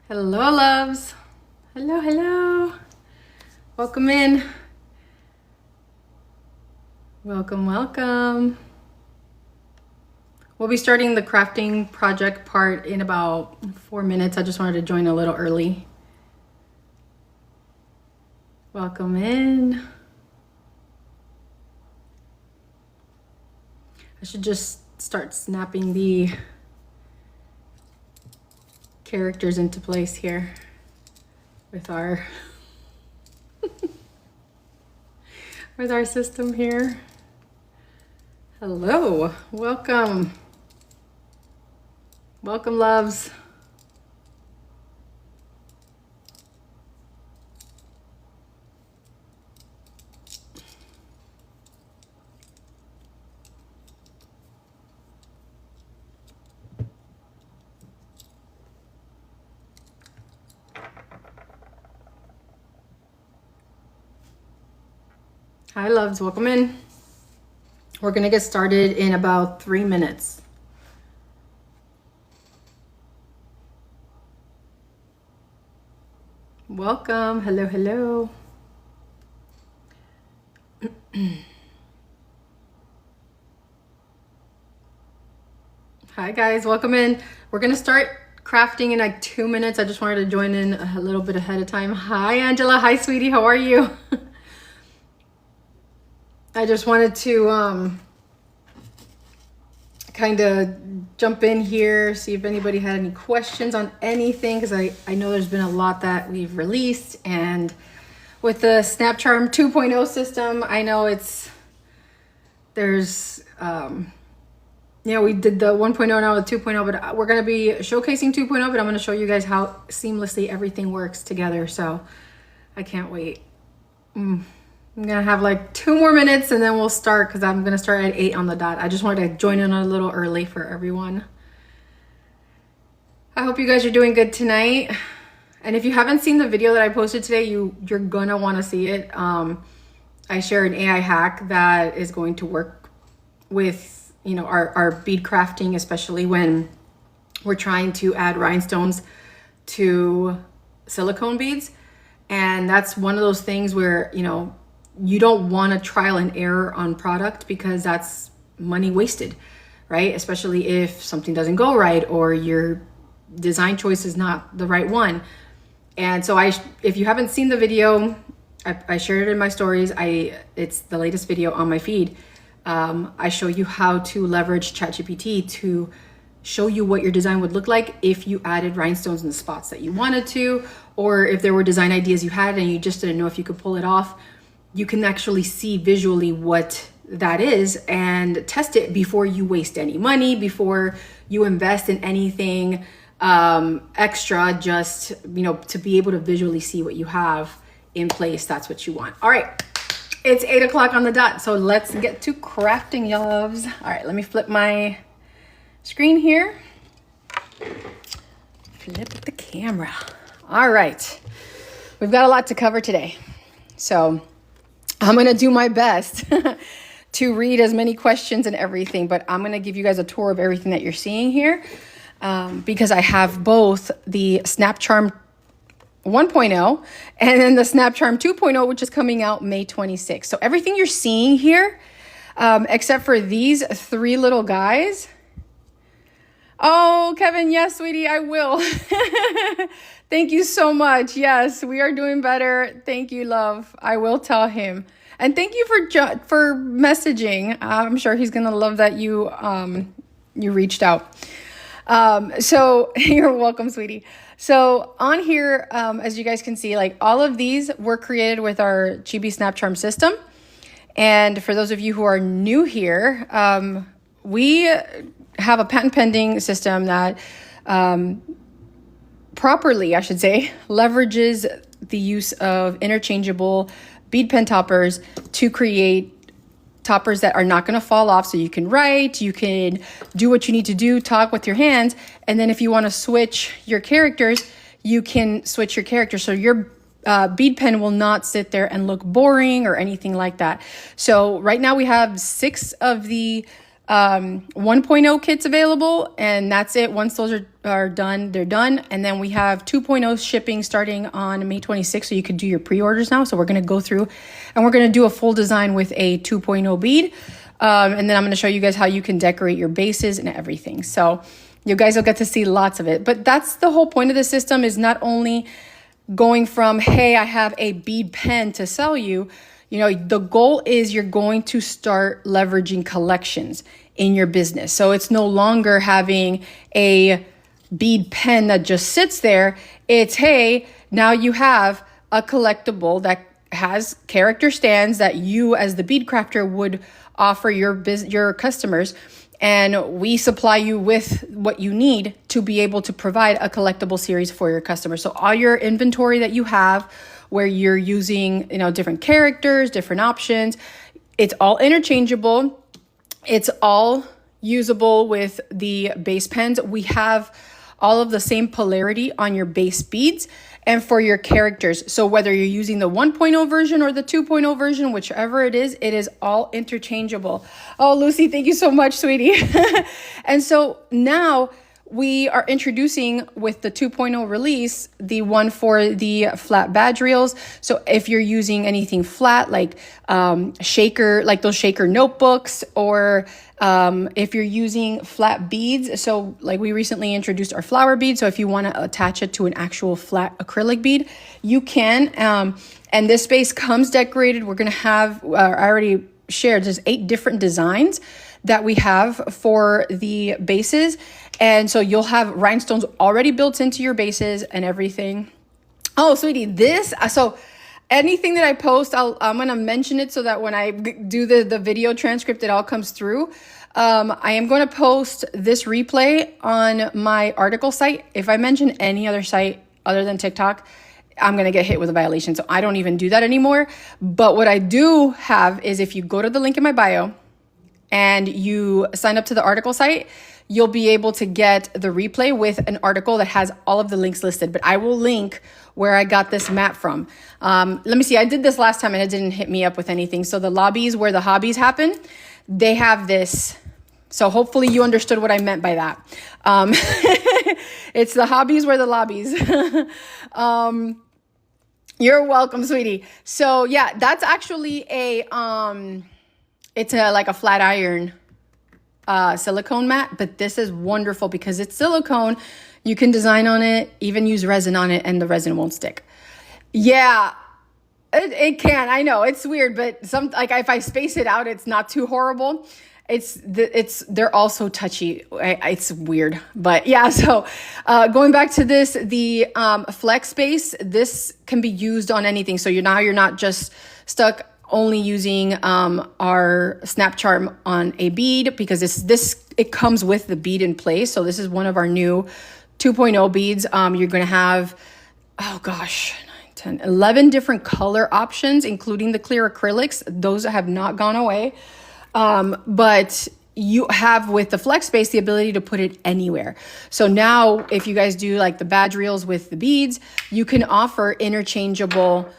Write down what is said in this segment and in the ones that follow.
Hello, loves. Hello, hello. Welcome in. Welcome, welcome. We'll be starting the crafting project part in about 4 minutes. I just wanted to join a little early. Welcome in. I should just start snapping the characters into place here with our with our system here. Hello, welcome. Welcome, loves. Hi, loves, welcome in. We're gonna get started in about 3 minutes. Welcome, hello, hello. Hi guys, welcome in. We're gonna start crafting in like 2 minutes. I just wanted to join in a little bit ahead of time. Hi Angela, hi sweetie, how are you? I just wanted to kind of jump in here, see if anybody had any questions on anything, because I know there's been a lot that we've released, and with the SnapCharm 2.0 system, I know there's we did the 1.0, now the 2.0, but we're going to be showcasing 2.0, but I'm going to show you guys how seamlessly everything works together, so I can't wait. I'm gonna have like 2 more minutes and then we'll start, because I'm gonna start at 8 on the dot. I just wanted to join in a little early for everyone. I hope you guys are doing good tonight. And if you haven't seen the video that I posted today, you're gonna want to see it. I share an AI hack that is going to work with our bead crafting, especially when we're trying to add rhinestones to silicone beads. And that's one of those things where you don't want to trial and error on product, because that's money wasted, right? Especially if something doesn't go right or your design choice is not the right one. And so if you haven't seen the video, I shared it in my stories. It's the latest video on my feed. I show you how to leverage ChatGPT to show you what your design would look like if you added rhinestones in the spots that you wanted to, or if there were design ideas you had and you just didn't know if you could pull it off. You can actually see visually what that is and test it before you waste any money, before you invest in anything extra, just to be able to visually see what you have in place. That's what you want. All right, it's 8 o'clock on the dot, so let's get to crafting, y'all loves. All right, let me flip my screen here. Flip the camera. All right, we've got a lot to cover today, so I'm going to do my best to read as many questions and everything, but I'm going to give you guys a tour of everything that you're seeing here, because I have both the SnapCharm 1.0 and then the SnapCharm 2.0, which is coming out May 26th. So everything you're seeing here, except for these 3 little guys. Oh, Kevin, yes, sweetie, I will. Thank you so much. Yes, we are doing better. Thank you, love. I will tell him. And thank you for messaging. I'm sure he's going to love that you reached out. So you're welcome, sweetie. So on here, as you guys can see, like all of these were created with our Chibi SnapCharm system. And for those of you who are new here, we have a patent pending system that properly, I should say, leverages the use of interchangeable bead pen toppers to create toppers that are not going to fall off. So you can write, you can do what you need to do, talk with your hands. And then if you want to switch your characters, you can switch your character. So your bead pen will not sit there and look boring or anything like that. So right now we have 6 of the 1.0 kits available, and that's it. Once those are done, they're done. And then we have 2.0 shipping starting on May 26th, so you could do your pre-orders now. So we're going to go through and we're going to do a full design with a 2.0 bead. And then I'm going to show you guys how you can decorate your bases and everything. So you guys will get to see lots of it. But that's the whole point of the system, is not only going from, hey, I have a bead pen to sell you. You know, the goal is you're going to start leveraging collections in your business. So it's no longer having a bead pen that just sits there. It's, hey, now you have a collectible that has character stands that you as the bead crafter would offer your customers. And we supply you with what you need to be able to provide a collectible series for your customers. So all your inventory that you have, where you're using, you know, different characters, different options, it's all interchangeable. It's all usable with the base pens. We have all of the same polarity on your base beads and for your characters. So whether you're using the 1.0 version or the 2.0 version, whichever it is all interchangeable. Oh, Lucy, thank you so much, sweetie. And so now we are introducing with the 2.0 release, the one for the flat badge reels. So if you're using anything flat, like shaker, like those shaker notebooks, or if you're using flat beads, so like we recently introduced our flower bead. So if you want to attach it to an actual flat acrylic bead, you can. And this base comes decorated. We're going to have, I already shared, there's 8 different designs that we have for the bases. And so you'll have rhinestones already built into your bases and everything. Oh, sweetie, so anything that I post, I'm going to mention it so that when I do the video transcript, it all comes through. I am going to post this replay on my article site. If I mention any other site other than TikTok, I'm going to get hit with a violation. So I don't even do that anymore. But what I do have is, if you go to the link in my bio and you sign up to the article site, you'll be able to get the replay with an article that has all of the links listed. But I will link where I got this mat from. Let me see. I did this last time and it didn't hit me up with anything. So the lobbies where the hobbies happen, they have this. So hopefully you understood what I meant by that. It's the hobbies where the lobbies. You're welcome, sweetie. So yeah, that's actually it's like a flat iron silicone mat, but this is wonderful because it's silicone. You can design on it, even use resin on it, and the resin won't stick. Yeah, it can. I know it's weird, but if I space it out, it's not too horrible. They're also touchy. It's weird, but yeah. So going back to this, the flex base, this can be used on anything. So you're not just stuck only using our snap charm on a bead, because it comes with the bead in place. So this is one of our new 2.0 beads. You're going to have, 11 different color options, including the clear acrylics. Those have not gone away. But you have, with the flex base, the ability to put it anywhere. So now if you guys do like the badge reels with the beads, you can offer interchangeable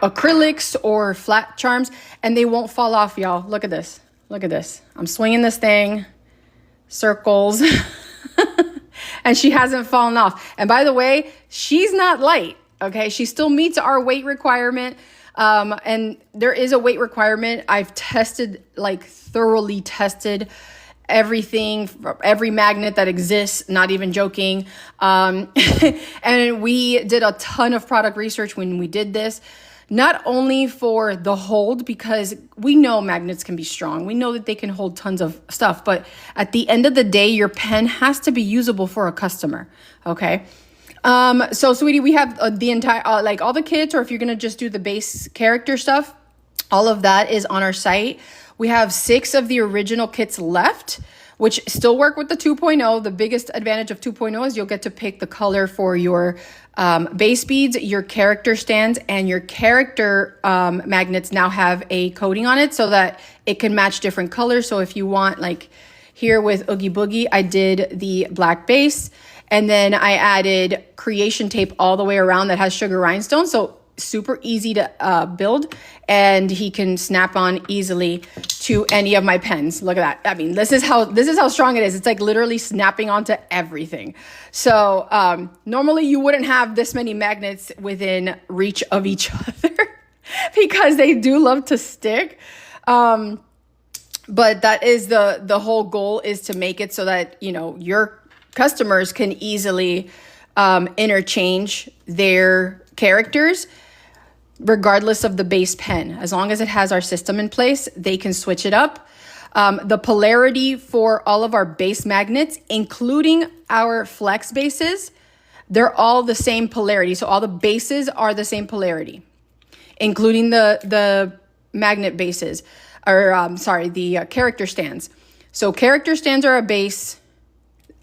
acrylics or flat charms, and they won't fall off, y'all. Look at this. Look at this. I'm swinging this thing, circles, and she hasn't fallen off. And by the way, she's not light, okay? She still meets our weight requirement. And there is a weight requirement. I've thoroughly tested everything, every magnet that exists, not even joking. And we did a ton of product research when we did this, not only for the hold, because we know magnets can be strong. We know that they can hold tons of stuff, but at the end of the day, your pen has to be usable for a customer. Okay. So sweetie, we have the entire, all the kits, or if you're going to just do the base character stuff, all of that is on our site. We have 6 of the original kits left, which still work with the 2.0. The biggest advantage of 2.0 is you'll get to pick the color for your base beads, your character stands, and your character magnets now have a coating on it so that it can match different colors. So if you want, like here with Oogie Boogie, I did the black base, and then I added creation tape all the way around that has sugar rhinestones. So super easy to build, and he can snap on easily to any of my pens. Look at that. I mean, this is how strong it is. It's like literally snapping onto everything. So normally you wouldn't have this many magnets within reach of each other because they do love to stick. But that is the whole goal, is to make it so that, you know, your customers can easily interchange their characters regardless of the base pen. As long as it has our system in place, they can switch it up. The polarity for all of our base magnets, including our flex bases, they're all the same polarity. So all the bases are the same polarity, including the magnet bases, or the character stands. So character stands are a base.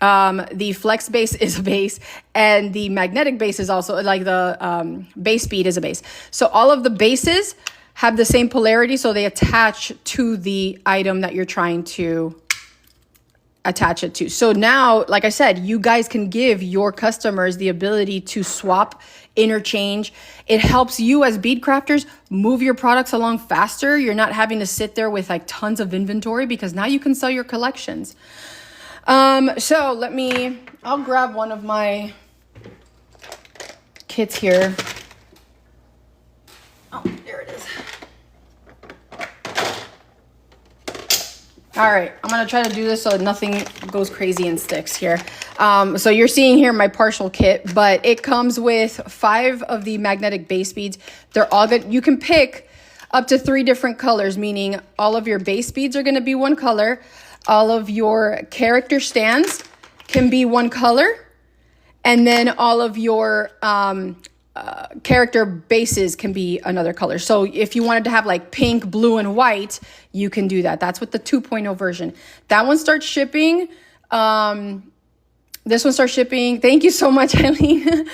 The flex base is a base, and the magnetic base is also, like the base speed is a base. So all of the bases have the same polarity, so they attach to the item that you're trying to attach it to. So now, like I said, you guys can give your customers the ability to swap, interchange. It helps you as bead crafters move your products along faster. You're not having to sit there with like tons of inventory, because now you can sell your collections. So I'll grab one of my kits here. Oh, there it is. All right, I'm gonna try to do this so nothing goes crazy and sticks here. So you're seeing here my partial kit, but it comes with 5 of the magnetic base beads. They're all good. You can pick up to 3 different colors, meaning all of your base beads are gonna be one color. All of your character stands can be one color, and then all of your character bases can be another color. So if you wanted to have like pink, blue, and white, you can do that. That's with the 2.0 version. That one starts shipping. This one starts shipping. Thank you so much, Eileen.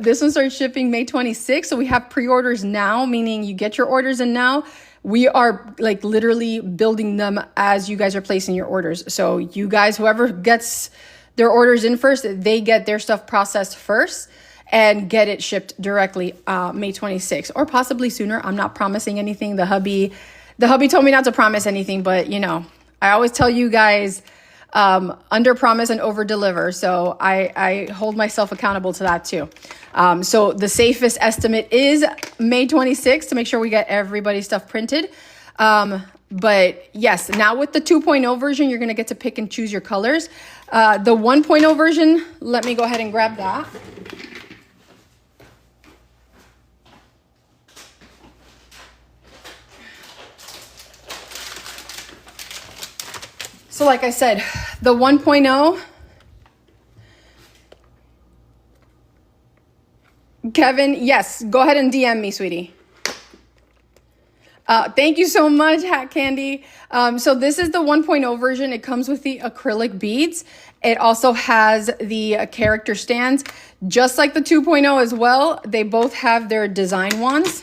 This one starts shipping May 26th. So we have pre-orders now, meaning you get your orders in now. We are like literally building them as you guys are placing your orders. So you guys, whoever gets their orders in first, they get their stuff processed first and get it shipped directly May 26th, or possibly sooner. I'm not promising anything. The hubby told me not to promise anything, but you know, I always tell you guys, under promise and over deliver. So I hold myself accountable to that too. So the safest estimate is May 26th to make sure we get everybody's stuff printed. But yes, now with the 2.0 version, you're going to get to pick and choose your colors. The 1.0 version, let me go ahead and grab that. So like I said, the 1.0, Kevin, yes, go ahead and DM me, sweetie. Thank you so much, Hat Candy. So this is the 1.0 version. It comes with the acrylic beads. It also has the character stands, just like the 2.0 as well. They both have their design wands.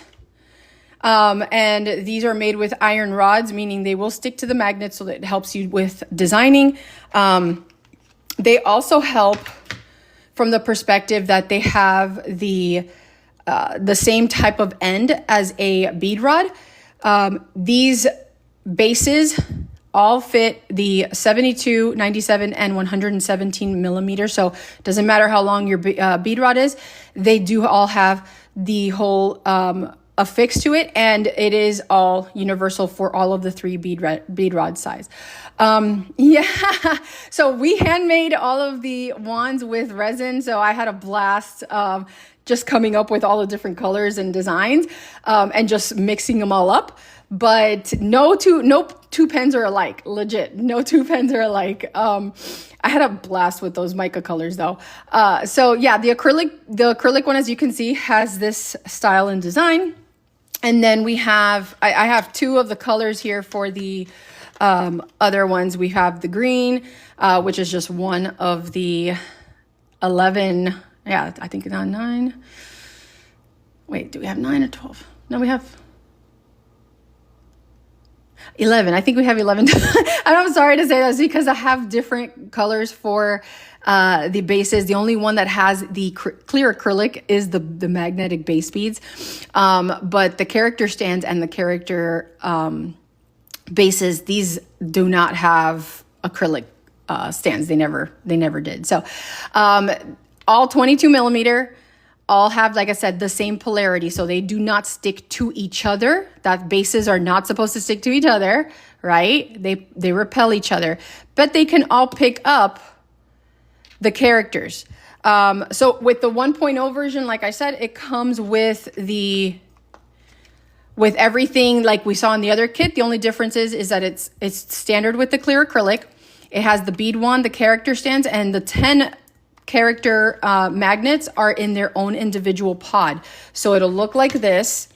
And these are made with iron rods, meaning they will stick to the magnet, so that it helps you with designing. They also help from the perspective that they have the same type of end as a bead rod. These bases all fit the 72, 97, and 117 millimeters. So it doesn't matter how long your bead rod is. They do all have the whole affixed to it, and it is all universal for all of the 3 bead rod size. Yeah, so we handmade all of the wands with resin. So I had a blast just coming up with all the different colors and designs, and just mixing them all up. But no two pens are alike, legit. No 2 pens are alike. I had a blast with those mica colors though. So yeah, the acrylic one, as you can see, has this style and design. And then we have, I have 2 of the colors here for the other ones. We have the green, which is just one of the 11, yeah, I think 9. Wait, do we have 9 or 12? No, we have, 11. I think we have 11. And I'm sorry to say that because I have different colors for the bases. The only one that has the clear acrylic is the magnetic base beads. But the character stands and the character bases, these do not have acrylic stands. They never did. So all 22 millimeter, all have, like I said, the same polarity. So they do not stick to each other. That bases are not supposed to stick to each other, right? They repel each other, but they can all pick up the characters. So with the 1.0 version, like I said, it comes with everything like we saw in the other kit. The only difference is that it's standard with the clear acrylic. It has the bead one, the character stands, and the 10 character magnets are in their own individual pod. So it'll look like this,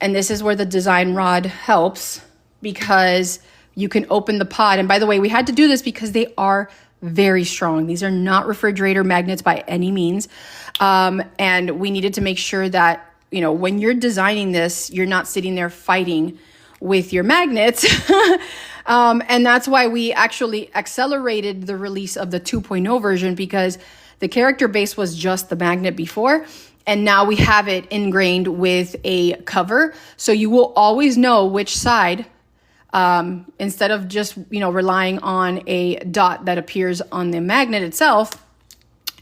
and this is where the design rod helps because you can open the pod. And by the way, we had to do this because they are very strong. These are not refrigerator magnets by any means. And we needed to make sure that, you know, when you're designing this, you're not sitting there fighting with your magnets. And that's why we actually accelerated the release of the 2.0 version, because the character base was just the magnet before, and now we have it ingrained with a cover. So you will always know which side, instead of just, you know, relying on a dot that appears on the magnet itself,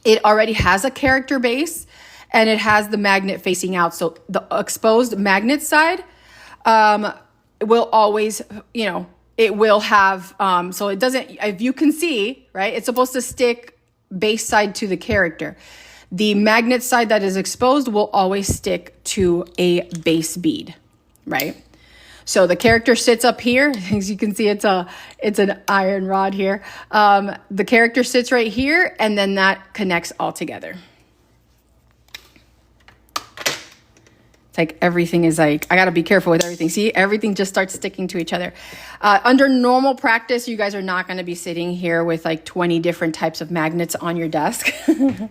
it already has a character base and it has the magnet facing out. So the exposed magnet side will always, you know, it will have, so it doesn't, if you can see, right, it's supposed to stick base side to the character. The magnet side that is exposed will always stick to a base bead, right? So the character sits up here. As you can see, it's an iron rod here. The character sits right here, and then that connects all together. It's like everything is like, I got to be careful with everything. See, everything just starts sticking to each other. Under normal practice, you guys are not going to be sitting here with like 20 different types of magnets on your desk. Do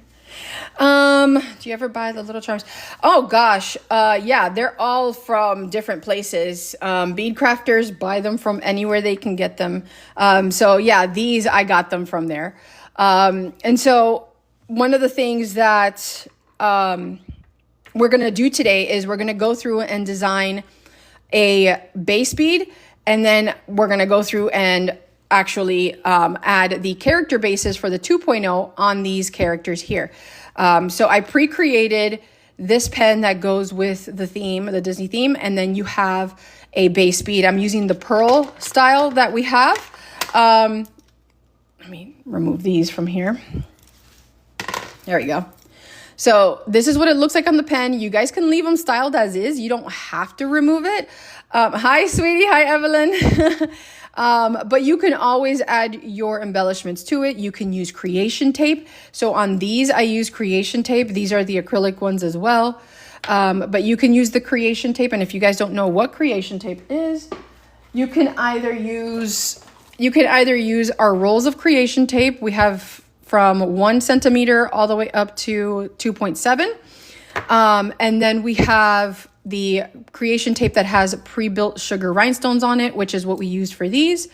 you ever buy the little charms? Oh gosh. Yeah, they're all from different places. Bead crafters buy them from anywhere they can get them. So yeah, these, I got them from there. And so one of the things that, we're going to do today is we're going to go through and design a base bead, and then we're going to go through and actually add the character bases for the 2.0 on these characters here. So I pre-created this pen that goes with the theme, the Disney theme, and then you have a base bead. I'm using the pearl style that we have. Let me remove these from here. There we go. So this is what it looks like on the pen. You guys can leave them styled as is. You don't have to remove it. Hi, sweetie. Hi, Evelyn. But you can always add your embellishments to it. You can use creation tape. So on these, I use creation tape. These are the acrylic ones as well. But you can use the creation tape. And if you guys don't know what creation tape is, you can either use our rolls of creation tape. We have from 1 centimeter all the way up to 2.7. And then we have the creation tape that has pre-built sugar rhinestones on it, which is what we use for these,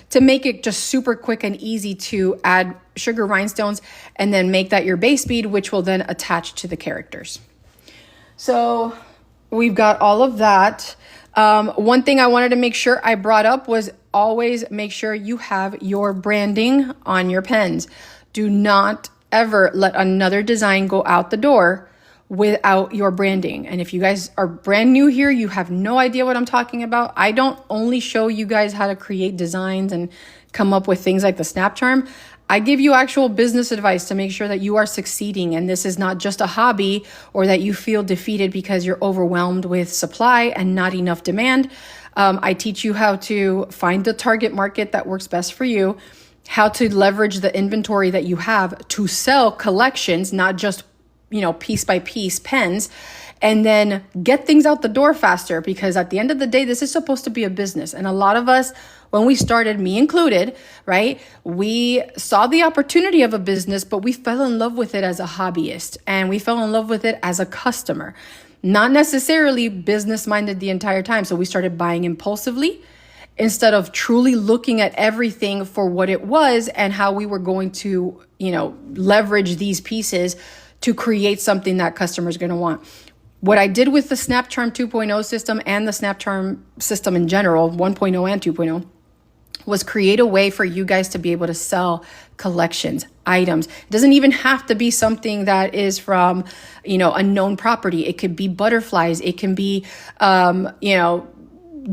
to make it just super quick and easy to add sugar rhinestones and then make that your base bead, which will then attach to the characters. So we've got all of that. One thing I wanted to make sure I brought up was always make sure you have your branding on your pens. Do not ever let another design go out the door without your branding. And if you guys are brand new here, you have no idea what I'm talking about. I don't only show you guys how to create designs and come up with things like the snap charm. I give you actual business advice to make sure that you are succeeding and this is not just a hobby, or that you feel defeated because you're overwhelmed with supply and not enough demand. I teach you how to find the target market that works best for you, how to leverage the inventory that you have to sell collections, not just, you know, piece by piece pens, and then get things out the door faster, because at the end of the day, this is supposed to be a business. And a lot of us, when we started, me included, right, we saw the opportunity of a business, but we fell in love with it as a hobbyist, and we fell in love with it as a customer, not necessarily business minded the entire time. So we started buying impulsively, instead of truly looking at everything for what it was and how we were going to, leverage these pieces to create something that customers are going to want. What I did with the Snap Charm 2.0 system and the Snap Charm system in general, 1.0 and 2.0, was create a way for you guys to be able to sell collections, items. It doesn't even have to be something that is from, a known property. It could be butterflies. It can be,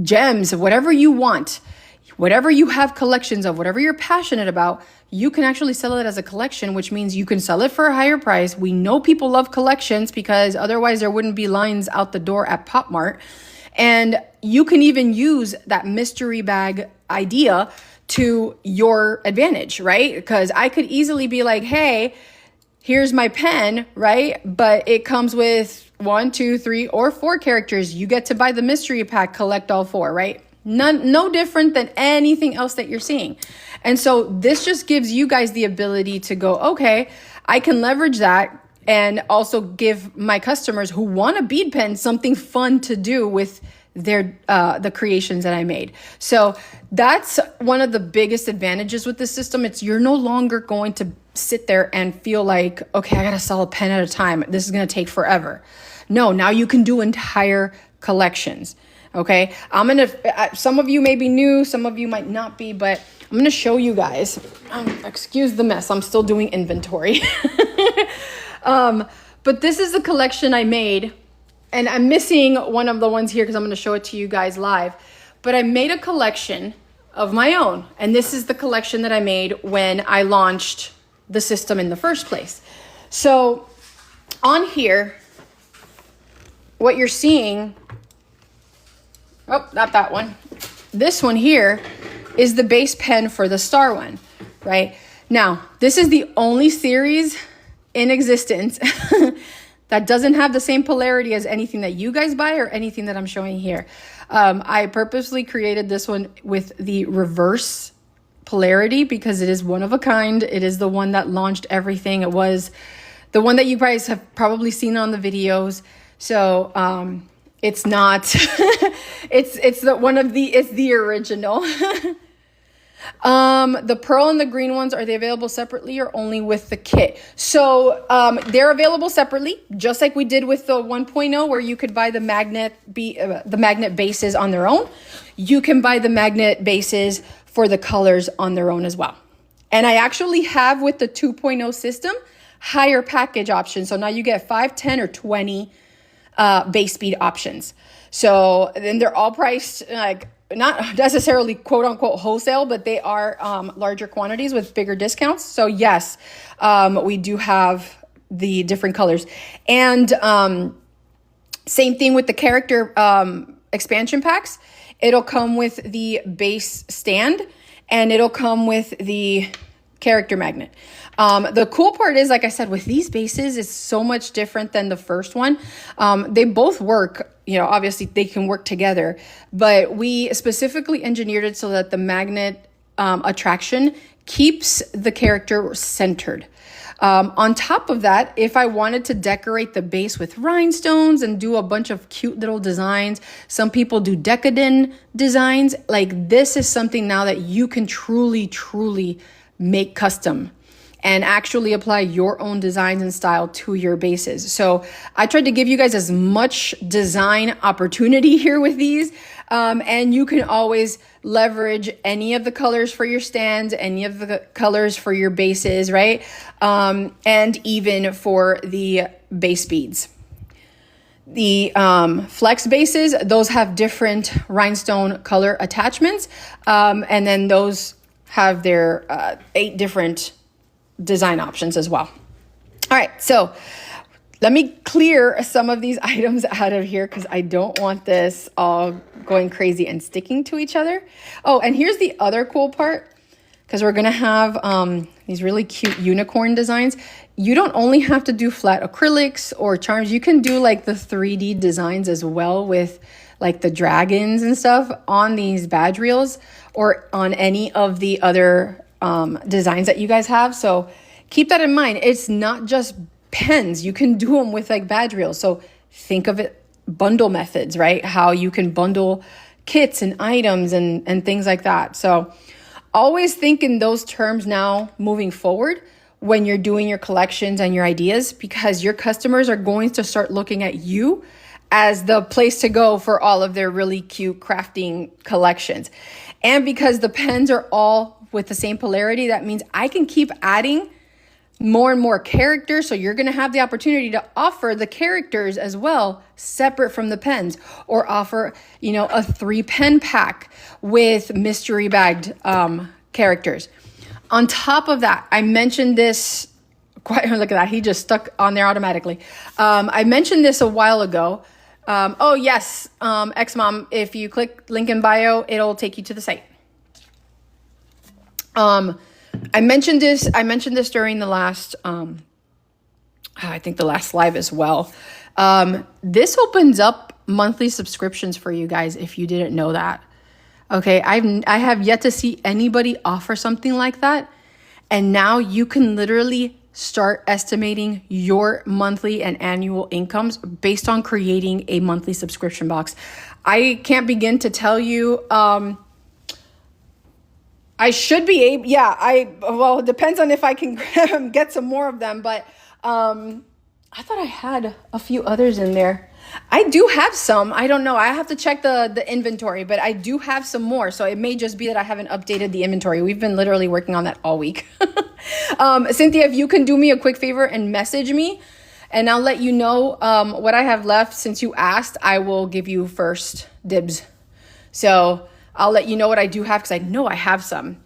gems, whatever you want, whatever you have collections of, whatever you're passionate about, you can actually sell it as a collection, which means you can sell it for a higher price. We know people love collections because otherwise there wouldn't be lines out the door at Pop Mart. And you can even use that mystery bag idea to your advantage, right? Because I could easily be like, hey, here's my pen, right? But it comes with 1, 2, 3, or 4 characters. You get to buy the mystery pack, collect all 4, right? No different than anything else that you're seeing. And so this just gives you guys the ability to go, okay, I can leverage that and also give my customers who want a bead pen something fun to do with their the creations that I made. So that's one of the biggest advantages with this system. It's you're no longer going to sit there and feel like, okay, I gotta sell a pen at a time. This is gonna take forever. No, now you can do entire collections. Okay, some of you may be new, some of you might not be, but I'm gonna show you guys. Excuse the mess, I'm still doing inventory. But this is the collection I made, and I'm missing one of the ones here because I'm gonna show it to you guys live. But I made a collection of my own, and this is the collection that I made when I launched the system in the first place. So on here, what you're seeing, oh, not that one. This one here is the base pen for the star one, right? Now, this is the only series in existence that doesn't have the same polarity as anything that you guys buy or anything that I'm showing here. I purposely created this one with the reverse polarity because it is one of a kind. It is the one that launched everything. It was the one that you guys have probably seen on the videos. So, it's not, it's the original. The pearl and the green ones, are they available separately or only with the kit? So, they're available separately, just like we did with the 1.0 where you could buy the magnet bases on their own. You can buy the magnet bases for the colors on their own as well. And I actually have with the 2.0 system, higher package options. So now you get 5, 10, or 20 base bead options. So then they're all priced like not necessarily quote unquote wholesale, but they are larger quantities with bigger discounts. So yes, we do have the different colors. And same thing with the character expansion packs. It'll come with the base stand and it'll come with the character magnet. The cool part is, like I said, with these bases, it's so much different than the first one. They both work, obviously they can work together, but we specifically engineered it so that the magnet attraction keeps the character centered. On top of that, if I wanted to decorate the base with rhinestones and do a bunch of cute little designs, some people do decadent designs, like this is something now that you can truly make custom and actually apply your own designs and style to your bases. So I tried to give you guys as much design opportunity here with these. And you can always leverage any of the colors for your stands, any of the colors for your bases, right? And even for the base beads. The flex bases, those have different rhinestone color attachments. And then those have their 8 different design options as well. All right, so let me clear some of these items out of here because I don't want this all going crazy and sticking to each other. Oh, and here's the other cool part, because we're gonna have these really cute unicorn designs. You don't only have to do flat acrylics or charms. You can do like the 3D designs as well with like the dragons and stuff on these badge reels or on any of the other designs that you guys have. So keep that in mind. It's not just pens. You can do them with like badge reels. So think of it, bundle methods, right? How you can bundle kits and items and things like that. So always think in those terms now moving forward when you're doing your collections and your ideas, because your customers are going to start looking at you as the place to go for all of their really cute crafting collections. And because the pens are all with the same polarity, that means I can keep adding more and more characters. So you're going to have the opportunity to offer the characters as well, separate from the pens, or offer, a 3-pen pack with mystery bagged characters. On top of that, I mentioned this look at that. He just stuck on there automatically. I mentioned this a while ago. Oh yes, X-Mom, if you click link in bio, it'll take you to the site. I mentioned this during the last, I think the last live as well. This opens up monthly subscriptions for you guys if you didn't know that. Okay, I have yet to see anybody offer something like that. And now you can literally start estimating your monthly and annual incomes based on creating a monthly subscription box. I can't begin to tell you, I should be able, well, it depends on if I can get some more of them, but I thought I had a few others in there. I do have some. I don't know. I have to check the inventory, but I do have some more. So it may just be that I haven't updated the inventory. We've been literally working on that all week. Cynthia, if you can do me a quick favor and message me, and I'll let you know what I have left. Since you asked, I will give you first dibs. So I'll let you know what I do have, because I know I have some.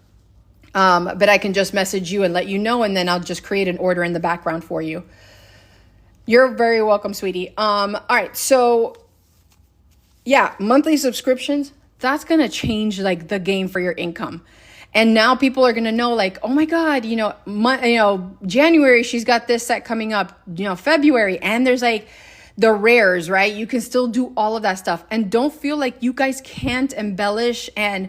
But I can just message you and let you know, and then I'll just create an order in the background for you. You're very welcome, sweetie. All right. So yeah, monthly subscriptions, that's going to change like the game for your income. And now people are going to know like, oh my God, January, she's got this set coming up, February, and there's like the rares, right? You can still do all of that stuff. And don't feel like you guys can't embellish and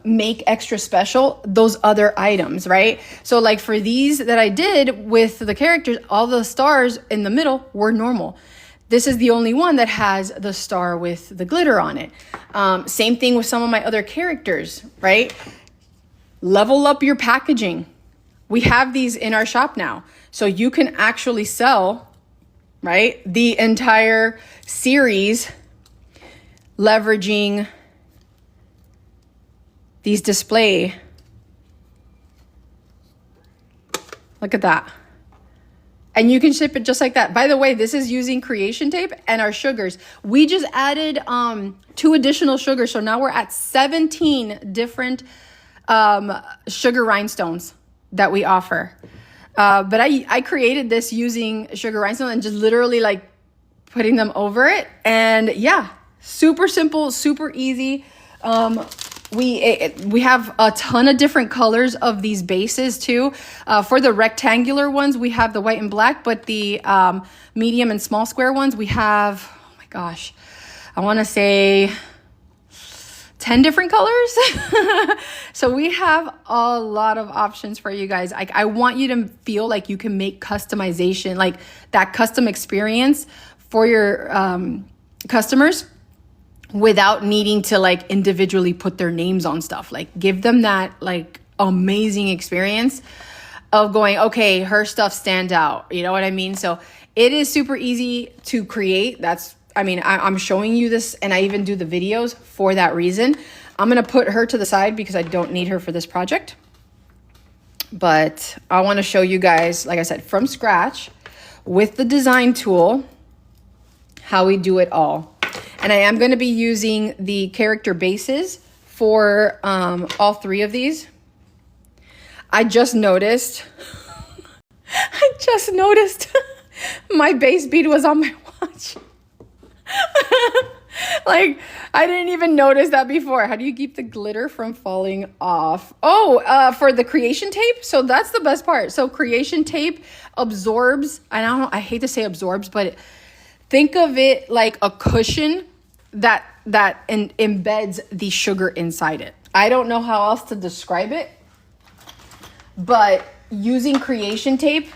make extra special those other items, right? So like for these that I did with the characters, all the stars in the middle were normal. This is the only one that has the star with the glitter on it. Same thing with some of my other characters, right? Level up your packaging. We have these in our shop now. So you can actually sell, right, the entire series leveraging these display. Look at that. And you can ship it just like that. By the way, this is using creation tape and our sugars. We just added 2 additional sugars. So now we're at 17 different sugar rhinestones that we offer. But I created this using sugar rhinestones and just literally like putting them over it. And yeah, super simple, super easy. We have a ton of different colors of these bases too. For the rectangular ones, we have the white and black, but the medium and small square ones, we have, oh my gosh, I want to say 10 different colors. So we have a lot of options for you guys. I want you to feel like you can make customization, like that custom experience for your customers, without needing to like individually put their names on stuff. Like give them that like amazing experience of going, okay, her stuff stands out. You know what I mean? So it is super easy to create. I'm showing you this, and I even do the videos for that reason. I'm going to put her to the side because I don't need her for this project. But I want to show you guys, like I said, from scratch with the design tool, how we do it all. And I am going to be using the character bases for all 3 of these. I just noticed my base bead was on my watch. Like, I didn't even notice that before. How do you keep the glitter from falling off? Oh, for the creation tape. So that's the best part. So creation tape absorbs, I hate to say absorbs, but think of it like a cushion that embeds the sugar inside it. I don't know how else to describe it, but using creation tape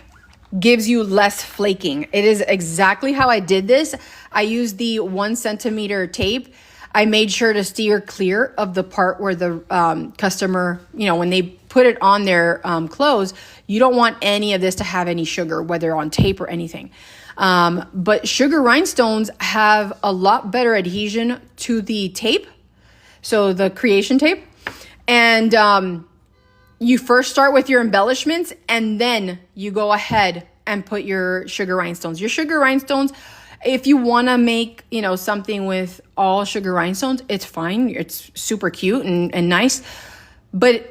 gives you less flaking. It is exactly how I did this. I used the 1 centimeter tape. I made sure to steer clear of the part where the customer, you know, when they put it on their clothes, you don't want any of this to have any sugar, whether on tape or anything. But sugar rhinestones have a lot better adhesion to the tape, so the creation tape. And you first start with your embellishments, and then you go ahead and put your sugar rhinestones. Your sugar rhinestones, if you want to make, you know, something with all sugar rhinestones, it's fine. It's super cute and nice. But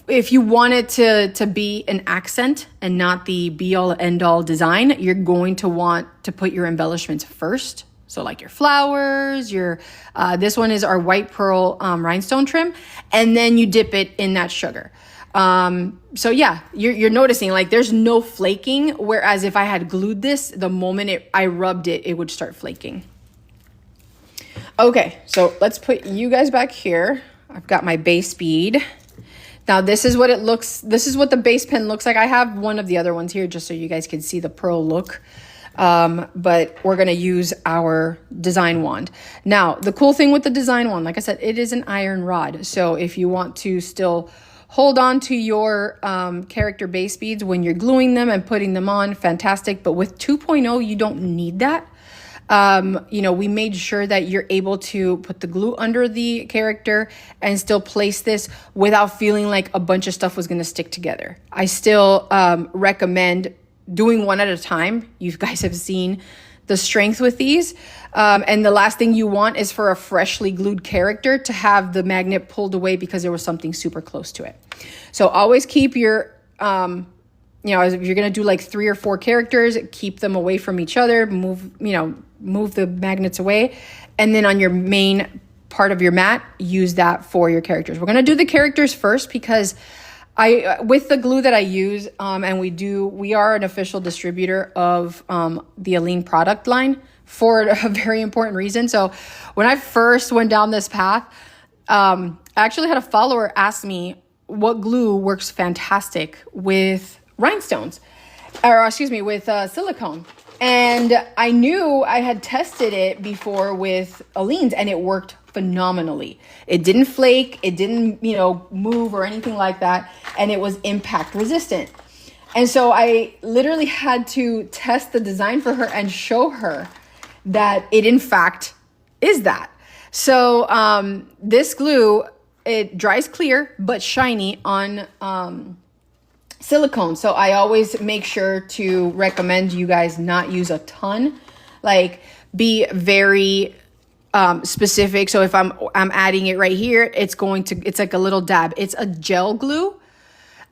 if you want it to be an accent and not the be-all end-all design, you're going to want to put your embellishments first. So like your flowers, this one is our white pearl rhinestone trim, and then you dip it in that sugar. So yeah, you're noticing like there's no flaking, whereas if I had glued this, the moment I rubbed it, it would start flaking. Okay, so let's put you guys back here. I've got my base bead. Now this is what it looks, this is what the base pen looks like. I have one of the other ones here just so you guys can see the pearl look. But we're going to use our design wand. Now, the cool thing with the design wand, like I said, it is an iron rod. So if you want to still hold on to your character base beads when you're gluing them and putting them on, fantastic. But with 2.0, you don't need that. You know, we made sure that you're able to put the glue under the character and still place this without feeling like a bunch of stuff was going to stick together. I still recommend doing one at a time. You guys have seen the strength with these. And the last thing you want is for a freshly glued character to have the magnet pulled away because there was something super close to it. So always keep your, you know, if you're going to do like 3 or 4 characters, keep them away from each other, move the magnets away. And then on your main part of your mat, use that for your characters. We're going to do the characters first because with the glue that I use, and we are an official distributor of the Aline product line for a very important reason. So when I first went down this path, I actually had a follower ask me what glue works fantastic with rhinestones, or excuse me, with silicone. And I knew I had tested it before with Aline's and it worked phenomenally. It didn't flake, it didn't, you know, move or anything like that, and it was impact resistant. And so I literally had to test the design for her and show her that it in fact is that. So this glue, it dries clear but shiny on silicone. So I always make sure to recommend you guys not use a ton, like be very specific. So if I'm adding it right here, it's like a little dab. It's a gel glue.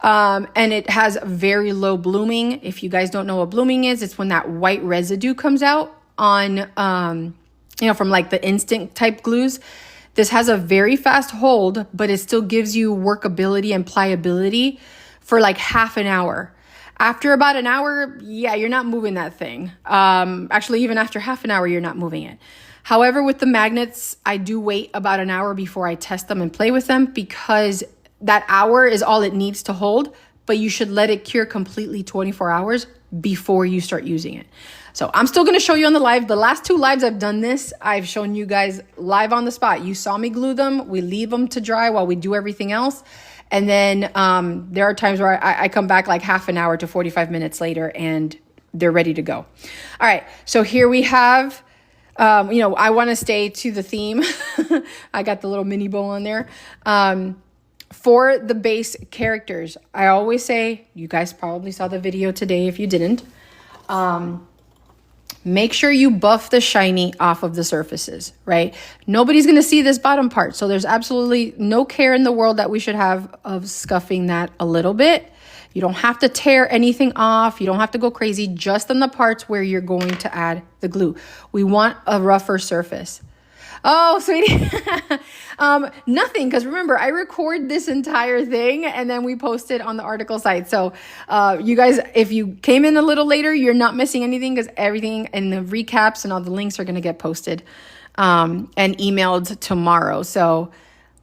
And it has very low blooming. If you guys don't know what blooming is, it's when that white residue comes out on, you know, from like the instant type glues. This has a very fast hold, but it still gives you workability and pliability for like half an hour. After about an hour, yeah, you're not moving that thing. Actually, even after half an hour, you're not moving it. However, with the magnets, I do wait about an hour before I test them and play with them because that hour is all it needs to hold, but you should let it cure completely 24 hours before you start using it. So I'm still going to show you on the live. The last 2 lives I've done this, I've shown you guys live on the spot. You saw me glue them. We leave them to dry while we do everything else. And then there are times where I come back like half an hour to 45 minutes later and they're ready to go. All right, so here we have, you know, I want to stay to the theme. I got the little mini bow on there. For the base characters, I always say, you guys probably saw the video today if you didn't, make sure you buff the shiny off of the surfaces, right? Nobody's going to see this bottom part. So there's absolutely no care in the world that we should have of scuffing that a little bit. You don't have to tear anything off. You don't have to go crazy, just on the parts where you're going to add the glue. We want a rougher surface. Oh, sweetie. Nothing, because remember, I record this entire thing and then we post it on the article site. So you guys, if you came in a little later, you're not missing anything because everything in the recaps and all the links are going to get posted and emailed tomorrow. So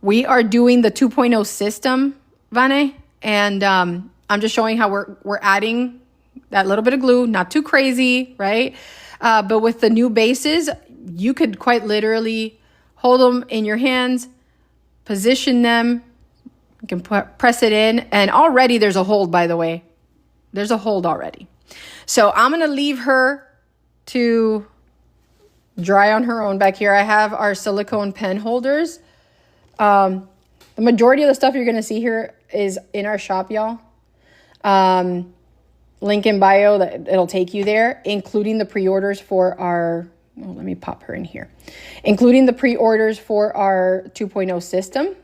we are doing the 2.0 system, Vane, and I'm just showing how we're adding that little bit of glue, not too crazy, right? But with the new bases, you could quite literally hold them in your hands, position them. You can press it in, and already there's a hold, by the way. There's a hold already. So I'm going to leave her to dry on her own. Back here, I have our silicone pen holders. The majority of the stuff you're going to see here is in our shop, y'all. Link in bio, that it'll take you there, including the pre-orders for our, well, let me pop her in here, including the pre-orders for our 2.0 system.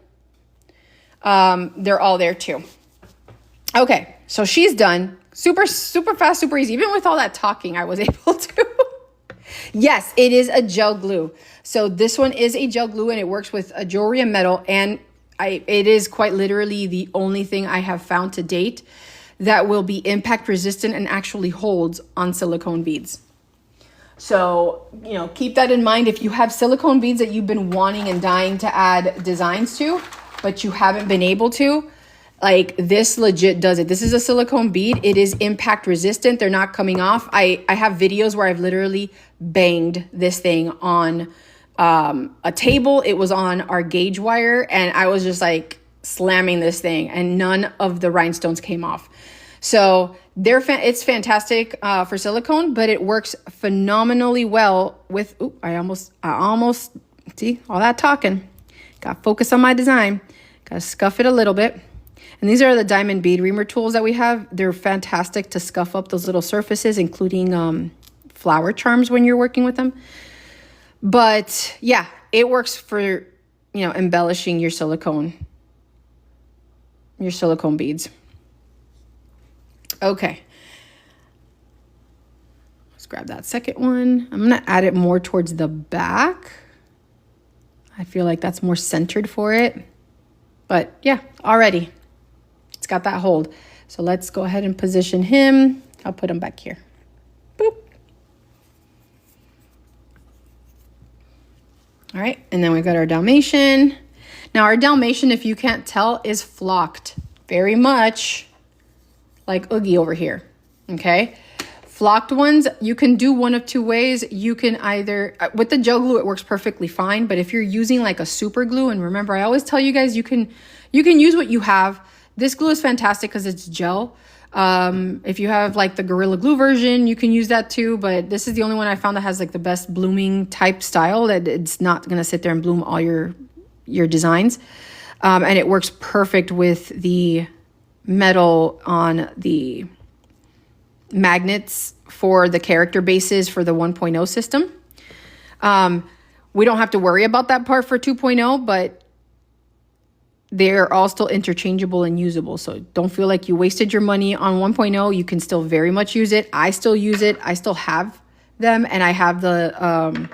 They're all there too. Okay, so she's done. Super, super fast, super easy. Even with all that talking, I was able to. Yes, it is a gel glue. So this one is a gel glue, and it works with a jewelry and metal. And it is quite literally the only thing I have found to date that will be impact resistant and actually holds on silicone beads. So, you know, keep that in mind. If you have silicone beads that you've been wanting and dying to add designs to, but you haven't been able to, like, this legit does it. This is a silicone bead. It is impact resistant. They're not coming off. I have videos where I've literally banged this thing on a table. It was on our gauge wire, and I was just like slamming this thing, and none of the rhinestones came off. So it's fantastic for silicone, but it works phenomenally well with, I almost see all that talking. Got to focus on my design. Got to scuff it a little bit. And these are the diamond bead reamer tools that we have. They're fantastic to scuff up those little surfaces, including flower charms when you're working with them. But yeah, it works for, you know, embellishing your silicone beads. Okay. Let's grab that second one. I'm going to add it more towards the back. I feel like that's more centered for it. But yeah, already it's got that hold. So let's go ahead and position him. I'll put him back here. Boop. All right, and then we got our Dalmatian. Now our Dalmatian, if you can't tell, is flocked. Very much like Oogie over here, okay? Flocked ones, you can do one of two ways. You can either, with the gel glue, it works perfectly fine. But if you're using like a super glue, and remember, I always tell you guys, you can use what you have. This glue is fantastic because it's gel. If you have like the Gorilla Glue version, you can use that too. But this is the only one I found that has like the best blooming type style, that it's not gonna sit there and bloom all your designs. And it works perfect with the metal on the magnets for the character bases for the 1.0 system. We don't have to worry about that part for 2.0, but they're all still interchangeable and usable. So don't feel like you wasted your money on 1.0. You can still very much use it. I still use it. I still have them, and I have the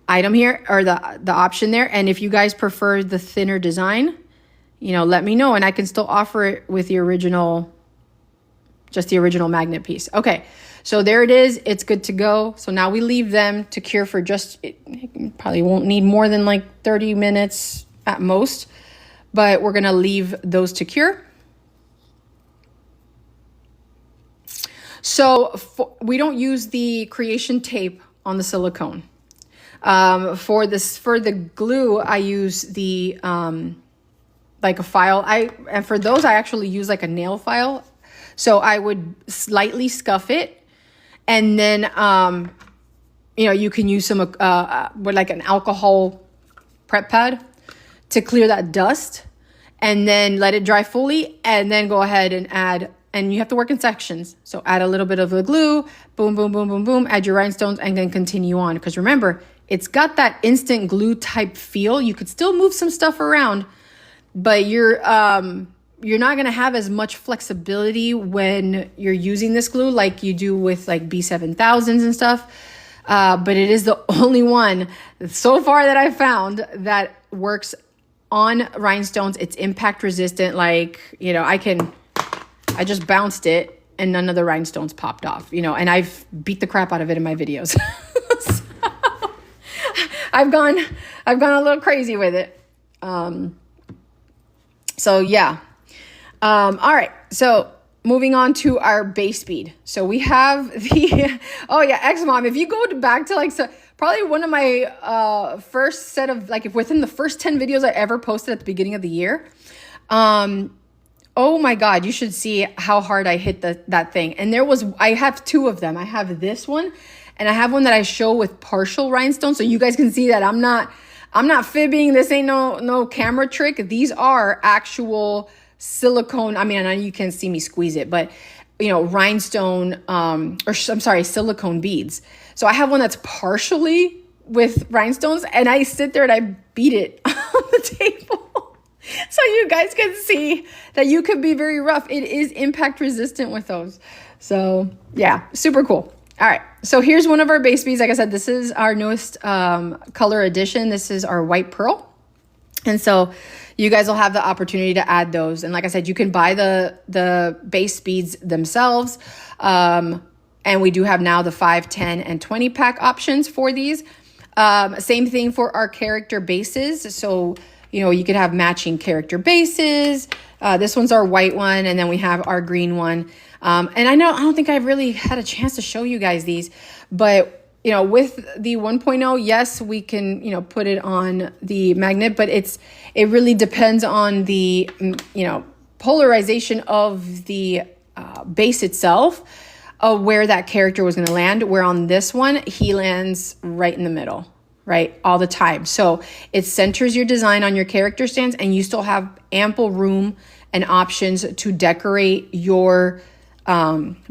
item here, or the option there. And if you guys prefer the thinner design, you know, let me know, and I can still offer it with the original, just the original magnet piece. Okay, so there it is. It's good to go. So now we leave them to cure for just, it probably won't need more than like 30 minutes at most, but we're gonna leave those to cure. So we don't use the creation tape on the silicone. For the glue, I use the like a file. And for those, I actually use like a nail file. So I would slightly scuff it, and then you know, you can use some with like an alcohol prep pad to clear that dust, and then let it dry fully, and then go ahead and add. And you have to work in sections. So add a little bit of the glue, boom, boom, boom, boom, boom, add your rhinestones, and then continue on. Because remember, it's got that instant glue type feel. You could still move some stuff around, but you're not gonna have as much flexibility when you're using this glue like you do with like B7000s and stuff. But it is the only one so far that I've found that works on rhinestones. It's impact resistant. Like, you know, I just bounced it and none of the rhinestones popped off, you know, and I've beat the crap out of it in my videos. So, I've gone a little crazy with it. So yeah. All right. So moving on to our base bead. So we have the, oh yeah, X-Mom. If you go back to like, so probably one of my first set of, like if within the first 10 videos I ever posted at the beginning of the year, oh my God, you should see how hard I hit that thing. And I have two of them. I have this one and I have one that I show with partial rhinestones. So you guys can see that I'm not fibbing. This ain't no camera trick. These are actual silicone. I mean, I know you can't see me squeeze it, but you know, rhinestone, silicone beads. So I have one that's partially with rhinestones and I sit there and I beat it on the table. So you guys can see that you could be very rough. It is impact resistant with those. So yeah, super cool. All right, so here's one of our base beads. Like I said, this is our newest color addition. This is our white pearl. And so you guys will have the opportunity to add those. And like I said, you can buy the base beads themselves. And we do have now the 5, 10, and 20 pack options for these. Same thing for our character bases. So, you know, you could have matching character bases. This one's our white one, and then we have our green one. And I don't think I've really had a chance to show you guys these, but you know, with the 1.0, yes, we can, you know, put it on the magnet, but it really depends on the, you know, polarization of the base itself, of where that character was going to land. Where on this one, he lands right in the middle, right, all the time. So it centers your design on your character stands, and you still have ample room and options to decorate your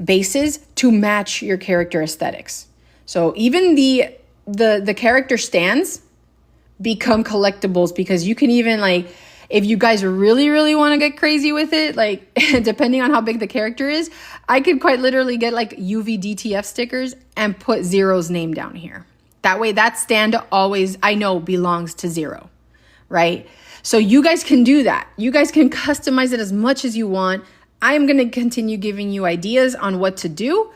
bases to match your character aesthetics. So even the character stands become collectibles, because you can even, like, if you guys really, really want to get crazy with it, like depending on how big the character is, I could quite literally get like UV DTF stickers and put Zero's name down here. That way that stand always, I know, belongs to Zero, right? So you guys can do that. You guys can customize it as much as you want. I'm going to continue giving you ideas on what to do,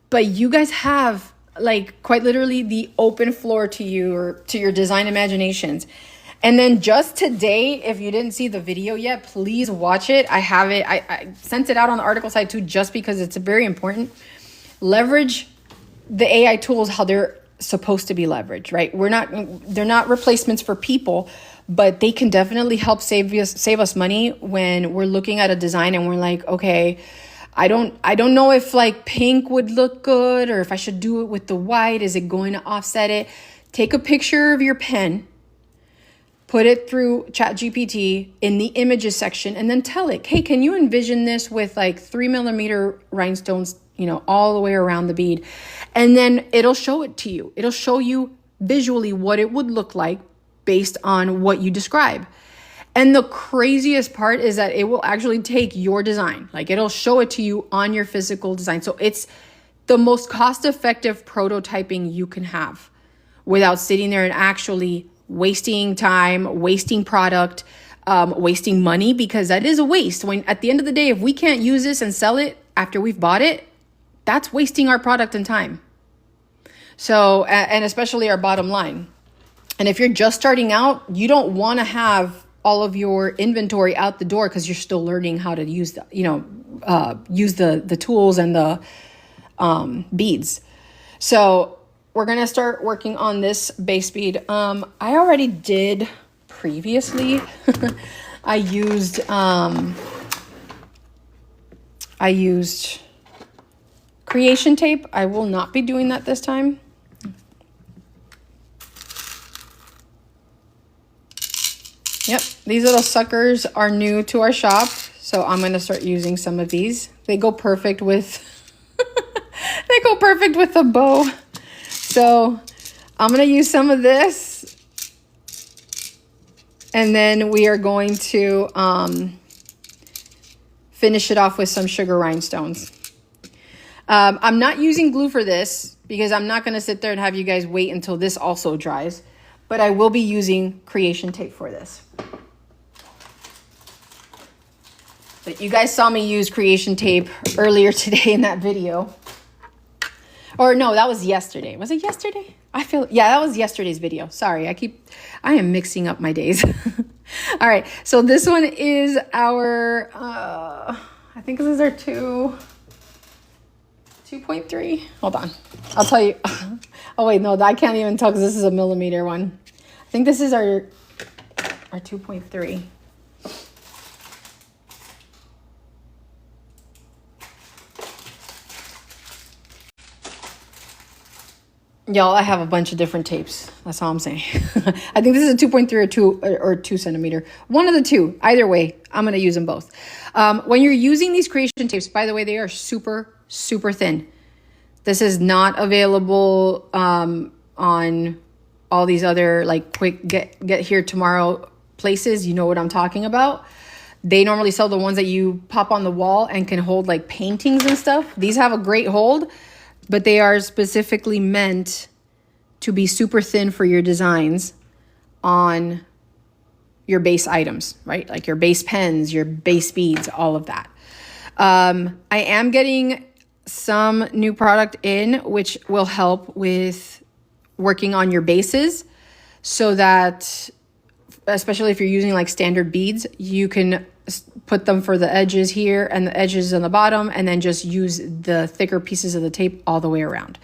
but you guys have like quite literally the open floor to you, or to your design imaginations. And then just today, if you didn't see the video yet, please watch it. I have it. I sent it out on the article side too, just because it's very important. Leverage the AI tools how they're supposed to be leveraged, right? They're not replacements for people, but they can definitely help save us money when we're looking at a design and we're like, okay, I don't know if like pink would look good, or if I should do it with the white. Is it going to offset it? Take a picture of your pen, put it through ChatGPT in the images section, and then tell it, hey, can you envision this with like 3mm rhinestones, you know, all the way around the bead? And then it'll show it to you. It'll show you visually what it would look like based on what you describe. And the craziest part is that it will actually take your design. Like, it'll show it to you on your physical design. So it's the most cost-effective prototyping you can have without sitting there and actually wasting time, wasting product, wasting money, because that is a waste. When at the end of the day, if we can't use this and sell it after we've bought it, that's wasting our product and time. So, and especially our bottom line. And if you're just starting out, you don't want to have all of your inventory out the door because you're still learning how to use the tools and the beads. So we're going to start working on this base bead. I already did previously. I used creation tape. I will not be doing that this time. Yep, these little suckers are new to our shop, so I'm going to start using some of these. They go perfect with a bow. So I'm going to use some of this, and then we are going to finish it off with some sugar rhinestones. I'm not using glue for this because I'm not going to sit there and have you guys wait until this also dries. But I will be using creation tape for this. But you guys saw me use creation tape earlier today in that video. Or no, that was yesterday. Was it yesterday? Yeah, that was yesterday's video. Sorry, I am mixing up my days. All right, so this one is our, I think these are 2.3. Hold on. I'll tell you. Oh, wait, no, I can't even tell because this is a millimeter one. I think this is our 2.3. Y'all, I have a bunch of different tapes. That's all I'm saying. I think this is a 2.3 or 2 centimeter. One of the two. Either way, I'm going to use them both. When you're using these creation tapes, by the way, they are super, super thin. This is not available on all these other like quick get here tomorrow places. You know what I'm talking about. They normally sell the ones that you pop on the wall and can hold like paintings and stuff. These have a great hold, but they are specifically meant to be super thin for your designs on your base items, right? Like your base pens, your base beads, all of that. I am getting some new product in, which will help with working on your bases so that, especially if you're using like standard beads, you can put them for the edges here and the edges on the bottom, and then just use the thicker pieces of the tape all the way around.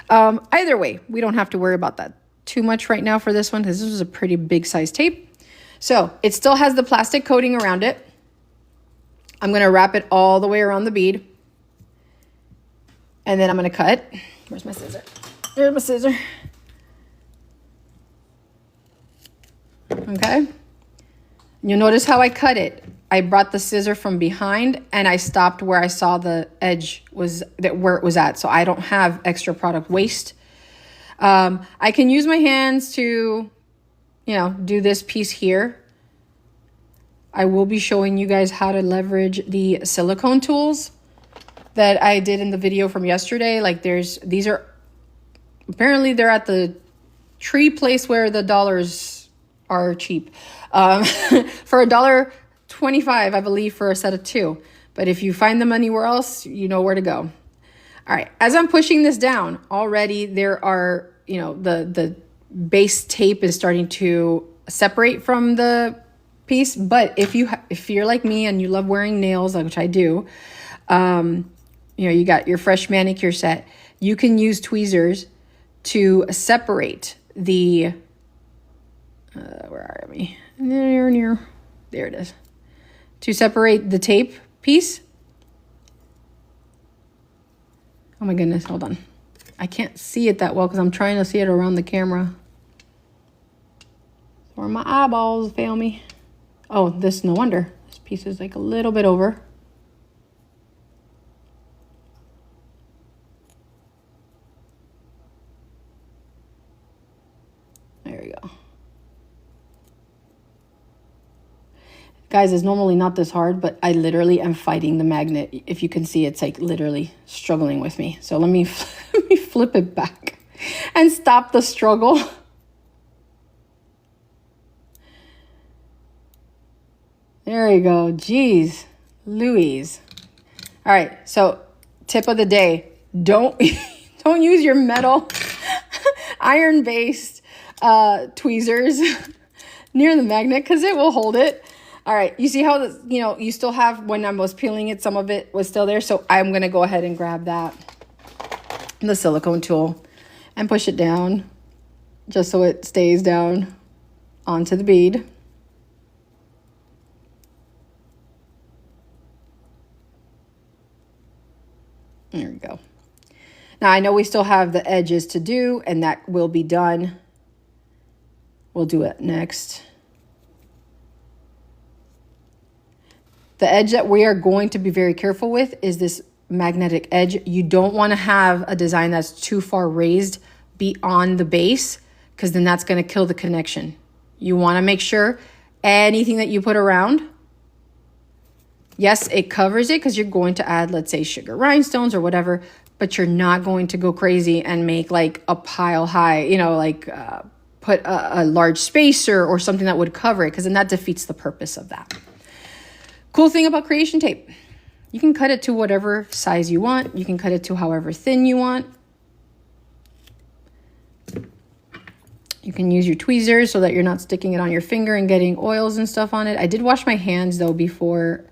Either way, we don't have to worry about that too much right now for this one, because this was a pretty big size tape. So it still has the plastic coating around it. I'm going to wrap it all the way around the bead. And then I'm going to cut. Where's my scissor? Here's my scissor. Okay. You'll notice how I cut it. I brought the scissor from behind and I stopped where I saw the edge was where it was at. So I don't have extra product waste. I can use my hands to, do this piece here. I will be showing you guys how to leverage the silicone tools that I did in the video from yesterday. Like these are, apparently they're at the tree place where the dollars are cheap. For $1.25, I believe, for a set of 2. But if you find them anywhere else, you know where to go. All right, as I'm pushing this down, already there are, the base tape is starting to separate from the piece. But if you're like me and you love wearing nails, which I do, you got your fresh manicure set, you can use tweezers to separate the, where are we? There it is. To separate the tape piece. Oh my goodness, hold on. I can't see it that well because I'm trying to see it around the camera. Or my eyeballs fail me. Oh, no wonder. This piece is like a little bit over. There we go. Guys, it's normally not this hard, but I literally am fighting the magnet. If you can see, it's like literally struggling with me. So let me flip it back and stop the struggle. There you go. Jeez Louise. All right, so tip of the day. Don't use your metal iron-based tweezers near the magnet because it will hold it. All right, you see how, you still have, when I was peeling it, some of it was still there. So I'm going to go ahead and grab the silicone tool and push it down just so it stays down onto the bead. There we go. Now I know we still have the edges to do, and that will be done. We'll do it next. The edge that we are going to be very careful with is this magnetic edge. You don't want to have a design that's too far raised beyond the base, because then that's going to kill the connection. You want to make sure anything that you put around, yes, it covers it because you're going to add, let's say, sugar rhinestones or whatever, but you're not going to go crazy and make like a pile high, put a large spacer or something that would cover it, because then that defeats the purpose of that. Cool thing about creation tape, you can cut it to whatever size you want. You can cut it to however thin you want. You can use your tweezers so that you're not sticking it on your finger and getting oils and stuff on it. I did wash my hands though before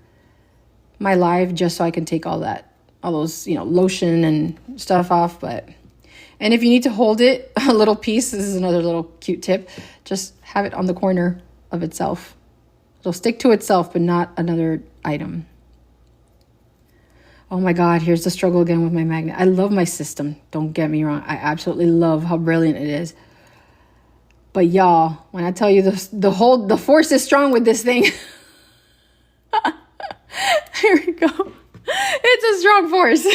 my live just so I can take all those, lotion and stuff off. And if you need to hold it, a little piece, this is another little cute tip, just have it on the corner of itself. It'll stick to itself, but not another item. Oh my God, here's the struggle again with my magnet. I love my system. Don't get me wrong. I absolutely love how brilliant it is. But y'all, when I tell you the force is strong with this thing. Here we go. It's a strong force.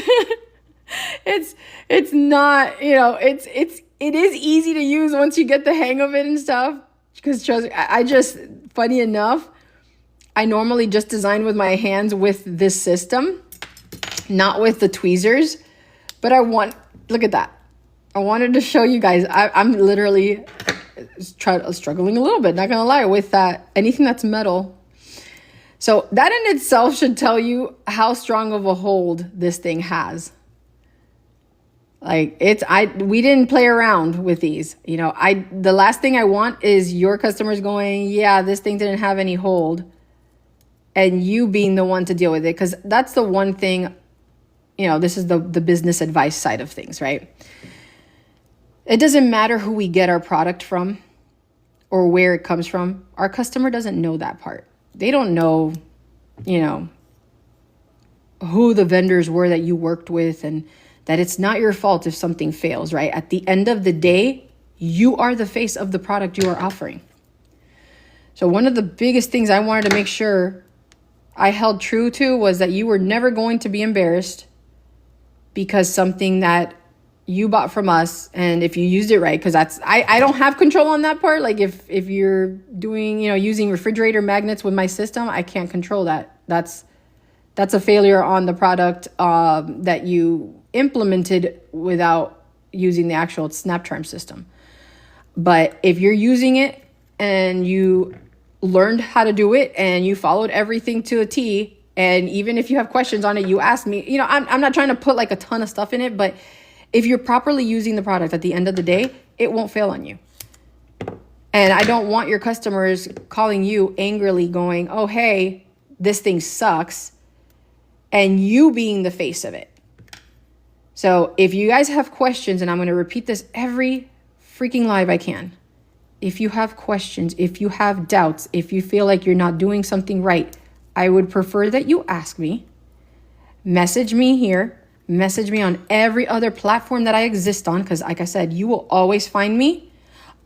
It's not, it is easy to use once you get the hang of it and stuff. Because trust me, funny enough, I normally just design with my hands with this system, not with the tweezers. But look at that. I wanted to show you guys. I'm literally struggling a little bit, not gonna lie, with that. Anything that's metal. So that in itself should tell you how strong of a hold this thing has. Like we didn't play around with these. The last thing I want is your customers going, yeah, this thing didn't have any hold, and you being the one to deal with it. Because that's the one thing, this is the business advice side of things, right? It doesn't matter who we get our product from or where it comes from. Our customer doesn't know that part. They don't know, who the vendors were that you worked with, and that it's not your fault if something fails, right? At the end of the day, you are the face of the product you are offering. So one of the biggest things I wanted to make sure I held true to was that you were never going to be embarrassed because something that you bought from us, and if you used it right, because I don't have control on that part. Like if you're doing, using refrigerator magnets with my system, I can't control that. That's a failure on the product that you implemented without using the actual SnapCharm system. But if you're using it and you learned how to do it and you followed everything to a T, and even if you have questions on it, you ask me. I'm not trying to put like a ton of stuff in it, but if you're properly using the product at the end of the day, it won't fail on you. And I don't want your customers calling you angrily going, oh, hey, this thing sucks, and you being the face of it. So if you guys have questions, and I'm going to repeat this every freaking live I can. If you have questions, if you have doubts, if you feel like you're not doing something right, I would prefer that you ask me. Message me here. Message me on every other platform that I exist on, because like I said, you will always find me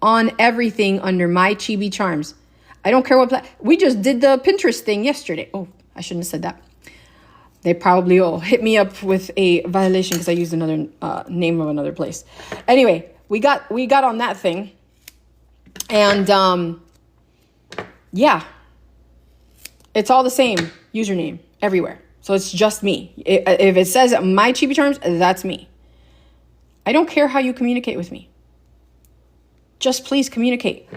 on everything under my Chibi Charms. I don't care what we just did the Pinterest thing yesterday. Oh, I shouldn't have said that. They probably will hit me up with a violation because I used another name of another place. Anyway, we got on that thing, and yeah, it's all the same username everywhere. So it's just me. If it says my Chibi Charms, that's me. I don't care how you communicate with me. Just please communicate.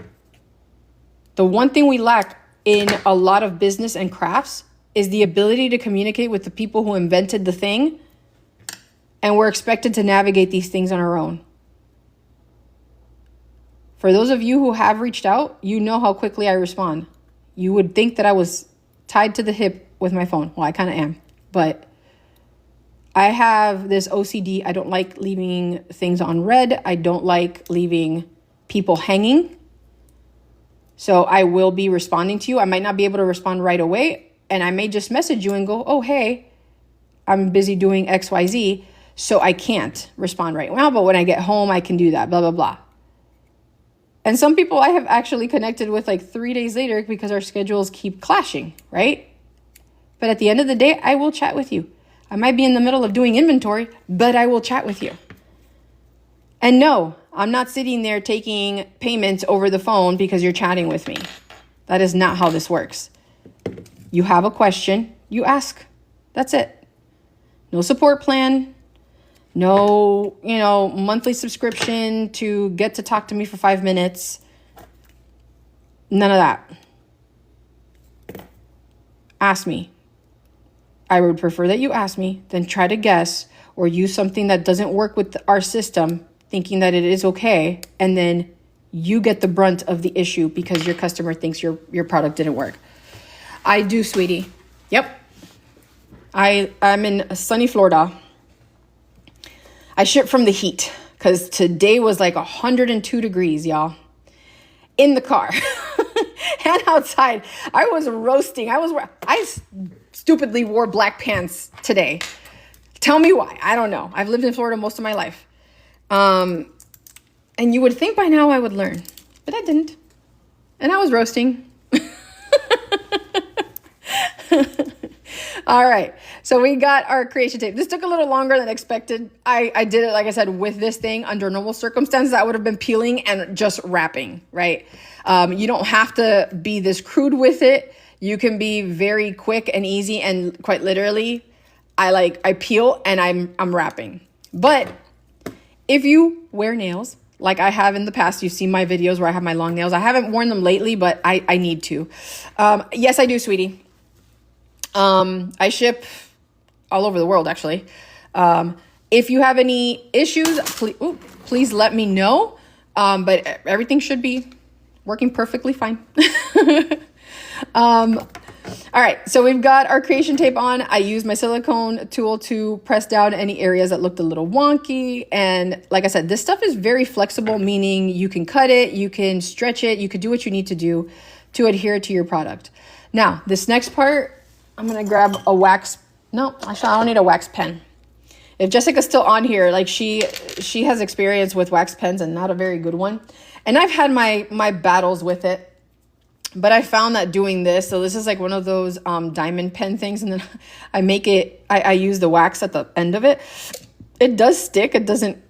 The one thing we lack in a lot of business and crafts is the ability to communicate with the people who invented the thing, and we're expected to navigate these things on our own. For those of you who have reached out, you know how quickly I respond. You would think that I was tied to the hip with my phone. Well, I kind of am, but I have this OCD. I don't like leaving things on red. I don't like leaving people hanging. So I will be responding to you. I might not be able to respond right away, and I may just message you and go, oh, hey, I'm busy doing XYZ, so I can't respond right now, but when I get home, I can do that, blah, blah, blah. And some people I have actually connected with like 3 days later because our schedules keep clashing, right? But at the end of the day, I will chat with you. I might be in the middle of doing inventory, but I will chat with you. And no, I'm not sitting there taking payments over the phone because you're chatting with me. That is not how this works. You have a question, you ask. That's it. No support plan. No, monthly subscription to get to talk to me for 5 minutes. None of that. Ask me. I would prefer that you ask me than try to guess or use something that doesn't work with our system, thinking that it is okay, and then you get the brunt of the issue because your customer thinks your product didn't work. I do, sweetie. Yep. I'm in sunny Florida. I ship from the heat because today was like 102 degrees, y'all. In the car and outside. I was roasting. I stupidly wore black pants today. Tell me why. I don't know. I've lived in Florida most of my life. And you would think by now I would learn, but I didn't. And I was roasting. All right. So we got our creation tape. This took a little longer than expected. I did it, like I said, with this thing. Under normal circumstances, I would have been peeling and just wrapping, right? You don't have to be this crude with it. You can be very quick and easy, and quite literally, I peel and I'm wrapping. But if you wear nails, like I have in the past, you've seen my videos where I have my long nails. I haven't worn them lately, but I need to. Yes, I do, sweetie. I ship all over the world, actually. If you have any issues, please let me know. But everything should be working perfectly fine. All right, so we've got our creation tape on. I use my silicone tool to press down any areas that looked a little wonky. And like I said, this stuff is very flexible, meaning you can cut it, you can stretch it, you can do what you need to do to adhere to your product. Now, this next part, I'm gonna grab a wax. No, actually, I don't need a wax pen. If Jessica's still on here, like she has experience with wax pens and not a very good one. And I've had my battles with it. But I found that doing this, so this is like one of those diamond pen things, and then I use the wax at the end of it. It does stick. It doesn't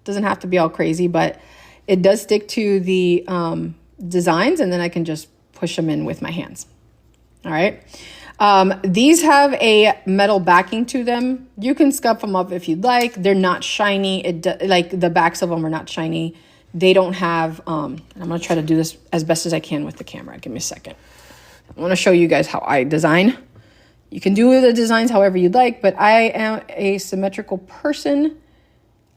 have to be all crazy, but it does stick to the designs, and then I can just push them in with my hands. All right. These have a metal backing to them. You can scuff them up if you'd like. They're not shiny. Like the backs of them are not shiny. They don't have, I'm going to try to do this as best as I can with the camera. Give me a second. I want to show you guys how I design. You can do the designs however you'd like, but I am a symmetrical person,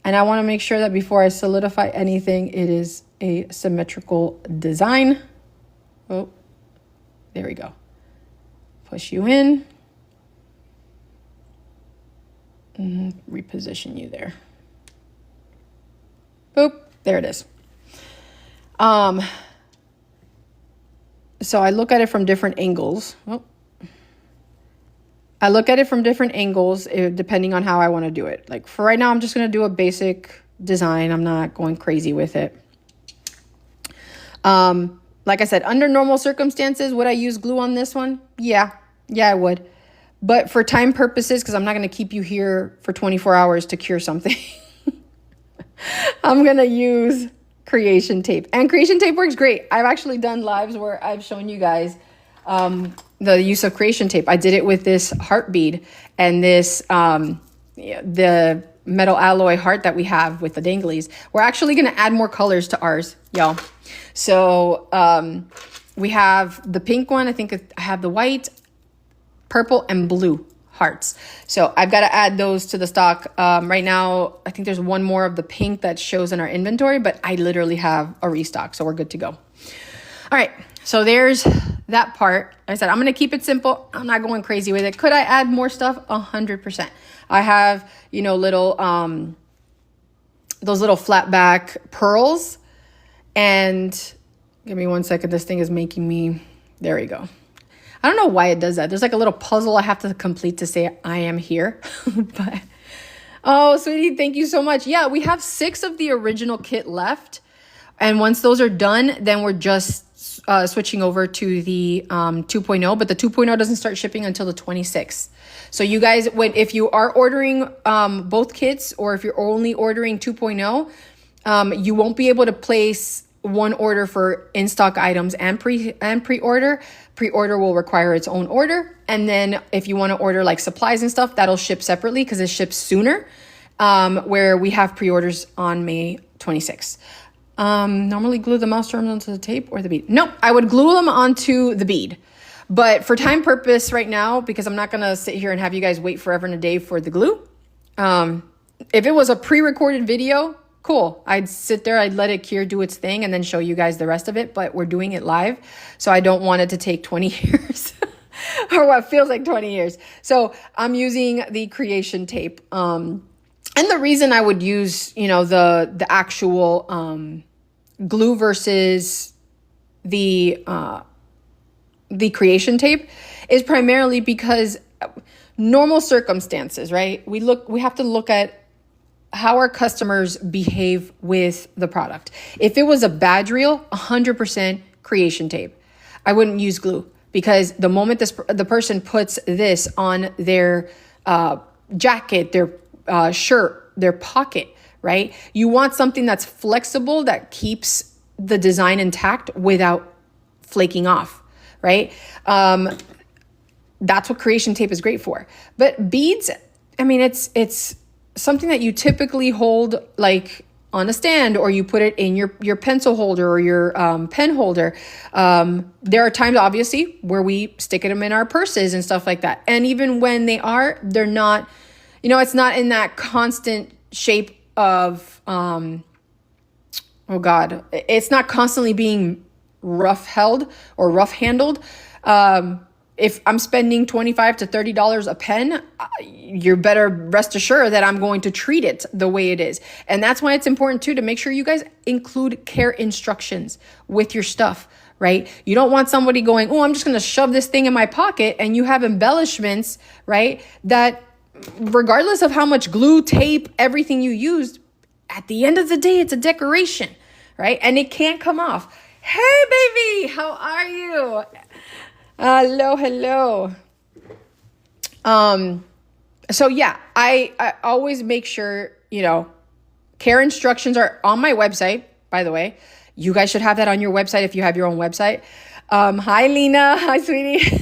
and I want to make sure that before I solidify anything, it is a symmetrical design. Oh, there we go. Push you in. And reposition you there. Boop. There it is. So I look at it from different angles. Depending on how I want to do it. Like for right now, I'm just going to do a basic design. I'm not going crazy with it. Like I said, under normal circumstances, would I use glue on this one? Yeah, I would. But for time purposes, because I'm not going to keep you here for 24 hours to cure something. I'm going to use creation tape. And creation tape works great. I've actually done lives where I've shown you guys the use of creation tape. I did it with this heart bead and this, the metal alloy heart that we have with the danglies. We're actually going to add more colors to ours, y'all. So we have the pink one. I think I have the white, purple, and blue hearts. So I've got to add those to the stock. Right now, I think there's one more of the pink that shows in our inventory, but I literally have a restock, so we're good to go. All right, so there's that part. Like I said, I'm going to keep it simple. I'm not going crazy with it. Could I add more stuff? 100%. I have, little, those little flat back pearls. And give me 1 second. This thing is making me, there we go. I don't know why it does that. There's like a little puzzle I have to complete to say I am here. But oh, sweetie, thank you so much. Yeah, we have 6 of the original kit left. And once those are done, then we're just switching over to the 2.0. But the 2.0 doesn't start shipping until the 26th. So you guys, if you are ordering both kits, or if you're only ordering 2.0, you won't be able to place one order for in-stock items and pre-order. Pre-order will require its own order. And then if you want to order like supplies and stuff, that'll ship separately because it ships sooner, where we have pre-orders on May 26th. Normally glue the mouse terminal onto the tape or the bead. No, I would glue them onto the bead. But for time purpose right now, because I'm not going to sit here and have you guys wait forever and a day for the glue. If it was a pre-recorded video, cool. I'd sit there, I'd let it cure, do its thing, and then show you guys the rest of it. But we're doing it live, so I don't want it to take 20 years or what feels like 20 years. So I'm using the creation tape. And the reason I would use, the actual glue versus the creation tape is primarily because normal circumstances, right? We have to look at how our customers behave with the product. If it was a badge reel, 100% creation tape. I wouldn't use glue, because the moment the person puts this on their jacket, their shirt, their pocket, right? You want something that's flexible, that keeps the design intact without flaking off, right? That's what creation tape is great for. But beads, I mean, it's something that you typically hold like on a stand, or you put it in your pencil holder or your pen holder. There are times, obviously, where we stick them in our purses and stuff like that. And even when they're not, it's not in that constant shape of, it's not constantly being rough held or rough handled. If I'm spending $25 to $30 a pen, you better rest assured that I'm going to treat it the way it is. And that's why it's important too, to make sure you guys include care instructions with your stuff, right? You don't want somebody going, oh, I'm just going to shove this thing in my pocket, and you have embellishments, right? That regardless of how much glue, tape, everything you used, at the end of the day, it's a decoration, right? And it can't come off. Hey, baby, how are you? Hello. So yeah, I always make sure, care instructions are on my website, by the way. You guys should have that on your website if you have your own website. Hi, Lena. Hi, sweetie.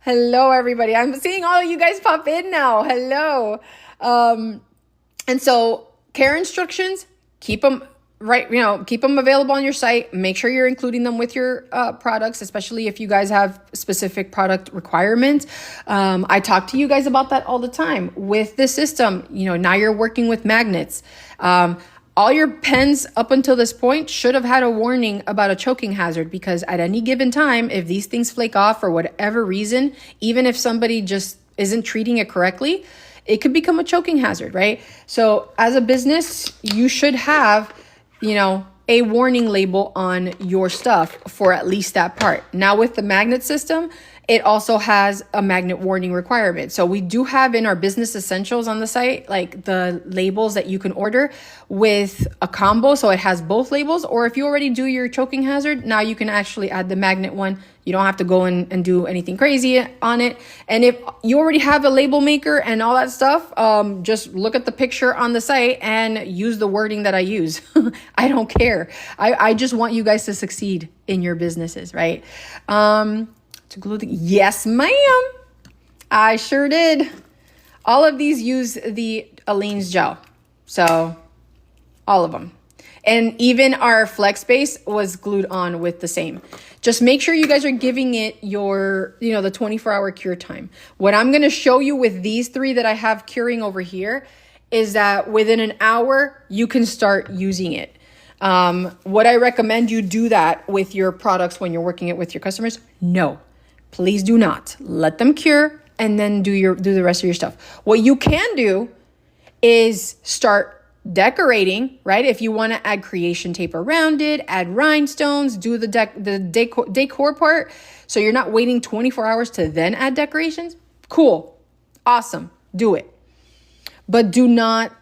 Hello, everybody. I'm seeing all of you guys pop in now. Hello. And so care instructions, keep them keep them available on your site. Make sure you're including them with your products, especially if you guys have specific product requirements. I talk to you guys about that all the time with the system. Now you're working with magnets. All your pens up until this point should have had a warning about a choking hazard, because at any given time, if these things flake off for whatever reason, even if somebody just isn't treating it correctly, it could become a choking hazard, right? So as a business, you should have a warning label on your stuff for at least that part. Now with the magnet system, it also has a magnet warning requirement. So we do have in our business essentials on the site, like the labels that you can order with a combo. So it has both labels, or if you already do your choking hazard, now you can actually add the magnet one. You don't have to go in and do anything crazy on it. And if you already have a label maker and all that stuff, just look at the picture on the site and use the wording that I use. I don't care. I just want you guys to succeed in your businesses, right? To glue yes, ma'am. I sure did. All of these use the Aleene's gel. So all of them. And even our flex base was glued on with the same. Just make sure you guys are giving it your, the 24-hour cure time. What I'm going to show you with these three that I have curing over here is that within an hour, you can start using it. Would I recommend you do that with your products when you're working it with your customers? No, please do not. Let them cure and then do the rest of your stuff. What you can do is start decorating, right? If you want to add creation tape around it, add rhinestones, do the decor part, so you're not waiting 24 hours to then add decorations. Cool. Awesome. Do it. But do not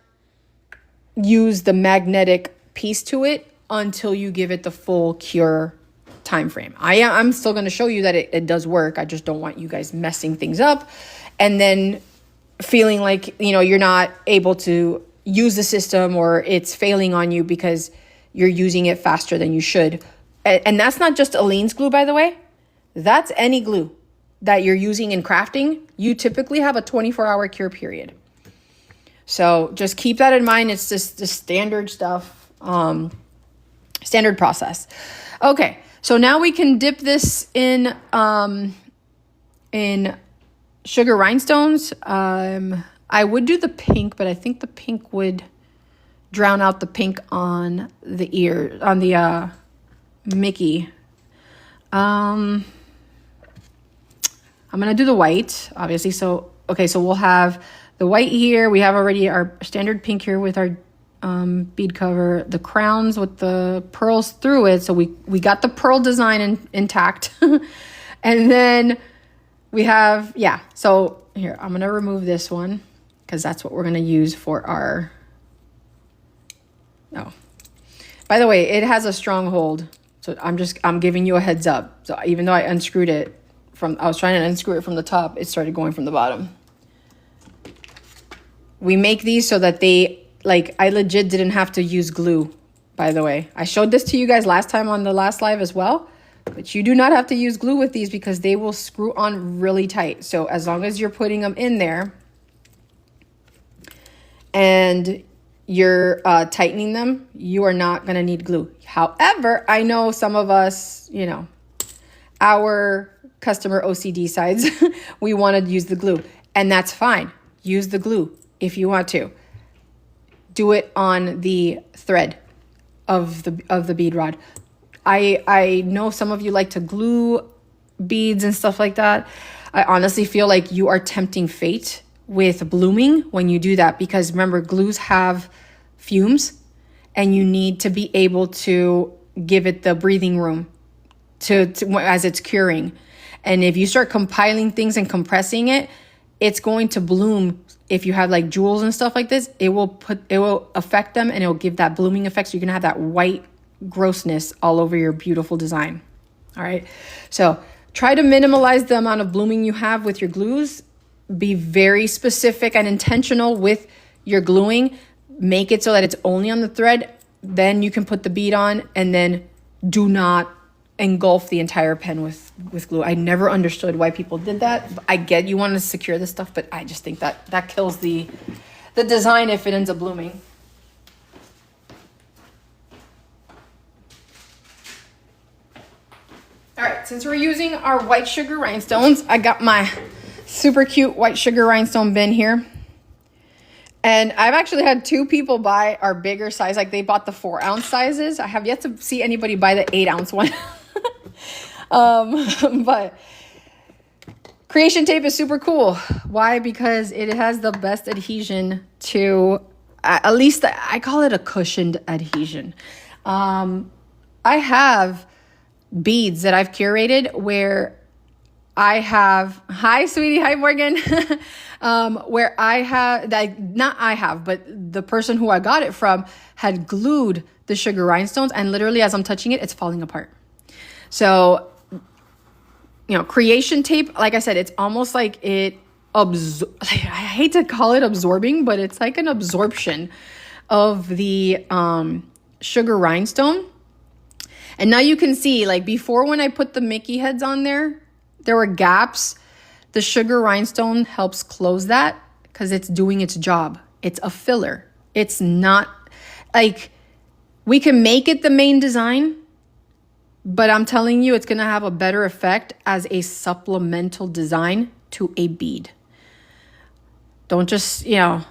use the magnetic piece to it until you give it the full cure time frame. I'm still going to show you that it does work. I just don't want you guys messing things up and then feeling like, you're not able to use the system, or it's failing on you because you're using it faster than you should. And that's not just Aleene's glue, by the way. That's any glue that you're using in crafting. You typically have a 24-hour cure period. So just keep that in mind. It's just the standard stuff, standard process. Okay, so now we can dip this in sugar rhinestones. I would do the pink, but I think the pink would drown out the pink on the ear, on the Mickey. I'm going to do the white, obviously. So, okay, so we'll have the white here. We have already our standard pink here with our bead cover, the crowns with the pearls through it. So we got the pearl design intact. And then we have, yeah. So here, I'm going to remove this one because that's what we're going to use for our, oh, by the way, it has a strong hold. So I'm giving you a heads up. So even though I unscrewed it I was trying to unscrew it from the top, it started going from the bottom. We make these so that I legit didn't have to use glue, by the way. I showed this to you guys last time on the last live as well, but you do not have to use glue with these because they will screw on really tight. So as long as you're putting them in there and you're tightening them, you are not going to need glue. However, I know some of us, you know, our customer OCD sides, we want to use the glue, and that's fine. Use the glue if you want to. Do it on the thread of the bead rod. I know some of you like to glue beads and stuff like that. I honestly feel like you are tempting fate with blooming when you do that, because remember, glues have fumes and you need to be able to give it the breathing room to as it's curing. And if you start compiling things and compressing it, it's going to bloom. If you have like jewels and stuff like this, it will affect them and it will give that blooming effect. So you're gonna have that white grossness all over your beautiful design. All right. So try to minimize the amount of blooming you have with your glues. Be very specific and intentional with your gluing. Make it so that it's only on the thread. Then you can put the bead on, and then do not engulf the entire pen with glue. I never understood why people did that. I get you want to secure this stuff, but I just think that kills the design if it ends up blooming. All right, since we're using our white sugar rhinestones, I got my super cute white sugar rhinestone bin here. And I've actually had 2 people buy our bigger size. Like, they bought the 4-ounce sizes. I have yet to see anybody buy the 8-ounce one. But creation tape is super cool. Why? Because it has the best adhesion to, at least I call it a cushioned adhesion. I have beads that I've curated where I have, hi sweetie, hi Morgan, where I have, but the person who I got it from had glued the sugar rhinestones, and literally as I'm touching it, it's falling apart. So, you know, creation tape, like I said, it's almost like I hate to call it absorbing, but it's like an absorption of the sugar rhinestone. And now you can see, like before, when I put the Mickey heads on there were gaps. The sugar rhinestone helps close that because it's doing its job. It's a filler. It's not like, we can make it the main design, but I'm telling you, it's going to have a better effect as a supplemental design to a bead. Don't just, you know,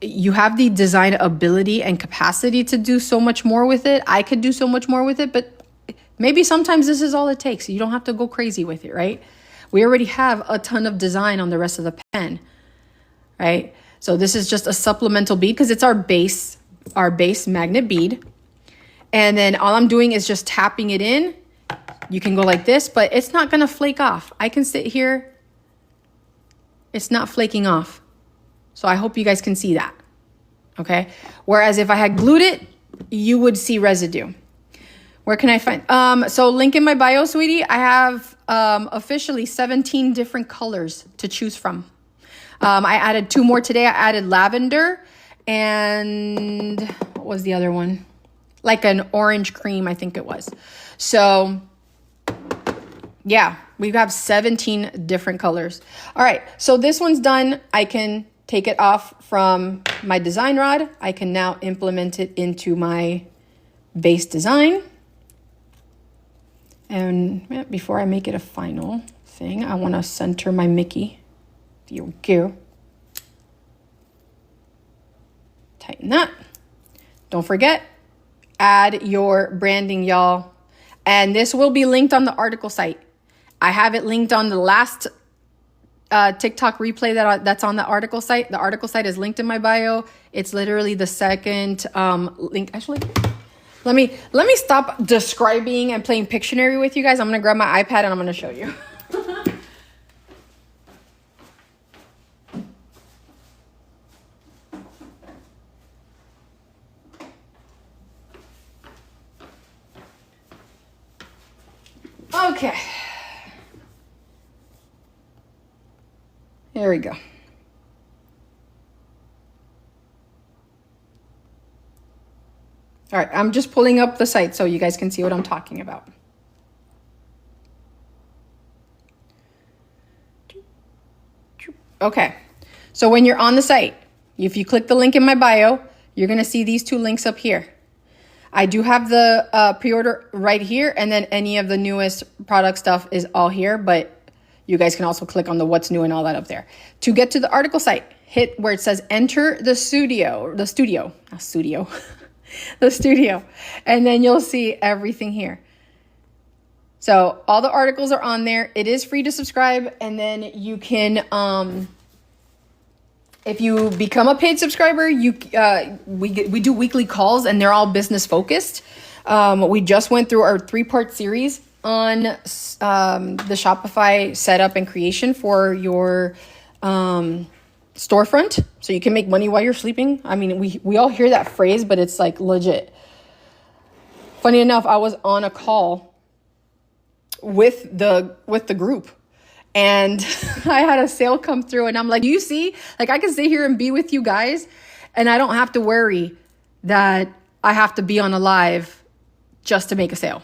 you have the design ability and capacity to do so much more with it. I could do so much more with it, but maybe sometimes this is all it takes. You don't have to go crazy with it, right? We already have a ton of design on the rest of the pen, right? So this is just a supplemental bead because it's our base magnet bead. And then all I'm doing is just tapping it in. You can go like this, but it's not gonna flake off. I can sit here. It's not flaking off. So I hope you guys can see that, okay? Whereas if I had glued it, you would see residue. Where can I find? So link in my bio, sweetie. I have officially 17 different colors to choose from. I added 2 more today. I added lavender and what was the other one? Like an orange cream, I think it was. So yeah, we have 17 different colors. All right, so this one's done. I can take it off from my design rod. I can now implement it into my base design. And before I make it a final thing, I want to center my Mickey. Thank you. Tighten that. Don't forget, add your branding, y'all. And this will be linked on the article site. I have it linked on the last TikTok replay that's on the article site. The article site is linked in my bio. It's literally the second link. Actually, let me stop describing and playing Pictionary with you guys. I'm gonna grab my iPad and I'm gonna show you. Okay. Here we go. All right, I'm just pulling up the site so you guys can see what I'm talking about. Okay, so when you're on the site, if you click the link in my bio, you're gonna see these two links up here. I do have the pre-order right here, and then any of the newest product stuff is all here, but you guys can also click on the what's new and all that up there. To get to the article site, hit where it says enter the studio, the studio, and then you'll see everything here. So all the articles are on there. It is free to subscribe, and then you can, if you become a paid subscriber, we do weekly calls, and they're all business focused. We just went through our 3-part series on the Shopify setup and creation for your storefront, so you can make money while you're sleeping. I mean, we all hear that phrase, but it's like legit. Funny enough, I was on a call with the group, and I had a sale come through, and I'm like, you see, like, I can sit here and be with you guys, and I don't have to worry that I have to be on a live just to make a sale,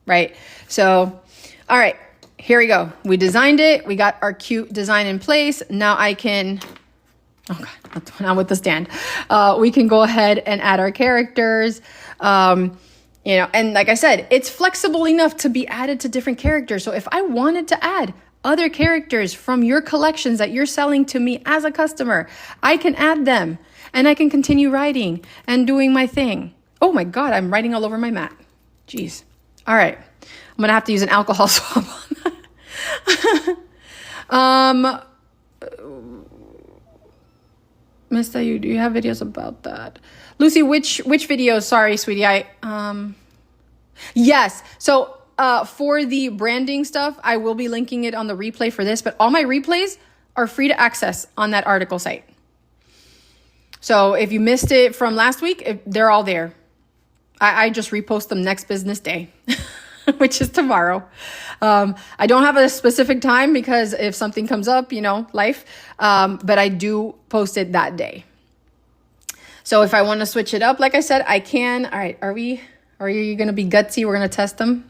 right? So, all right, here we go. We designed it. We got our cute design in place. Now I can, oh God, not with the stand. We can go ahead and add our characters. You know, and like I said, it's flexible enough to be added to different characters. So if I wanted to add other characters from your collections that you're selling to me as a customer, I can add them, and I can continue writing and doing my thing. Oh my God, I'm writing all over my mat. Jeez. All right. I'm going to have to use an alcohol swab on that. Mister, do you have videos about that? Lucy, which videos? Sorry, sweetie. Yes. So for the branding stuff, I will be linking it on the replay for this, but all my replays are free to access on that article site. So if you missed it from last week, they're all there. I just repost them next business day, which is tomorrow. I don't have a specific time because if something comes up, you know, life, but I do post it that day. So if I want to switch it up, like I said, I can. All right, are you going to be gutsy? We're going to test them.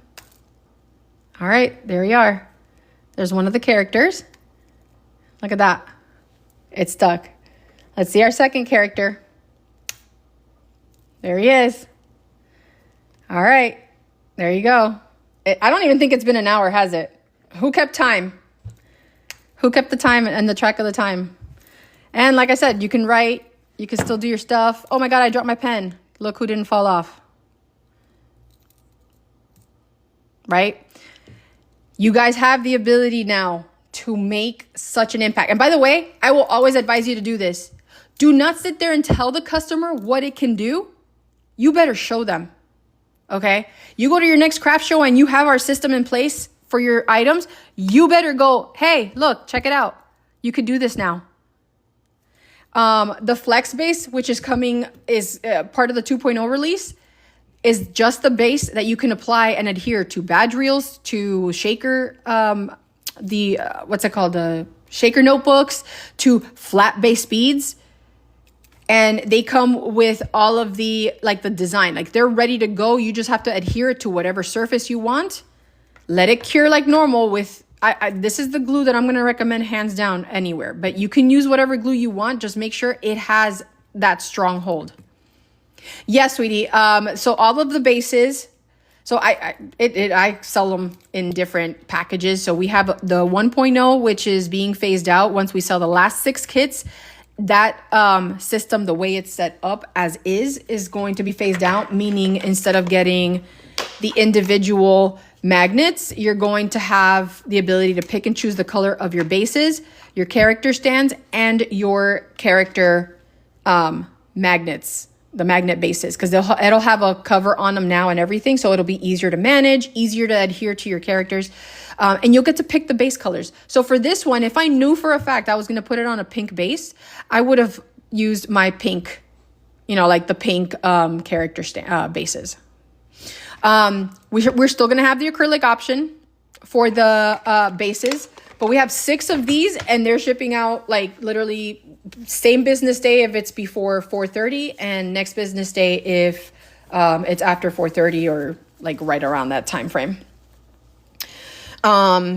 All right, there we are. There's one of the characters. Look at that. It's stuck. Let's see our second character. There he is. All right, there you go. I don't even think it's been an hour, has it? Who kept time? Who kept the time and the track of the time? And like I said, you can write. You can still do your stuff. Oh my God, I dropped my pen. Look who didn't fall off. Right? You guys have the ability now to make such an impact. And by the way, I will always advise you to do this. Do not sit there and tell the customer what it can do. You better show them. Okay? You go to your next craft show and you have our system in place for your items. You better go, hey, look, check it out. You could do this now. The Flex base, which is coming, is part of the 2.0 release, is just the base that you can apply and adhere to badge reels, to shaker, what's it called? The shaker notebooks, to flat base beads. And they come with all of the design, like they're ready to go. You just have to adhere it to whatever surface you want. Let it cure like normal with, this is the glue that I'm going to recommend hands down anywhere, but you can use whatever glue you want. Just make sure it has that strong hold. Yes, sweetie. So all of the bases, so I sell them in different packages. So we have the 1.0, which is being phased out once we sell the last 6 kits. That system, the way it's set up as is going to be phased out, meaning instead of getting the individual magnets, you're going to have the ability to pick and choose the color of your bases, your character stands, and your character magnets, the magnet bases, because it'll have a cover on them now and everything, so it'll be easier to manage, easier to adhere to your characters, and you'll get to pick the base colors. So for this one, if I knew for a fact I was going to put it on a pink base, I would have used my pink, like the pink character bases. We're still going to have the acrylic option for the bases, but we have 6 of these, and they're shipping out like literally same business day if it's before 4:30, and next business day if it's after 4:30 or like right around that time frame. But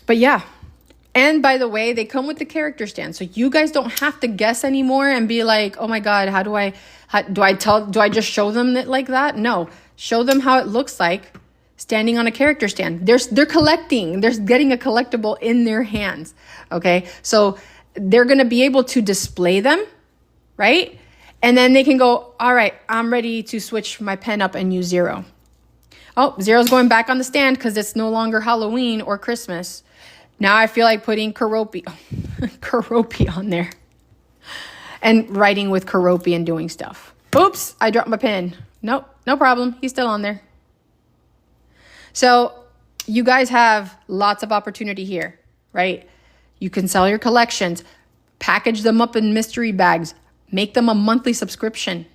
yeah. And by the way, they come with the character stand, so you guys don't have to guess anymore and be like, "Oh my God, do I just show them it like that?" No, show them how it looks like standing on a character stand. They're collecting. They're getting a collectible in their hands. Okay, so they're gonna be able to display them, right? And then they can go, "All right, I'm ready to switch my pen up and use Zero." Oh, Zero's going back on the stand because it's no longer Halloween or Christmas. Now I feel like putting Keroppi on there and writing with Keroppi and doing stuff. Oops, I dropped my pen. Nope, no problem. He's still on there. So you guys have lots of opportunity here, right? You can sell your collections, package them up in mystery bags, make them a monthly subscription.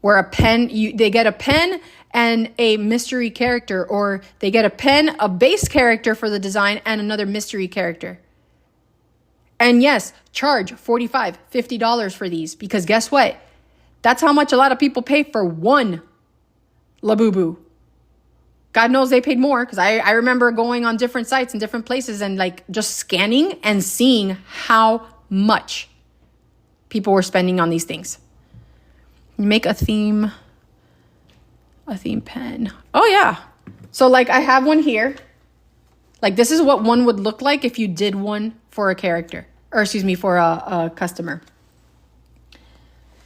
Where they get a pen and a mystery character, or they get a pen, a base character for the design, and another mystery character. And yes, charge $45, $50 for these, because guess what? That's how much a lot of people pay for one Labubu. God knows they paid more, because I remember going on different sites and different places and like just scanning and seeing how much people were spending on these things. Make a theme pen. Oh yeah. So like I have one here. Like this is what one would look like if you did one for a character, or excuse me, for a customer.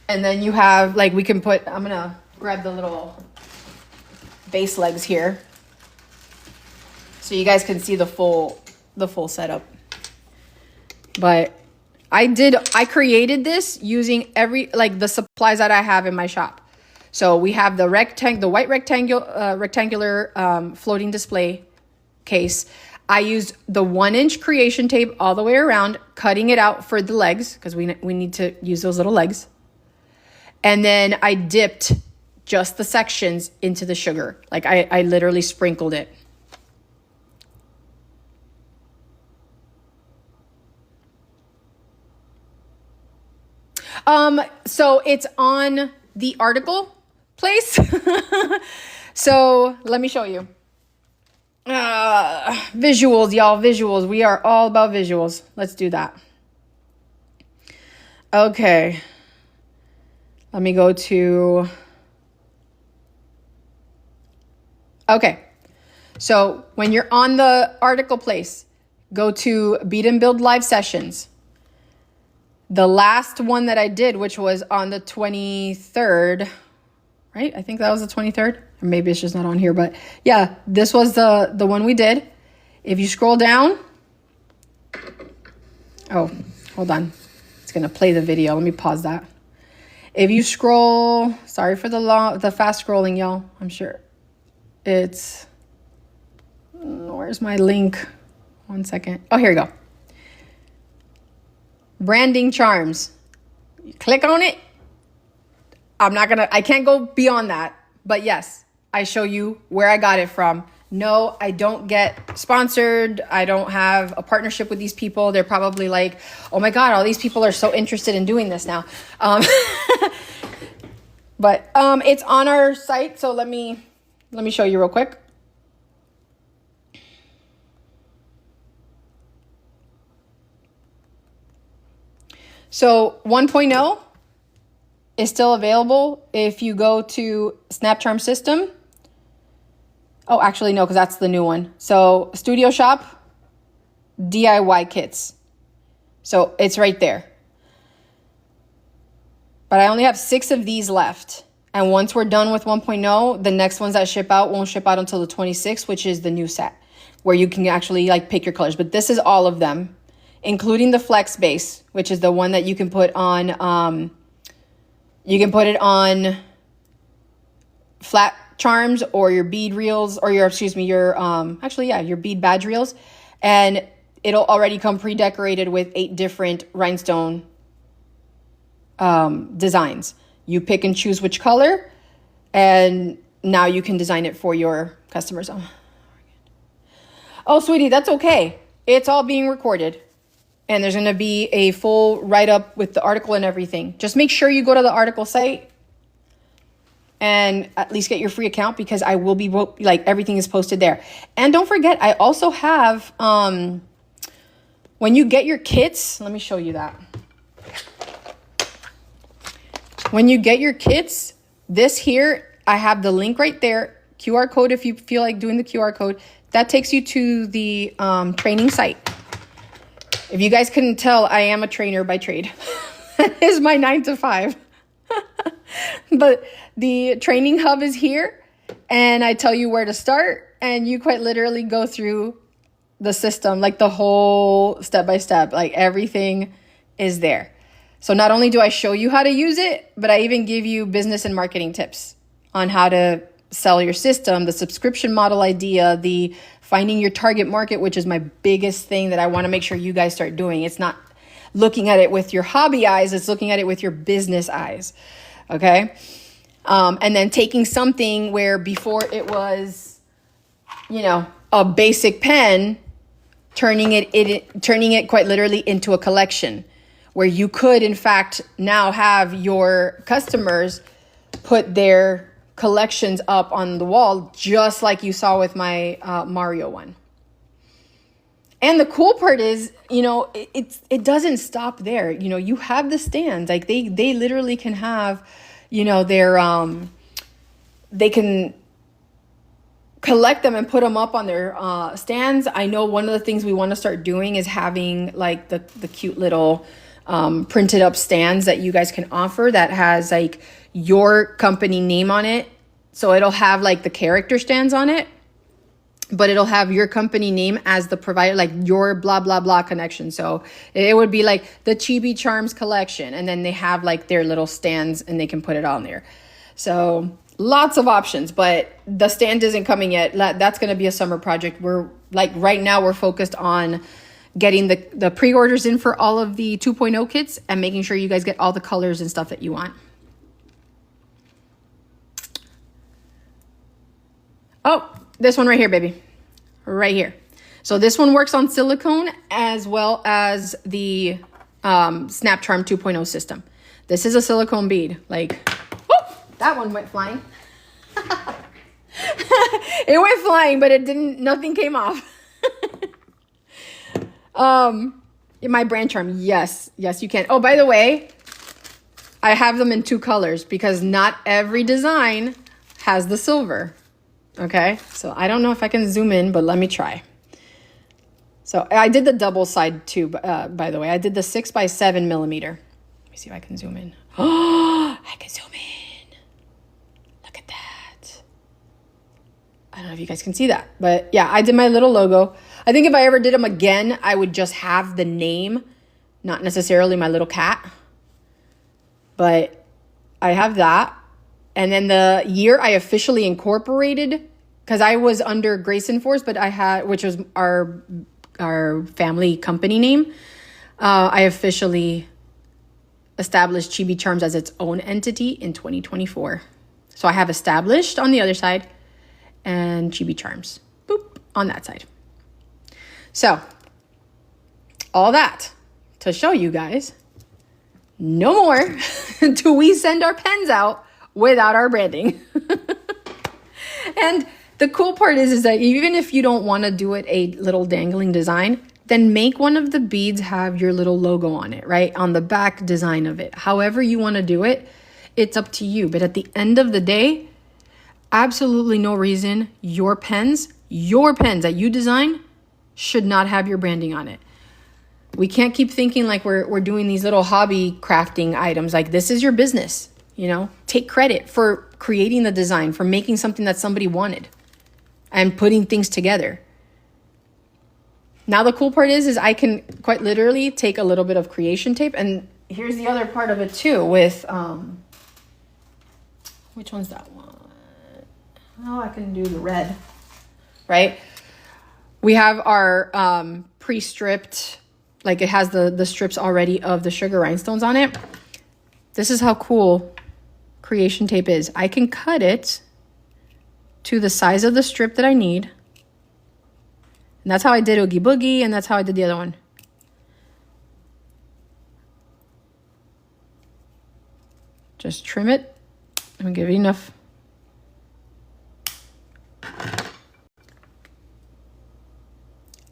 And then you have like, I'm gonna grab the little base legs here so you guys can see the full setup. But I created this using the supplies that I have in my shop. So we have the white rectangular floating display case. I used the 1-inch creation tape all the way around, cutting it out for the legs because we need to use those little legs. And then I dipped just the sections into the sugar. Like I literally sprinkled it. So it's on the article place. So let me show you. Visuals, y'all, visuals. We are all about visuals. Let's do that. Okay. Let me go to... Okay. So when you're on the article place, go to Beat and Build Live Sessions. The last one that I did, which was on the 23rd, right? I think that was the 23rd. Or maybe it's just not on here, but yeah, this was the one we did. If you scroll down, oh, hold on. It's going to play the video. Let me pause that. If you scroll, sorry for the fast scrolling, y'all. I'm sure it's, where's my link? 1 second. Oh, here we go. Branding charms. You click on it. I can't go beyond that. But yes, I show you where I got it from. No, I don't get sponsored. I don't have a partnership with these people. They're probably like, oh my God, all these people are so interested in doing this now. But it's on our site. So let me show you real quick. So 1.0 is still available if you go to Snap Charm System. Oh, actually, no, because that's the new one. So Studio Shop, DIY kits. So it's right there. But I only have 6 of these left. And once we're done with 1.0, the next ones that ship out won't ship out until the 26th, which is the new set, where you can actually like pick your colors. But this is all of them, including the Flex Base, which is the one that you can put on, flat charms or your bead reels, or your your bead badge reels. And it'll already come pre-decorated with 8 different rhinestone designs. You pick and choose which color, and now you can design it for your customers. Oh, sweetie, that's okay. It's all being recorded. And there's going to be a full write-up with the article and everything. Just make sure you go to the article site and at least get your free account, because I will be, like, everything is posted there. And don't forget, I also have, when you get your kits, let me show you that. When you get your kits, this here, I have the link right there. QR code, if you feel like doing the QR code, that takes you to the training site. If you guys couldn't tell, I am a trainer by trade. That is my 9 to 5. But the training hub is here, and I tell you where to start, and you quite literally go through the system, like the whole step by step, like everything is there. So not only do I show you how to use it, but I even give you business and marketing tips on how to sell your system, the subscription model idea, the finding your target market, which is my biggest thing that I want to make sure you guys start doing. It's not looking at it with your hobby eyes, it's looking at it with your business eyes. Okay. And then taking something where before it was, a basic pen, turning it quite literally into a collection, where you could, in fact, now have your customers put their collections up on the wall, just like you saw with my Mario one. And the cool part is, it doesn't stop there. You have the stands, like they literally can have, their, they can collect them and put them up on their stands. I know one of the things we want to start doing is having like the cute little printed up stands that you guys can offer that has like your company name on it. So it'll have like the character stands on it, but it'll have your company name as the provider, like your blah, blah, blah connection. So it would be like the Chibi Charms collection. And then they have like their little stands and they can put it on there. So lots of options, but the stand isn't coming yet. That's going to be a summer project. We're like, right now we're focused on getting the pre-orders in for all of the 2.0 kits and making sure you guys get all the colors and stuff that you want. Oh, this one right here, baby. Right here. So this one works on silicone as well as the Snap Charm 2.0 system. This is a silicone bead. Like, whoop, that one went flying. It went flying, but nothing came off. My brand charm, yes, you can. Oh, by the way, I have them in 2 colors because not every design has the silver. Okay, so I don't know if I can zoom in, but let me try. So I did the double side too, by the way. I did the 6x7 millimeter. Let me see if I can zoom in. Oh, I can zoom in. Look at that. I don't know if you guys can see that, but yeah, I did my little logo. I think if I ever did them again, I would just have the name, not necessarily my little cat. But I have that. And then the year I officially incorporated, because I was under Grayson Force, but which was our family company name, I officially established Chibi Charms as its own entity in 2024. So I have established on the other side and Chibi Charms, boop, on that side. So all that to show you guys, no more do we send our pens out without our branding. And the cool part is that even if you don't want to do it a little dangling design, then make one of the beads have your little logo on it, right? On the back design of it. However you want to do it, it's up to you. But at the end of the day, absolutely no reason your pens that you design should not have your branding on it. We can't keep thinking like we're doing these little hobby crafting items. Like, this is your business. you know, take credit for creating the design, for making something that somebody wanted and putting things together. Now the cool part is I can quite literally take a little bit of creation tape, and here's the other part of it too with, which one's that one? Oh, I can do the red, right? We have our pre-stripped, like it has the strips already of the sugar rhinestones on it. This is how cool creation tape is. I can cut it to the size of the strip that I need. And that's how I did Oogie Boogie, and that's how I did the other one. Just trim it and give it enough.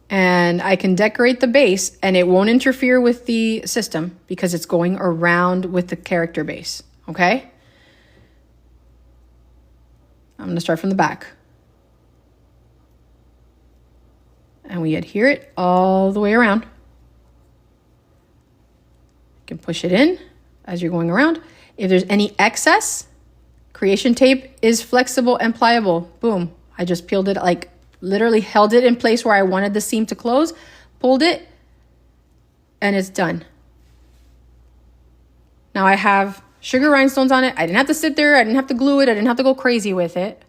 And I can decorate the base, and it won't interfere with the system because it's going around with the character base, okay? I'm gonna start from the back. And we adhere it all the way around. You can push it in as you're going around. If there's any excess, creation tape is flexible and pliable. Boom, I just peeled it, like literally held it in place where I wanted the seam to close, pulled it, and it's done. Now I have sugar rhinestones on it. I didn't have to sit there. I didn't have to glue it. I didn't have to go crazy with it.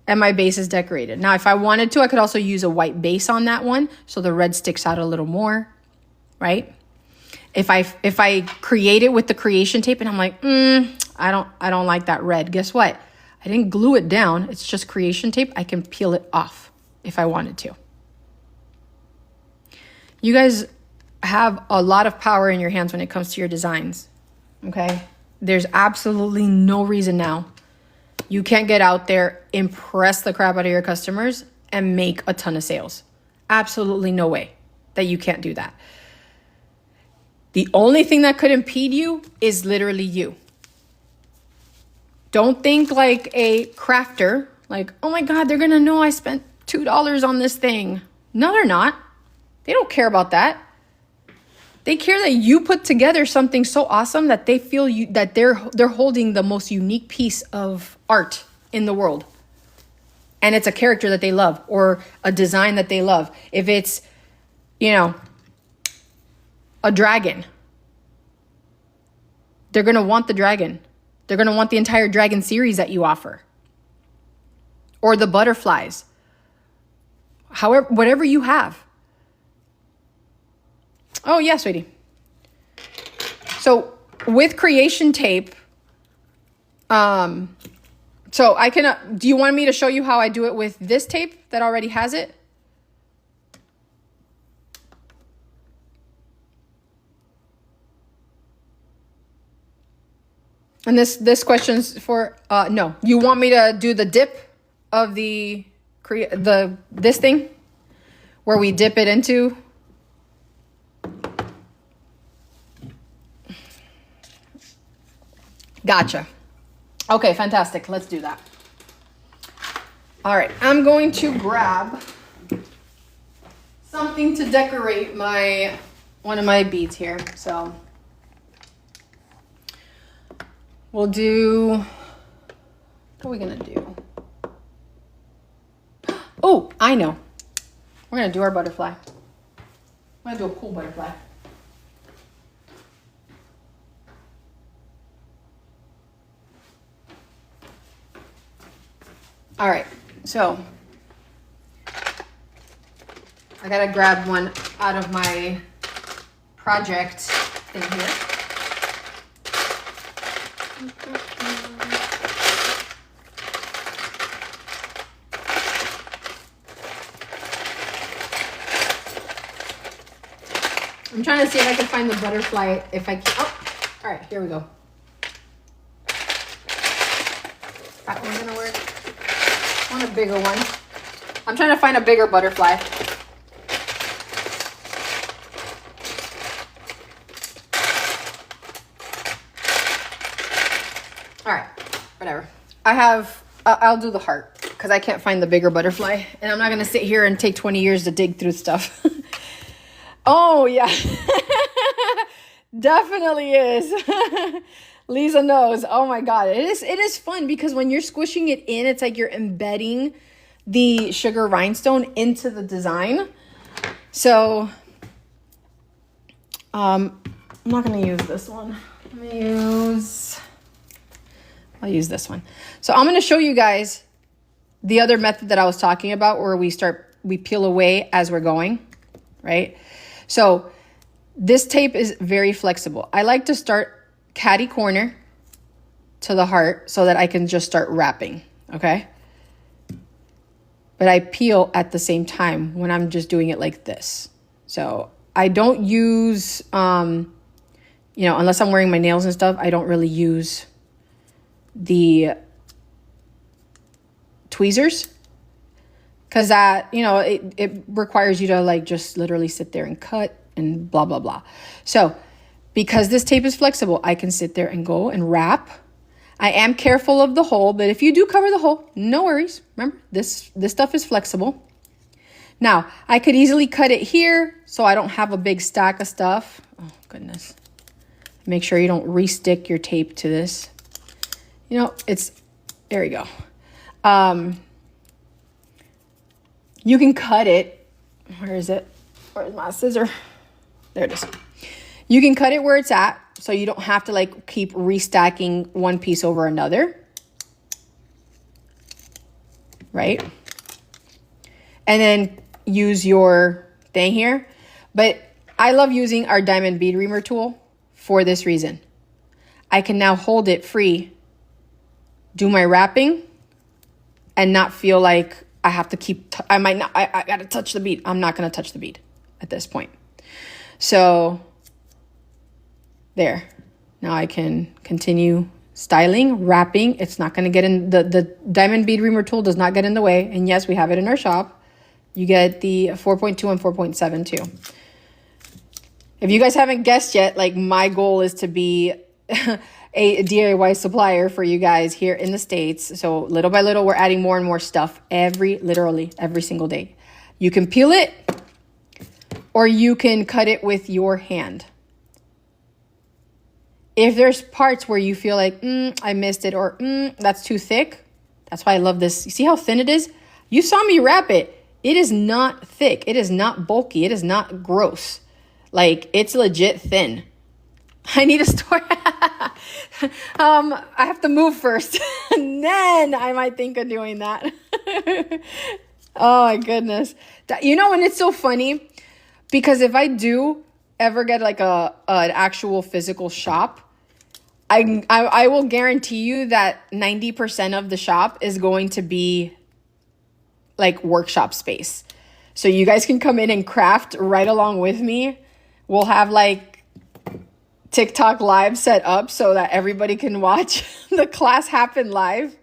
And my base is decorated. Now, if I wanted to, I could also use a white base on that one so the red sticks out a little more, right? If I create it with the creation tape and I'm like, I don't like that red. Guess what? I didn't glue it down. It's just creation tape. I can peel it off if I wanted to. You guys have a lot of power in your hands when it comes to your designs, okay? There's absolutely no reason now you can't get out there, impress the crap out of your customers, and make a ton of sales. Absolutely no way that you can't do that. The only thing that could impede you is literally you. Don't think like a crafter, like, oh my God, they're gonna know I spent $2 on this thing. No, they're not. They don't care about that. They care that you put together something so awesome that they feel that they're holding the most unique piece of art in the world. And it's a character that they love or a design that they love. If it's, you know, a dragon, they're going to want the dragon. They're going to want the entire dragon series that you offer. Or the butterflies. However, whatever you have. Oh, yeah, sweetie. So with creation tape, so I can, do you want me to show you how I do it with this tape that already has it? And this question's for, no. You want me to do the dip of this thing? Where we dip it into? Gotcha. Okay, fantastic. Let's do that. All right, I'm going to grab something to decorate one of my beads here. So we'll do, what are we gonna do? Oh, I know. We're gonna do our butterfly. I'm gonna do a cool butterfly. All right, so I gotta grab one out of my project thing here. I'm trying to see if I can find the butterfly, if I can. Oh, all right, here we go. That one's gonna work. I want a bigger one. I'm trying to find a bigger butterfly. All right, whatever. I'll do the heart because I can't find the bigger butterfly. And I'm not going to sit here and take 20 years to dig through stuff. Oh, yeah. Definitely is. Lisa knows. Oh my God. It is fun because when you're squishing it in, it's like you're embedding the sugar rhinestone into the design. So, I'm not going to use this one. I'll use this one. So I'm going to show you guys the other method that I was talking about where we peel away as we're going, right? So this tape is very flexible. I like to start catty corner to the heart so that I can just start wrapping, okay? But I peel at the same time when I'm just doing it like this. So I don't use, unless I'm wearing my nails and stuff, I don't really use the tweezers because that, it requires you to like just literally sit there and cut and blah, blah, blah. So because this tape is flexible, I can sit there and go and wrap. I am careful of the hole, but if you do cover the hole, no worries. Remember, this stuff is flexible. Now, I could easily cut it here so I don't have a big stack of stuff. Oh, goodness. Make sure you don't re-stick your tape to this. There we go. You can cut it. Where is it? Where's my scissor? There it is. You can cut it where it's at so you don't have to like keep restacking one piece over another. Right? And then use your thing here. But I love using our diamond bead reamer tool for this reason. I can now hold it free, do my wrapping, and not feel like I have to keep, I gotta touch the bead. I'm not gonna touch the bead at this point. So there, now I can continue styling, wrapping. It's not gonna get in, the diamond bead reamer tool does not get in the way. And yes, we have it in our shop. You get the 4.2 and 4.7 too. If you guys haven't guessed yet, like my goal is to be a DIY supplier for you guys here in the States. So little by little, we're adding more and more stuff literally every single day. You can peel it or you can cut it with your hand. If there's parts where you feel like, I missed it or that's too thick, that's why I love this. You see how thin it is? You saw me wrap it. It is not thick. It is not bulky. It is not gross. Like, it's legit thin. I need a store. I have to move first. And then I might think of doing that. Oh, my goodness. And it's so funny because if I do ever get like an actual physical shop, I will guarantee you that 90% of the shop is going to be like workshop space. So you guys can come in and craft right along with me. We'll have like TikTok live set up so that everybody can watch the class happen live.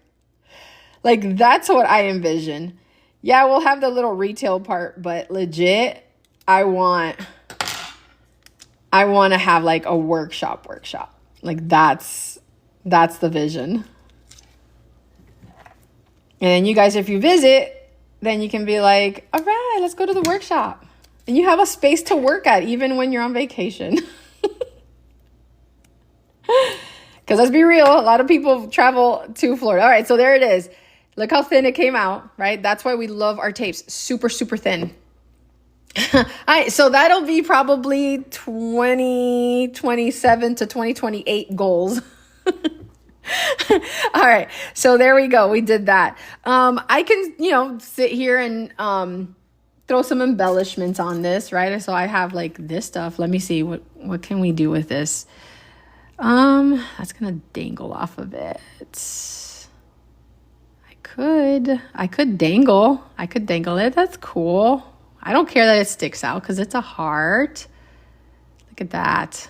Like that's what I envision. Yeah, we'll have the little retail part, but legit, I want to have like a workshop. Like that's the vision. And then you guys, if you visit, then you can be like, all right, let's go to the workshop. And you have a space to work at even when you're on vacation. Because let's be real, a lot of people travel to Florida. All right, so there it is. Look how thin it came out, right? That's why we love our tapes. Super, super thin. All right, so that'll be probably 2027 to 2028 goals. All right, so there we go. We did that. I can, sit here and throw some embellishments on this, right? So I have like this stuff. Let me see what can we do with this. That's gonna dangle off of it. I could dangle it. That's cool. I don't care that it sticks out because it's a heart. Look at that.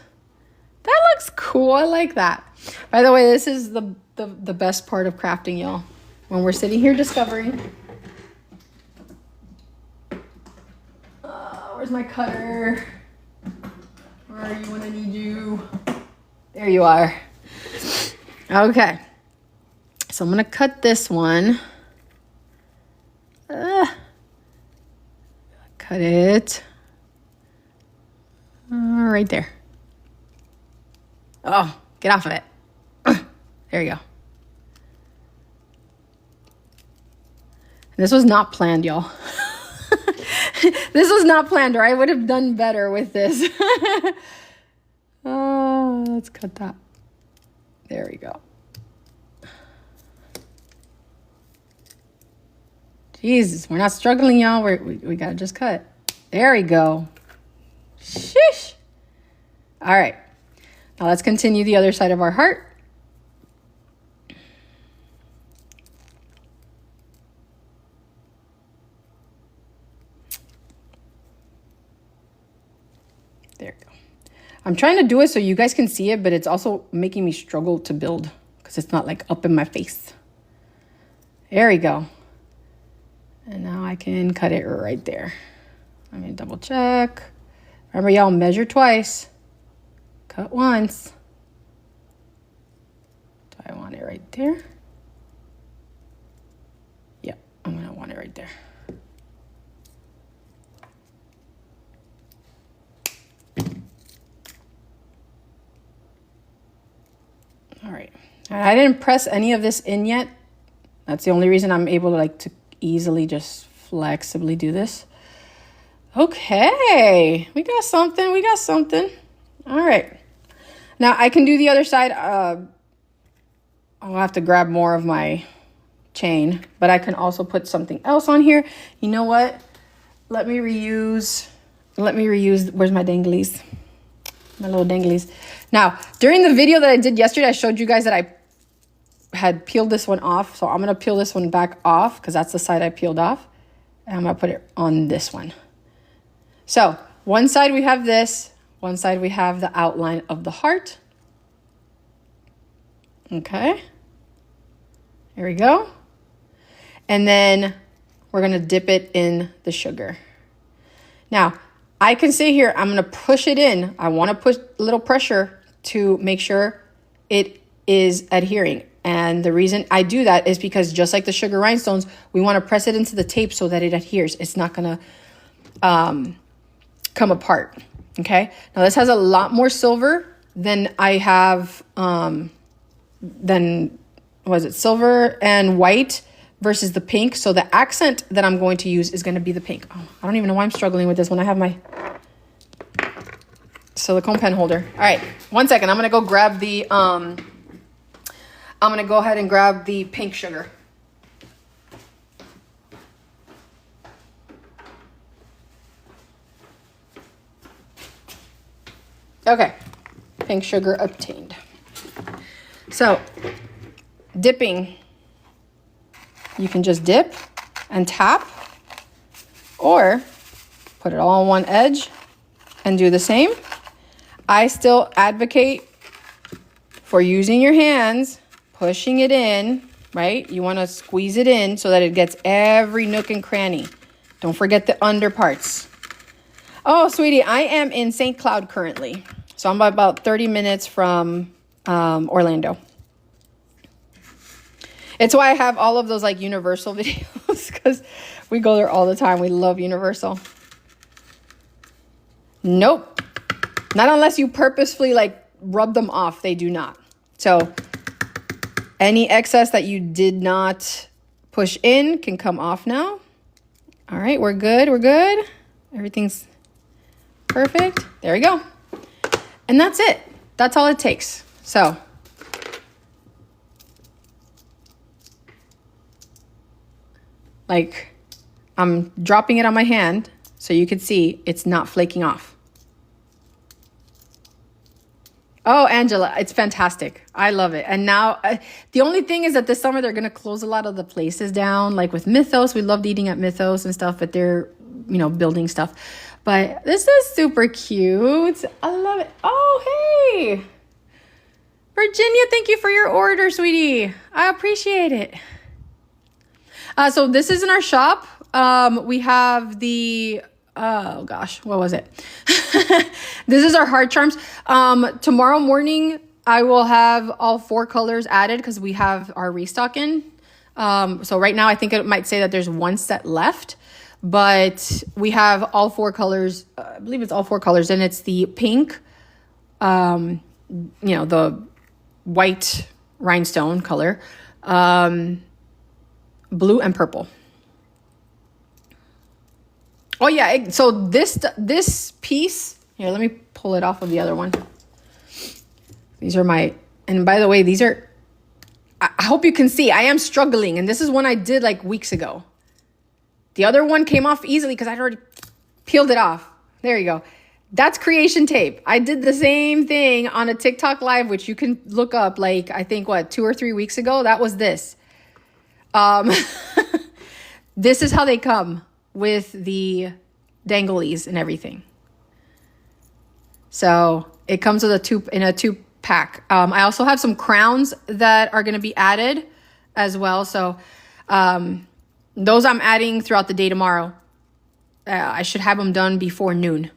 That looks cool. I like that. By the way, this is the best part of crafting, y'all. When we're sitting here discovering. Where's my cutter? Where are you when I need you? There you are. Okay. So I'm going to cut this one. Cut it. Right there. Oh, get off of it. There you go. This was not planned, y'all. This was not planned, or I would have done better with this. Oh, let's cut that. There we go. Jesus, we're not struggling, y'all. We gotta just cut. There we go. Sheesh. All right. Now let's continue the other side of our heart. There we go. I'm trying to do it so you guys can see it, but it's also making me struggle to build because it's not like up in my face. There we go. And now I can cut it right there. Let me double check. Remember, y'all, measure twice. Cut once. Do I want it right there? Yep, I'm gonna want it right there. All right. I didn't press any of this in yet. That's the only reason I'm able to easily just flexibly do this. Okay, we got something. We got something. All right. Now I can do the other side. I'll have to grab more of my chain, but I can also put something else on here. You know what? Let me reuse. Where's my danglies? My little danglies. Now, during the video that I did yesterday, I showed you guys that I had peeled this one off. So I'm going to peel this one back off because that's the side I peeled off. And I'm going to put it on this one. So one side we have this. One side we have the outline of the heart. Okay. Here we go. And then we're going to dip it in the sugar. Now, I can see here, I'm going to push it in. I want to put a little pressure to make sure it is adhering. And the reason I do that is because just like the sugar rhinestones, we want to press it into the tape so that it adheres. It's not going to come apart. Okay. Now this has a lot more silver than I have, silver and white versus the pink. So the accent that I'm going to use is going to be the pink. Oh, I don't even know why I'm struggling with this when I have my silicone pen holder. All right, 1 second. I'm going to go grab the, I'm going to go ahead and grab the pink sugar. Okay, pink sugar obtained. So, dipping, you can just dip and tap, or put it all on one edge and do the same. I still advocate for using your hands, pushing it in, right? You want to squeeze it in so that it gets every nook and cranny. Don't forget the under parts. Oh, sweetie, I am in St. Cloud currently. So I'm about 30 minutes from Orlando. It's why I have all of those Universal videos, because we go there all the time. We love Universal. Nope. Not unless you purposefully rub them off. They do not. So any excess that you did not push in can come off now. All right, we're good. We're good. Everything's perfect. There we go. And that's it. That's all it takes. So I'm dropping it on my hand so you can see it's not flaking off. Oh, Angela, it's fantastic. I love it. And now the only thing is that this summer they're going to close a lot of the places down. Like with Mythos, we loved eating at Mythos and stuff, but they're, building stuff. But this is super cute. I love it. Oh, hey. Virginia, thank you for your order, sweetie. I appreciate it. So this is in our shop. We have the, oh gosh, what was it? This is our heart charms. Tomorrow morning, I will have all 4 colors added because we have our restock in. So right now, I think it might say that there's 1 set left, but we have all 4 colors. I believe it's all 4 colors, and it's the pink, the white rhinestone color, blue and purple. Oh yeah, so this piece, here, let me pull it off of the other one. These are my, and by the way, these are, I hope you can see, I am struggling, and this is one I did like weeks ago. The other one came off easily because I'd already peeled it off. There you go. That's creation tape. I did the same thing on a TikTok live, which you can look up, like, I think, 2 or 3 weeks ago. That was this. This is how they come with the danglies and everything. So it comes with in a 2-pack. I also have some crowns that are going to be added as well. So those I'm adding throughout the day tomorrow. I should have them done before noon.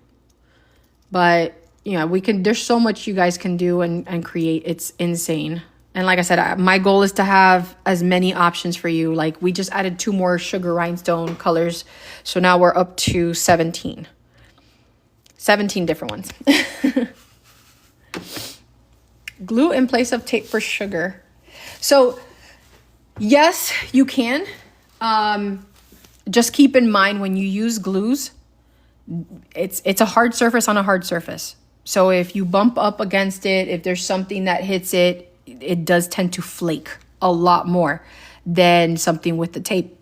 But, there's so much you guys can do and create. It's insane. And like I said, my goal is to have as many options for you. Like, we just added 2 more sugar rhinestone colors. So now we're up to 17. 17 different ones. Glue in place of tape for sugar. So, yes, you can. Just keep in mind when you use glues, it's a hard surface on a hard surface. So if you bump up against it, if there's something that hits it, it does tend to flake a lot more than something with the tape.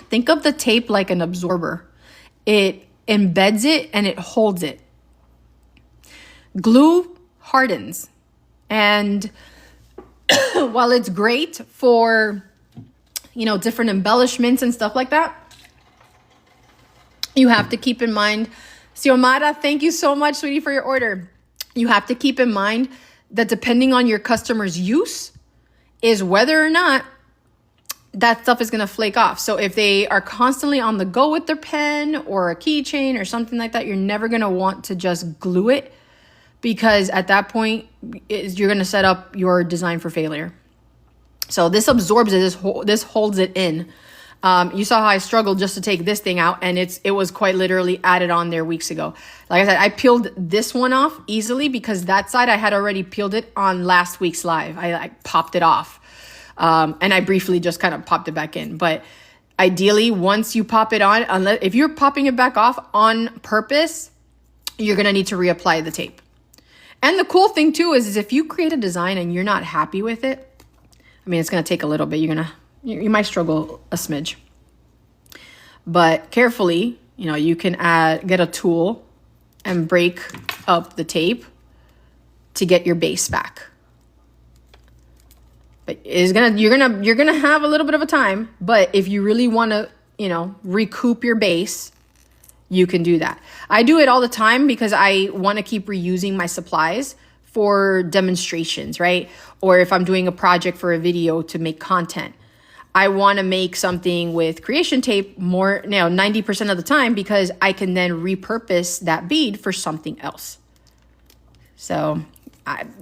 Think of the tape like an absorber. It embeds it and it holds it. Glue hardens. And while it's great for, different embellishments and stuff like that, you have to keep in mind, Xiomara, thank you so much, sweetie, for your order. You have to keep in mind that depending on your customer's use is whether or not that stuff is going to flake off. So if they are constantly on the go with their pen or a keychain or something like that, you're never going to want to just glue it, because at that point, you're going to set up your design for failure. So this absorbs it, this holds it in. You saw how I struggled just to take this thing out, and it was quite literally added on there weeks ago. Like I said, I peeled this one off easily because that side I had already peeled it on last week's live. I popped it off, and I briefly just kind of popped it back in. But ideally, once you pop it on, if you're popping it back off on purpose, you're gonna need to reapply the tape. And the cool thing too is if you create a design and you're not happy with it, I mean, it's gonna take a little bit. You might struggle a smidge, but carefully, you can get a tool and break up the tape to get your base back. But you're gonna have a little bit of a time, but if you really want to, recoup your base, you can do that. I do it all the time because I want to keep reusing my supplies for demonstrations, right? Or if I'm doing a project for a video to make content. I want to make something with creation tape 90% of the time, because I can then repurpose that bead for something else. So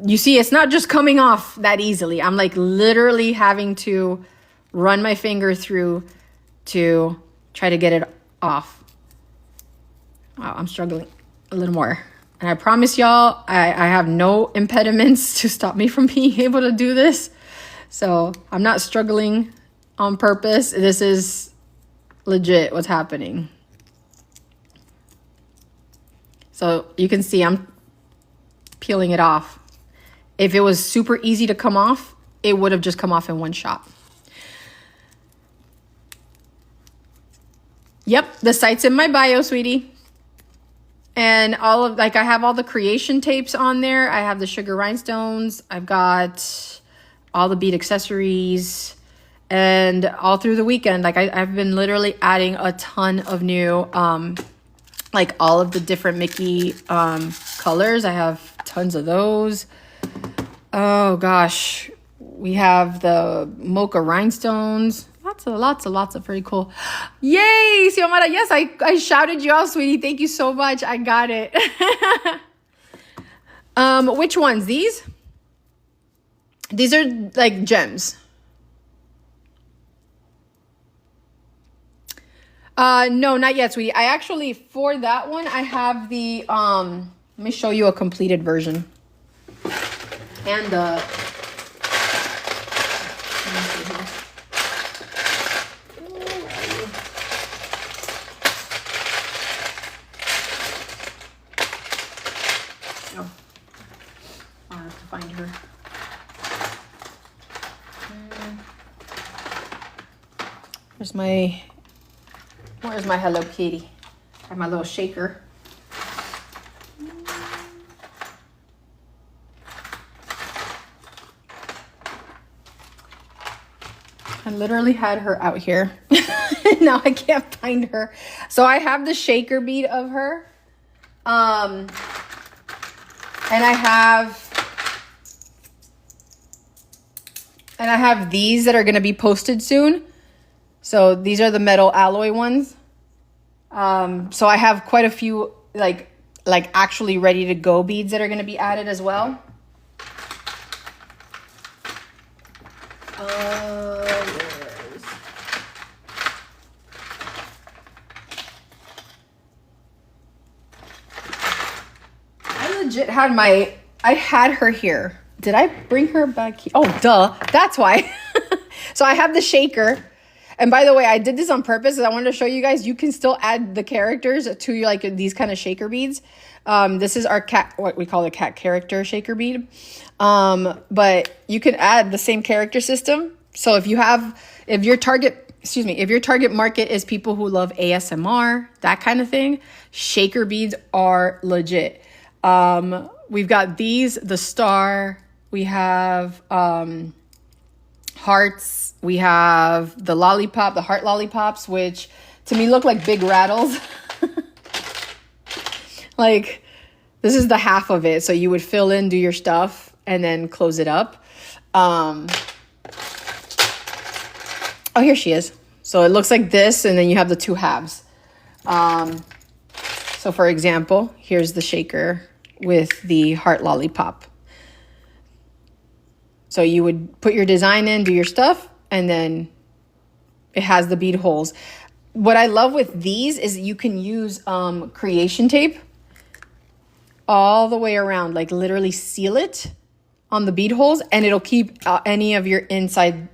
you see, it's not just coming off that easily. I'm like literally having to run my finger through to try to get it off. Wow, I'm struggling a little more. And I promise y'all, I have no impediments to stop me from being able to do this. So I'm not struggling on purpose. This is legit what's happening. So you can see I'm peeling it off. If it was super easy to come off, it would have just come off in one shot. Yep, the site's in my bio, sweetie. And I have all the creation tapes on there. I have the sugar rhinestones. I've got all the bead accessories. And all through the weekend, I've been literally adding a ton of new, all of the different Mickey colors. I have tons of those. Oh gosh, we have the mocha rhinestones. Lots of pretty cool. Yay, Xiomara. Yes, I shouted you out, sweetie. Thank you so much. I got it. Which ones? These? These are like gems. No, not yet, sweetie. I actually, for that one, I have the, let me show you a completed version. And here. Oh, I'll have to find her. Where's my Hello Kitty? I have my little shaker. I literally had her out here. Now I can't find her. So I have the shaker bead of her. And I have these that are going to be posted soon. So these are the metal alloy ones. So I have quite a few like actually ready to go beads that are going to be added as well. I had her here. Did I bring her back here? Oh, duh. That's why. So I have the shaker. And by the way, I did this on purpose because I wanted to show you guys, you can still add the characters to your, like, these kind of shaker beads. This is our cat, what we call the cat character shaker bead. But you can add the same character system. So if your target market is people who love ASMR, that kind of thing, shaker beads are legit. We've got these, the star, we have hearts, we have the lollipop, the heart lollipops, which to me look like big rattles. Like, this is the half of it. So you would fill in, do your stuff, and then close it up. Oh, here she is. So it looks like this, and then you have the two halves. So for example, here's the shaker with the heart lollipop. So you would put your design in, do your stuff, and then it has the bead holes. What I love with these is you can use creation tape all the way around, like literally seal it on the bead holes, and it'll keep any of your inside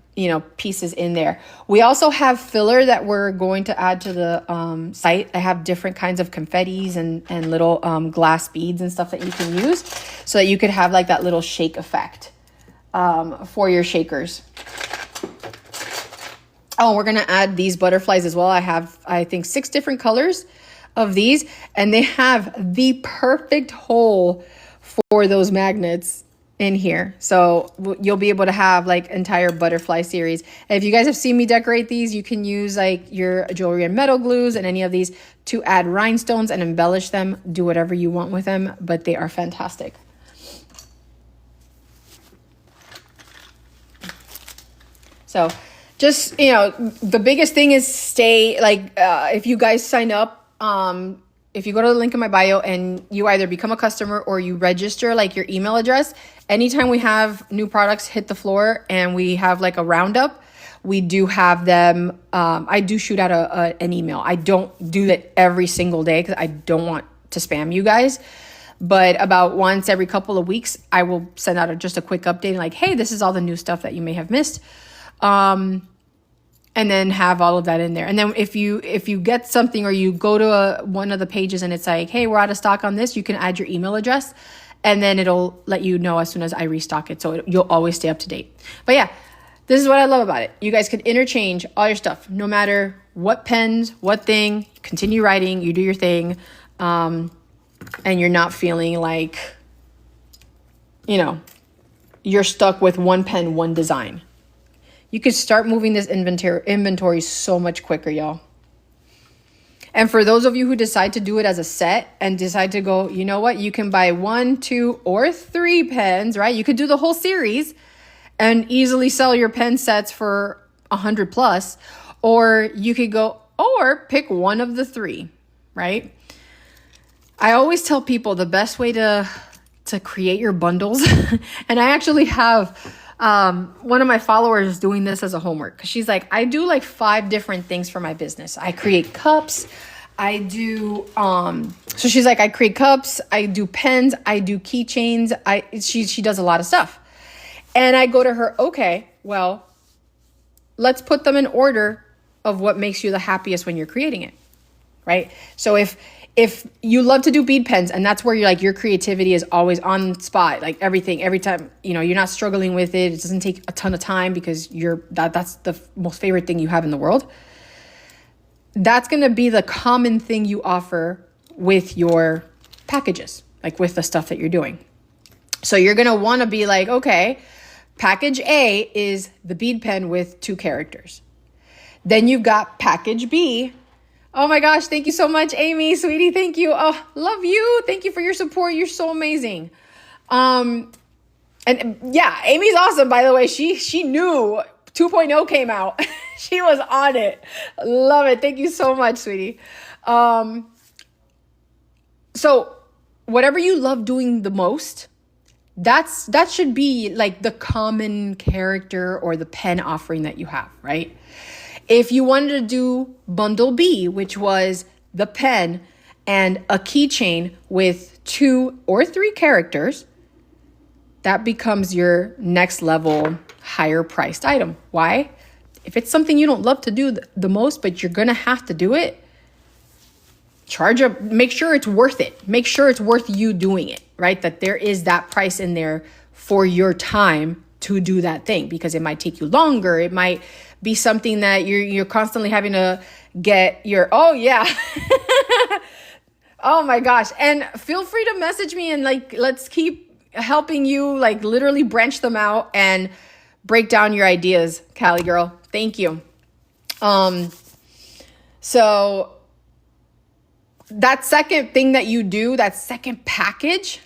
pieces in there. We also have filler that we're going to add to the site. I have different kinds of confettis and little glass beads and stuff that you can use so that you could have like that little shake effect for your shakers. Oh, we're going to add these butterflies as well. I have, I think, 6 different colors of these, and they have the perfect hole for those magnets in here. So you'll be able to have like entire butterfly series. And if you guys have seen me decorate these, you can use like your jewelry and metal glues and any of these to add rhinestones and embellish them. Do whatever you want with them, but they are fantastic. So just, the biggest thing is stay like, if you guys sign up, if you go to the link in my bio and you either become a customer or you register like your email address, anytime we have new products hit the floor and we have like a roundup, we do have them. I do shoot out an email. I don't do that every single day because I don't want to spam you guys. But about once every couple of weeks, I will send out just a quick update like, hey, this is all the new stuff that you may have missed. And then have all of that in there. And then if you get something or you go to one of the pages and it's like, hey, we're out of stock on this, you can add your email address and then it'll let you know as soon as I restock it. So you'll always stay up to date. But yeah, this is what I love about it. You guys can interchange all your stuff, no matter what pens, what thing, continue writing, you do your thing. And you're not feeling like, you're stuck with one pen, one design. You could start moving this inventory so much quicker, y'all. And for those of you who decide to do it as a set and decide to go, you know what? You can buy 1, 2, or 3 pens, right? You could do the whole series and easily sell your pen sets for 100 plus. Or you could go, or pick one of the 3, right? I always tell people the best way to create your bundles, and I actually have one of my followers doing this as a homework because she's like, I do like 5 different things for my business. I create cups. I do, so she's like, I create cups. I do pens. I do keychains. She does a lot of stuff. And I go to her, okay, well, let's put them in order of what makes you the happiest when you're creating it, right? So if you love to do bead pens and that's where you're like, your creativity is always on spot, like everything, every time, you know, you're not struggling with it. It doesn't take a ton of time because that's the most favorite thing you have in the world. That's going to be the common thing you offer with your packages, like with the stuff that you're doing. So you're going to want to be like, okay, package A is the bead pen with 2 characters. Then you've got package B. Oh my gosh, thank you so much, Amy, sweetie. Thank you. Oh, love you. Thank you for your support. You're so amazing. And yeah, Amy's awesome, by the way. She knew 2.0 came out. She was on it. Love it. Thank you so much, sweetie. So whatever you love doing the most, that should be like the common character or the pen offering that you have, right? If you wanted to do bundle B, which was the pen and a keychain with 2 or 3 characters, that becomes your next level higher priced item. Why? If it's something you don't love to do the most, but you're going to have to do it, make sure it's worth it. Make sure it's worth you doing it, right? That there is that price in there for your time to do that thing, because it might take you longer. It might be something that you're constantly having to get your, oh yeah. Oh my gosh. And feel free to message me and like, let's keep helping you like literally branch them out and break down your ideas, Callie girl. Thank you. So that second thing that you do, that second package,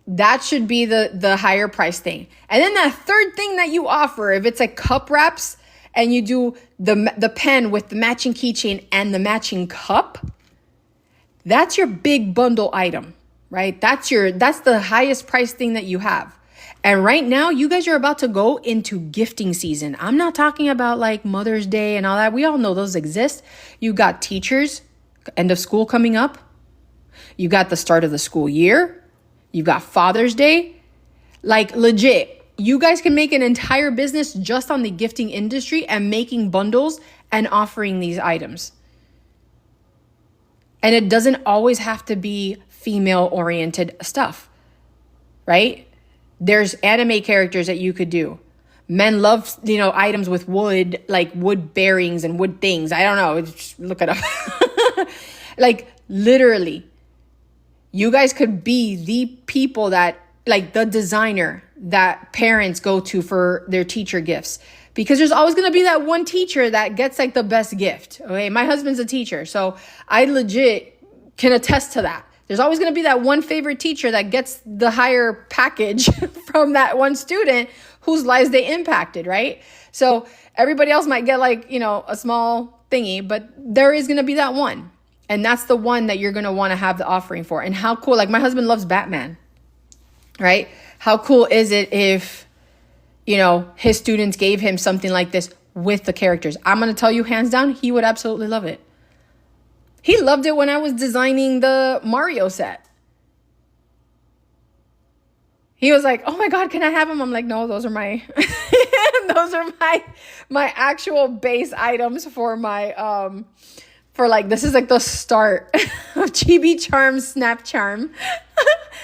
that should be the higher price thing. And then that third thing that you offer, if it's like cup wraps and you do the pen with the matching keychain and the matching cup, that's your big bundle item, right? That's the highest price thing that you have. And right now, you guys are about to go into gifting season. I'm not talking about like Mother's Day and all that. We all know those exist. You got teachers, end of school coming up. You got the start of the school year. You got Father's Day. Like legit, you guys can make an entire business just on the gifting industry and making bundles and offering these items. And it doesn't always have to be female-oriented stuff, right? There's anime characters that you could do. Men love, items with wood, like wood bearings and wood things. I don't know. Just look it up. Like literally, you guys could be the people that, like the designer that parents go to for their teacher gifts. Because there's always going to be that one teacher that gets like the best gift. Okay. My husband's a teacher, so I legit can attest to that. There's always going to be that one favorite teacher that gets the higher package from that one student whose lives they impacted, right? So everybody else might get like, a small thingy, but there is going to be that one. And that's the one that you're going to want to have the offering for. And how cool, like my husband loves Batman, right? How cool is it if, his students gave him something like this with the characters? I'm going to tell you hands down, he would absolutely love it. He loved it when I was designing the Mario set. He was like, "Oh my God, can I have them?" I'm like, "No, those are my, those are my actual base items for my, this is like the start of Chibi Charm Snap Charm."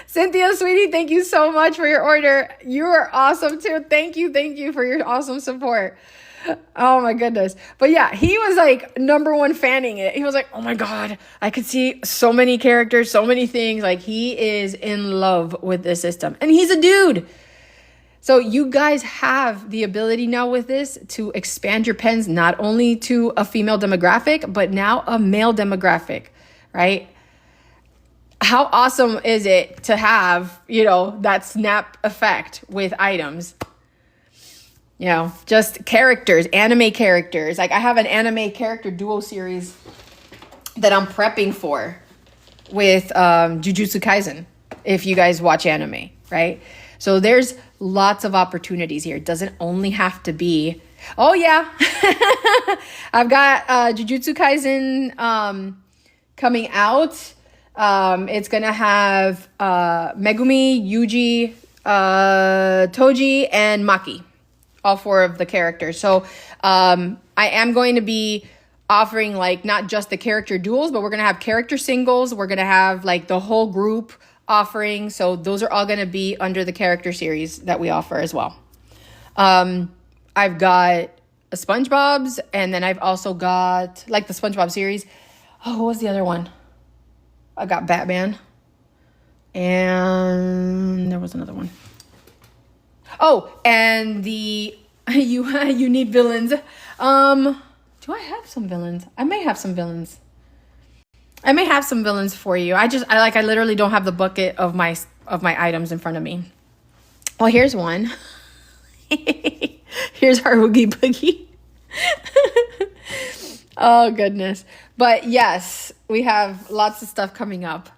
Cynthia, sweetie, thank you so much for your order. You are awesome too. Thank you for your awesome support. Oh my goodness. But yeah, he was like number one fanning it. He was like, "Oh my God, I could see so many characters, so many things." Like he is in love with this system and he's a dude. So you guys have the ability now with this to expand your pens, not only to a female demographic, but now a male demographic, right? How awesome is it to have, that snap effect with items? Just characters, anime characters. Like I have an anime character duo series that I'm prepping for with Jujutsu Kaisen, if you guys watch anime, right? So there's lots of opportunities here. It doesn't only have to be, oh yeah, I've got Jujutsu Kaisen coming out. It's going to have Megumi, Yuji, Toji, and Maki. all 4 of the characters. So I am going to be offering like not just the character duels, but we're going to have character singles. We're going to have like the whole group offering. So those are all going to be under the character series that we offer as well. I've got a SpongeBob's, and then I've also got like the SpongeBob series. Oh, what was the other one? I got Batman, and there was another one. Oh, and the you need villains. Do I have some villains? I may have some villains. I may have some villains for you. I literally don't have the bucket of my items in front of me. Well, here's one. Here's our Oogie Boogie. Oh, goodness. But yes, we have lots of stuff coming up.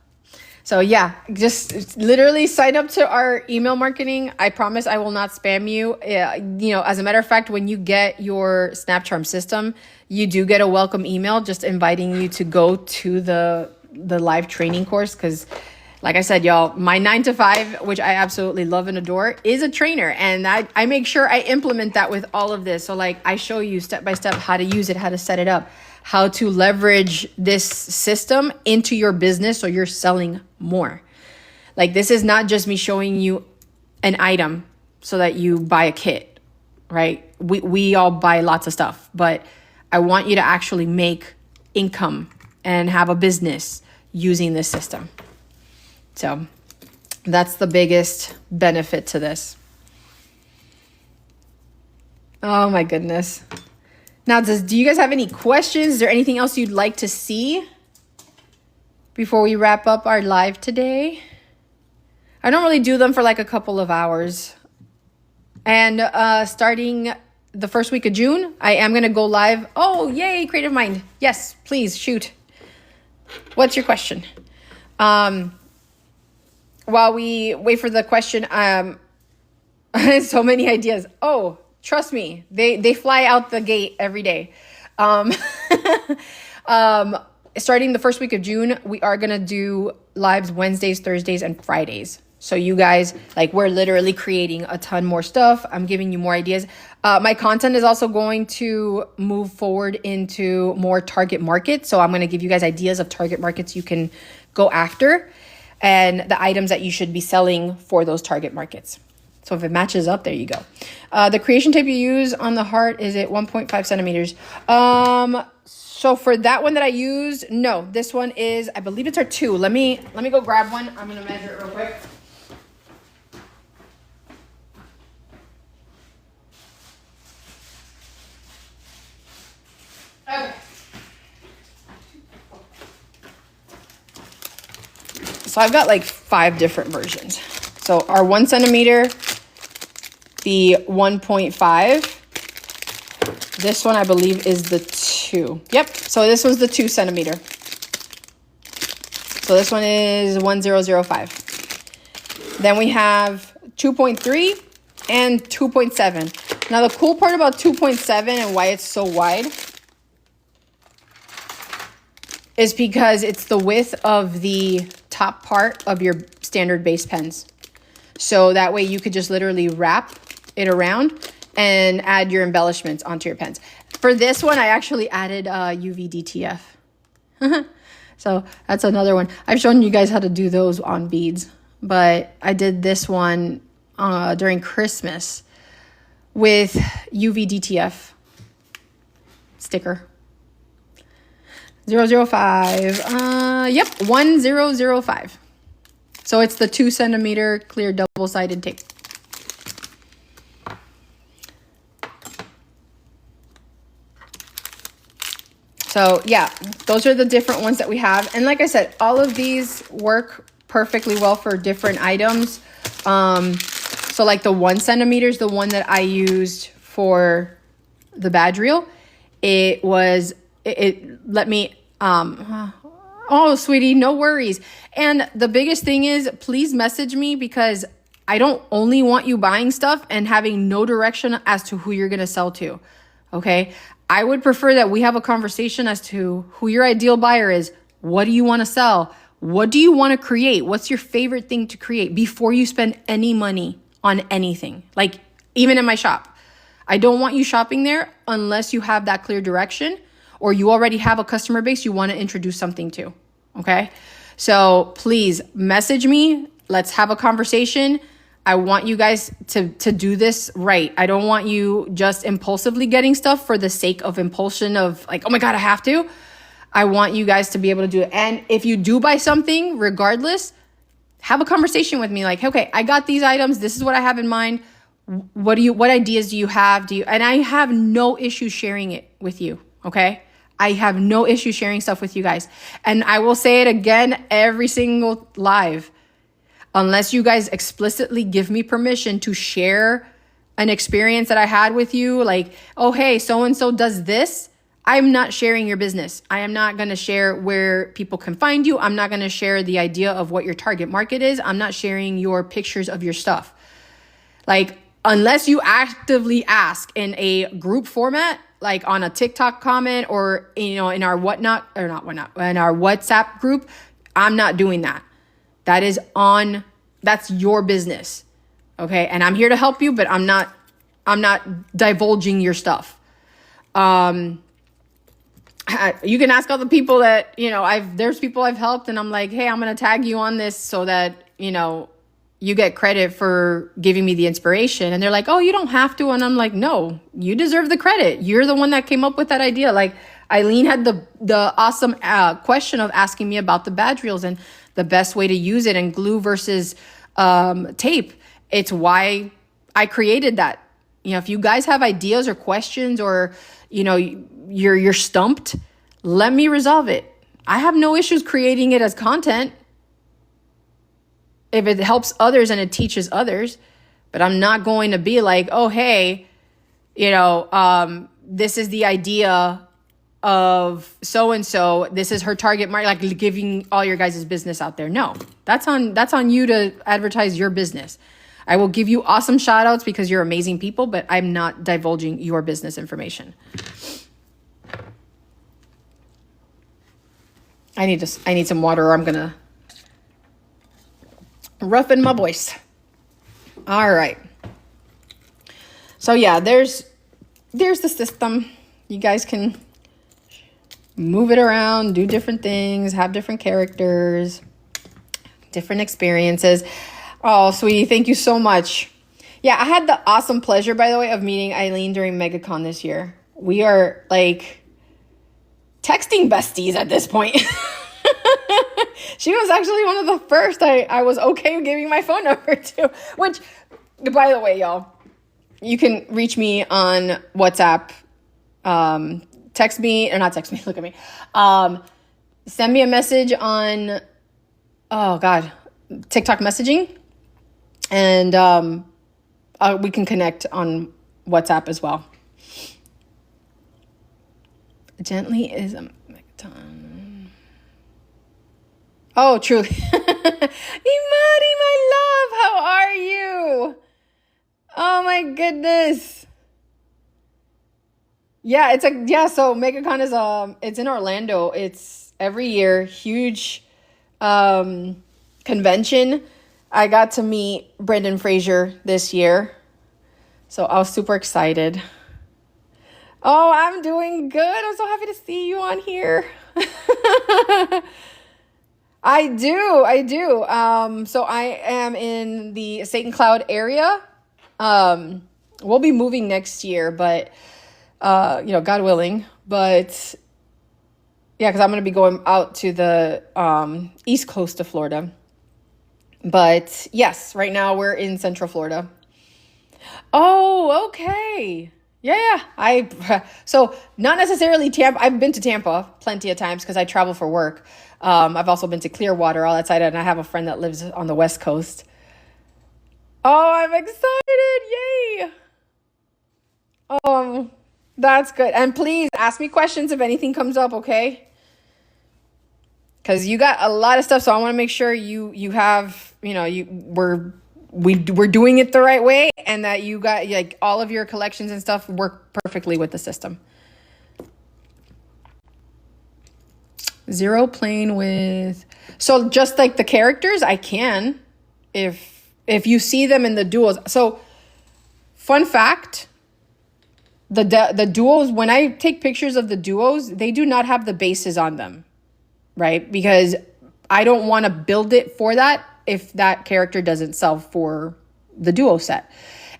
So yeah, just literally sign up to our email marketing. I promise I will not spam you. As a matter of fact, when you get your Snap Charm system, you do get a welcome email just inviting you to go to the live training course. Because like I said, y'all, my 9 to 5, which I absolutely love and adore, is a trainer. And I make sure I implement that with all of this. So like I show you step by step how to use it, how to set it up, how to leverage this system into your business so you're selling more. Like this is not just me showing you an item so that you buy a kit, right? We all buy lots of stuff, but I want you to actually make income and have a business using this system. So that's the biggest benefit to this. Oh my goodness. Now, do you guys have any questions? Is there anything else you'd like to see before we wrap up our live today? I don't really do them for like a couple of hours. And starting the first week of June, I am going to go live. Oh, yay, Creative Mind. Yes, please, shoot. What's your question? While we wait for the question, so many ideas. Oh, trust me, they fly out the gate every day. Starting the first week of June, we are going to do lives Wednesdays, Thursdays, and Fridays. So you guys, like, we're literally creating a ton more stuff. I'm giving you more ideas. My content is also going to move forward into more target markets. So I'm going to give you guys ideas of target markets you can go after and the items that you should be selling for those target markets. So if it matches up, there you go. The creation tape you use on the heart, is it 1.5 centimeters? So for that one that I used, no, this one is, I believe it's our 2. Let me go grab one. I'm going to measure it real quick. Okay. So I've got like 5 different versions. So our 1 centimeter, the 1.5. This one I believe is the 2. Yep. So this was the 2 centimeter. So this one is 1005. Then we have 2.3 and 2.7. Now the cool part about 2.7 and why it's so wide is because it's the width of the top part of your standard base pens. So that way you could just literally wrap it around and add your embellishments onto your pens. For this one, I actually added UV DTF. So that's another one. I've shown you guys how to do those on beads, but I did this one during Christmas with UV DTF sticker. 005. Yep, 1005. So it's the 2 centimeter clear double-sided tape. So yeah, those are the different ones that we have. And like I said, all of these work perfectly well for different items. So like the 1 centimeter is the one that I used for the badge reel. It let me, oh, sweetie, no worries. And the biggest thing is, please message me, because I don't only want you buying stuff and having no direction as to who you're going to sell to. Okay. I would prefer that we have a conversation as to who your ideal buyer is. What do you want to sell? What do you want to create? What's your favorite thing to create before you spend any money on anything? Like even in my shop, I don't want you shopping there unless you have that clear direction or you already have a customer base you want to introduce something to. Okay. So please message me. Let's have a conversation. I want you guys to do this right. I don't want you just impulsively getting stuff for the sake of impulsion of like, oh my God, I have to. I want you guys to be able to do it. And if you do buy something, regardless, have a conversation with me. Like, okay, I got these items. This is what I have in mind. What ideas do you have? And I have no issue sharing it with you. Okay. I have no issue sharing stuff with you guys. And I will say it again, every single live, unless you guys explicitly give me permission to share an experience that I had with you. Like, oh, hey, so-and-so does this. I'm not sharing your business. I am not going to share where people can find you. I'm not going to share the idea of what your target market is. I'm not sharing your pictures of your stuff. Like, unless you actively ask in a group format, like on a TikTok comment or, in our in our WhatsApp group, I'm not doing that. That's your business. Okay. And I'm here to help you, but I'm not divulging your stuff. You can ask all the people that, there's people I've helped and I'm like, hey, I'm going to tag you on this so that, you get credit for giving me the inspiration. And they're like, oh, you don't have to. And I'm like, no, you deserve the credit. You're the one that came up with that idea. Like Eileen had the awesome question of asking me about the badge reels and the best way to use it and glue versus tape. It's why I created that. If you guys have ideas or questions or, you're stumped, let me resolve it. I have no issues creating it as content if it helps others and it teaches others, but I'm not going to be like, oh, hey, this is the idea of so-and-so, this is her target market, like giving all your guys' business out there. No, that's on you to advertise your business. I will give you awesome shout outs because you're amazing people, but I'm not divulging your business information. I need some water or I'm going to roughen my voice. All right. So yeah, there's the system. You guys can move it around, do different things, have different characters, different experiences. Oh, sweetie, thank you so much. Yeah, I had the awesome pleasure, by the way, of meeting Eileen during MegaCon this year. We are like texting besties at this point. She was actually one of the first I was okay giving my phone number to, which, by the way, y'all, you can reach me on WhatsApp. Text me, or not text me, look at me. Send me a message on, TikTok messaging. And we can connect on WhatsApp as well. Gently is a megaton. Oh, truly. Imani, my love, how are you? Oh my goodness. Yeah, so MegaCon is it's in Orlando. It's every year, huge convention. I got to meet Brendan Fraser this year. So I was super excited. Oh, I'm doing good. I'm so happy to see you on here. I do. So I am in the Satan Cloud area. We'll be moving next year, but, God willing. But yeah, because I'm going to be going out to the east coast of Florida. But yes, right now we're in Central Florida. Oh, okay. Yeah. So not necessarily Tampa. I've been to Tampa plenty of times because I travel for work. I've also been to Clearwater, all that side, and I have a friend that lives on the West Coast. Oh, I'm excited. Yay. That's good. And please ask me questions if anything comes up, okay? Because you got a lot of stuff, so I want to make sure you have, we're doing it the right way, and that you got like all of your collections and stuff work perfectly with the system. Zero playing with, so just like the characters, I can, if you see them in the duels. So fun fact, the duos, when I take pictures of the duos, they do not have the bases on them, right? Because I don't want to build it for that if that character doesn't sell for the duo set.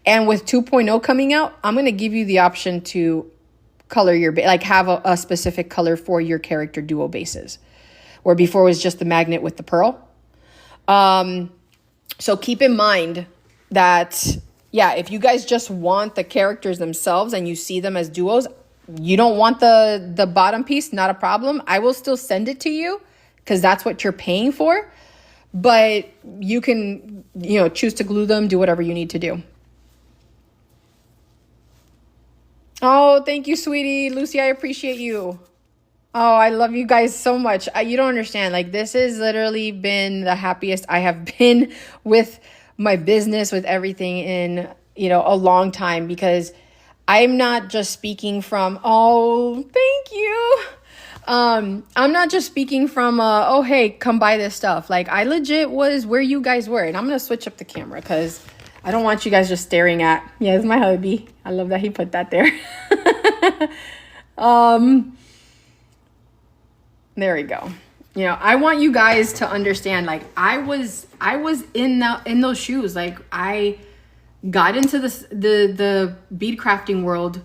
And with 2.0 coming out, I'm going to give you the option to color your, like have a specific color for your character duo bases, where before it was just the magnet with the pearl. So keep in mind that, yeah, if you guys just want the characters themselves and you see them as duos, you don't want the bottom piece, not a problem. I will still send it to you because that's what you're paying for. But you can, choose to glue them, do whatever you need to do. Oh, thank you, sweetie. Lucy, I appreciate you. Oh, I love you guys so much. You don't understand. Like, this has literally been the happiest I have been with my business, with everything in, a long time, because I'm not just speaking from, oh, thank you. I'm not just speaking from, oh, hey, come buy this stuff. Like, I legit was where you guys were. And I'm going to switch up the camera because I don't want you guys just staring at, yeah, it's my hubby. I love that he put that there. There we go. I want you guys to understand, like, I was in those shoes. Like, I got into the bead crafting world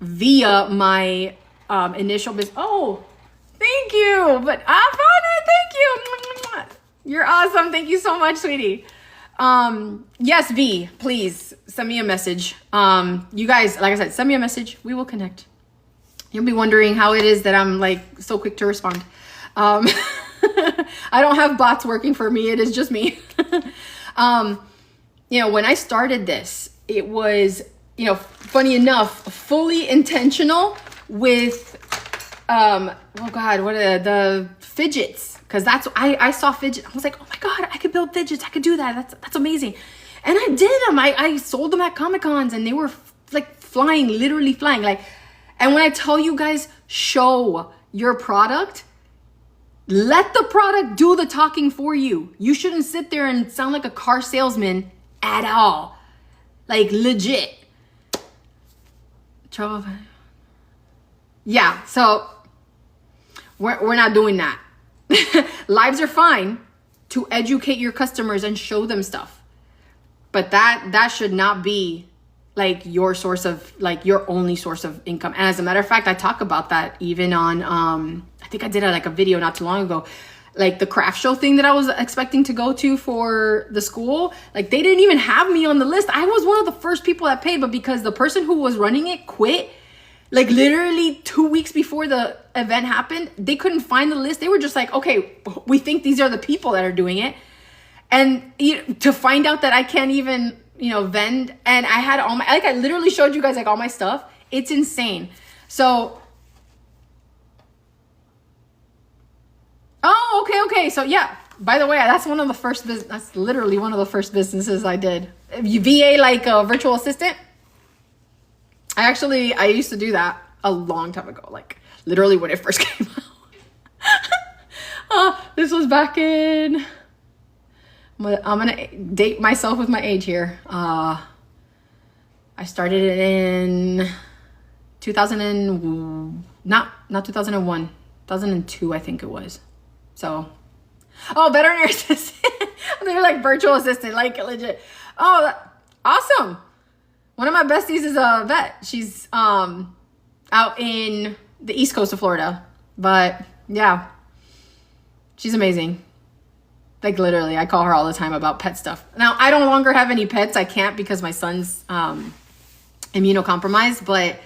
via my initial business. Oh, thank you. But I found it. Thank you. You're awesome. Thank you so much, sweetie. Yes, V, please send me a message. You guys, like I said, send me a message. We will connect. You'll be wondering how it is that I'm like so quick to respond. I don't have bots working for me. It is just me. When I started this, it was, funny enough, fully intentional with, oh God, what are the fidgets? Cause that's, I saw fidget. I was like, oh my God, I could build fidgets. I could do that. That's amazing. And I did them. I sold them at Comic-Cons and they were like flying, literally flying. Like, and when I tell you guys, show your product, let the product do the talking for you. You shouldn't sit there and sound like a car salesman at all. Like, legit. Trouble. Yeah, so we're not doing that. Lives are fine to educate your customers and show them stuff. But that should not be like your source of, like your only source of income. And as a matter of fact, I talk about that even on, I think I did a video not too long ago, like the craft show thing that I was expecting to go to for the school. Like, they didn't even have me on the list. I was one of the first people that paid, but because the person who was running it quit, like literally 2 weeks before the event happened, they couldn't find the list. They were just like, okay, we think these are the people that are doing it. And to find out that I can't even, vend, and I had all my, like I literally showed you guys like all my stuff. It's insane. So, oh, okay. So yeah, by the way, that's literally one of the first businesses I did. VA, like a virtual assistant. I used to do that a long time ago, like literally when it first came out. This was back in, I'm gonna date myself with my age here. I started it in not 2001, 2002, I think it was. So, veterinary assistant. They're like virtual assistant, like legit. Oh, awesome. One of my besties is a vet. She's out in the East Coast of Florida. But yeah, she's amazing. Like literally, I call her all the time about pet stuff. Now, I no longer have any pets. I can't because my son's immunocompromised. But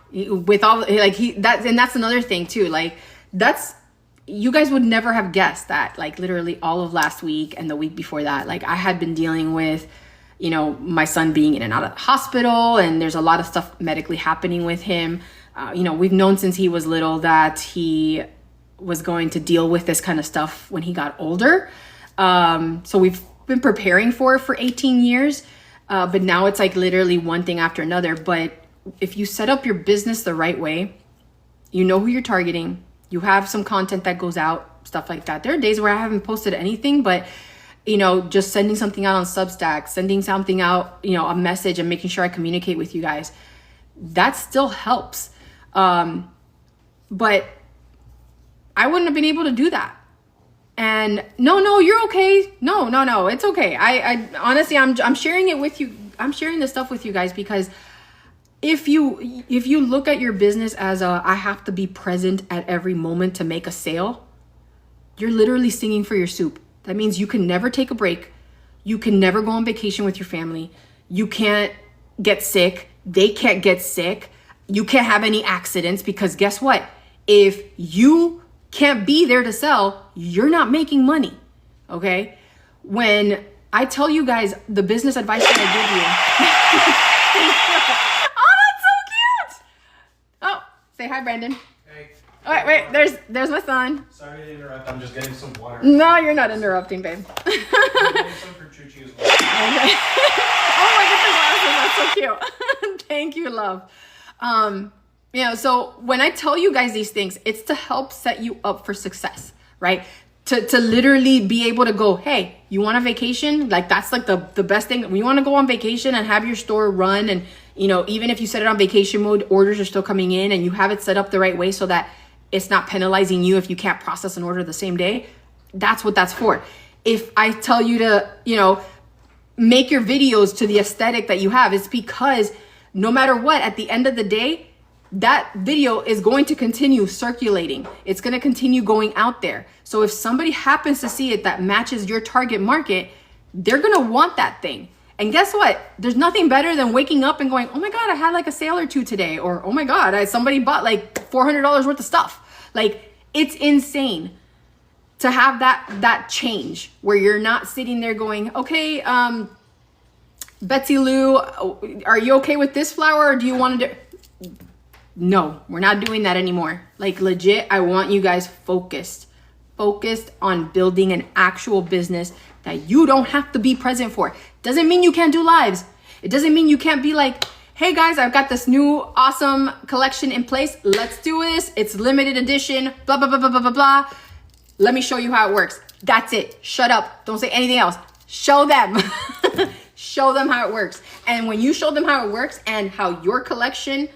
with all that's another thing too. Like you guys would never have guessed that. Like literally all of last week and the week before that, like I had been dealing with, my son being in and out of the hospital, and there's a lot of stuff medically happening with him. We've known since he was little that he was going to deal with this kind of stuff when he got older. So we've been preparing for it for 18 years. But now it's like literally one thing after another. But if you set up your business the right way, you know who you're targeting, you have some content that goes out, stuff like that. There are days where I haven't posted anything, but just sending something out on Substack, sending something out, a message, and making sure I communicate with you guys. that still helps. But I wouldn't have been able to do that. And no, you're okay. No, it's okay. I honestly, I'm sharing it with you. I'm sharing this stuff with you guys because if you look at your business as I have to be present at every moment to make a sale, you're literally singing for your soup. That means you can never take a break. You can never go on vacation with your family. You can't get sick. They can't get sick. You can't have any accidents because guess what? If you can't be there to sell, you're not making money. Okay? When I tell you guys the business advice that I give you. Oh, that's so cute. Oh, say hi, Brandon. Hey. Oh, wait, there's my son. Sorry to interrupt. I'm just getting some water. No, you're not interrupting, babe. I'm getting some for Chuchi as well. Okay. Oh my goodness, that's so cute. Thank you, love. So when I tell you guys these things, it's to help set you up for success, right? To literally be able to go, hey, you want a vacation? Like that's like the best thing. When you want to go on vacation and have your store run and, even if you set it on vacation mode, orders are still coming in and you have it set up the right way so that it's not penalizing you if you can't process an order the same day. That's what that's for. If I tell you to, make your videos to the aesthetic that you have, it's because no matter what, at the end of the day, that video is going to continue circulating. It's going to continue going out there. So if somebody happens to see it that matches your target market, they're going to want that thing. And guess what? There's nothing better than waking up and going, oh my God, I had like a sale or two today. Or, oh my God, somebody bought like $400 worth of stuff. Like it's insane to have that change where you're not sitting there going, okay, Betsy Lou, are you okay with this flower or do you want to do? No, we're not doing that anymore. Like legit, I want you guys focused on building an actual business that you don't have to be present for. Doesn't mean you can't do lives. It doesn't mean you can't be like, hey guys, I've got this new awesome collection in place. Let's do this. It's limited edition, blah, blah, blah, blah, blah, blah, blah. Let me show you how it works. That's it. Shut up. Don't say anything else. Show them. Show them how it works. And when you show them how it works and how your collection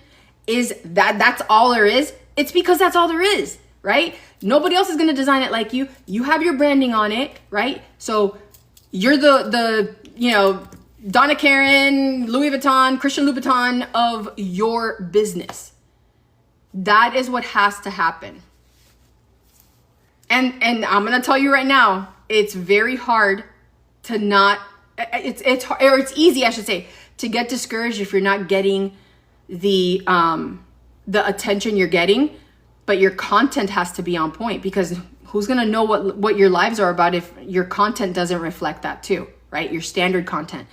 is that's all there is, it's because that's all there is, right? Nobody else is going to design it like you. You have your branding on it, right? So you're the Donna Karan, Louis Vuitton, Christian Louboutin of your business. That is what has to happen. And I'm going to tell you right now, it's very hard to not, it's easy, I should say, to get discouraged if you're not getting the attention you're getting, but your content has to be on point because who's going to know what your lives are about if your content doesn't reflect that too, right? Your standard content.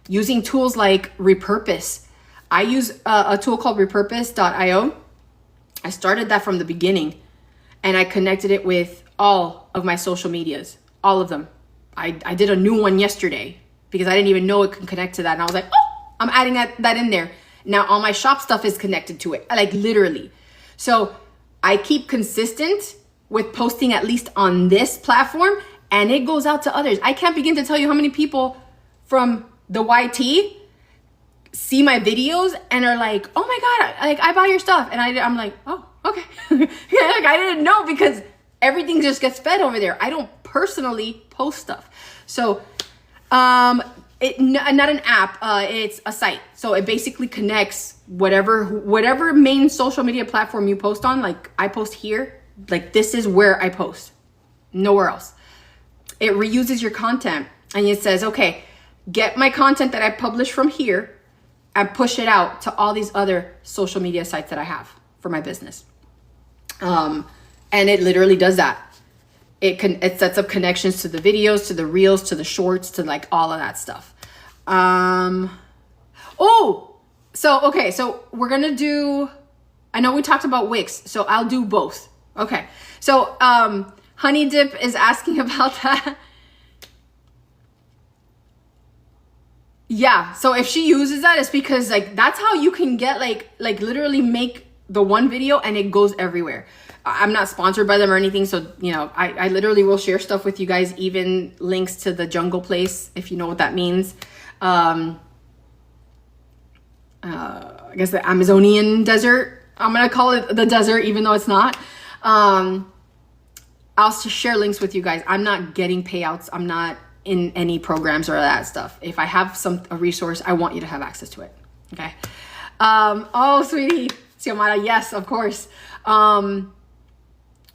Using tools like Repurpose. I use a tool called repurpose.io. I started that from the beginning and I connected it with all of my social medias, all of them. I did a new one yesterday because I didn't even know it could connect to that. And I was like, oh, I'm adding that in there. Now all my shop stuff is connected to it, like literally. So I keep consistent with posting at least on this platform and it goes out to others. I can't begin to tell you how many people from the YT see my videos and are like, oh my God, like I buy your stuff. And I'm like, oh, okay. Yeah, like I didn't know because everything just gets fed over there. I don't personally post stuff. So, not an app, it's a site. So it basically connects whatever main social media platform you post on. Like I post here, like this is where I post, nowhere else. It reuses your content and it says, okay, get my content that I publish from here and push it out to all these other social media sites that I have for my business. And it literally does that. It sets up connections to the videos, to the reels, to the shorts, to like all of that stuff. So we're gonna do, I know we talked about Wix, so I'll do both. Okay, so Honey Dip is asking about that. Yeah, so if she uses that, it's because like that's how you can get like literally make the one video and it goes everywhere. I'm not sponsored by them or anything, so I literally will share stuff with you guys, even links to the Jungle Place if you know what that means. I guess the Amazonian desert. I'm gonna call it the desert, even though it's not. I'll share links with you guys. I'm not getting payouts. I'm not in any programs or that stuff. If I have a resource, I want you to have access to it. Okay. Oh, sweetie, Xiomara, yes, of course. Oh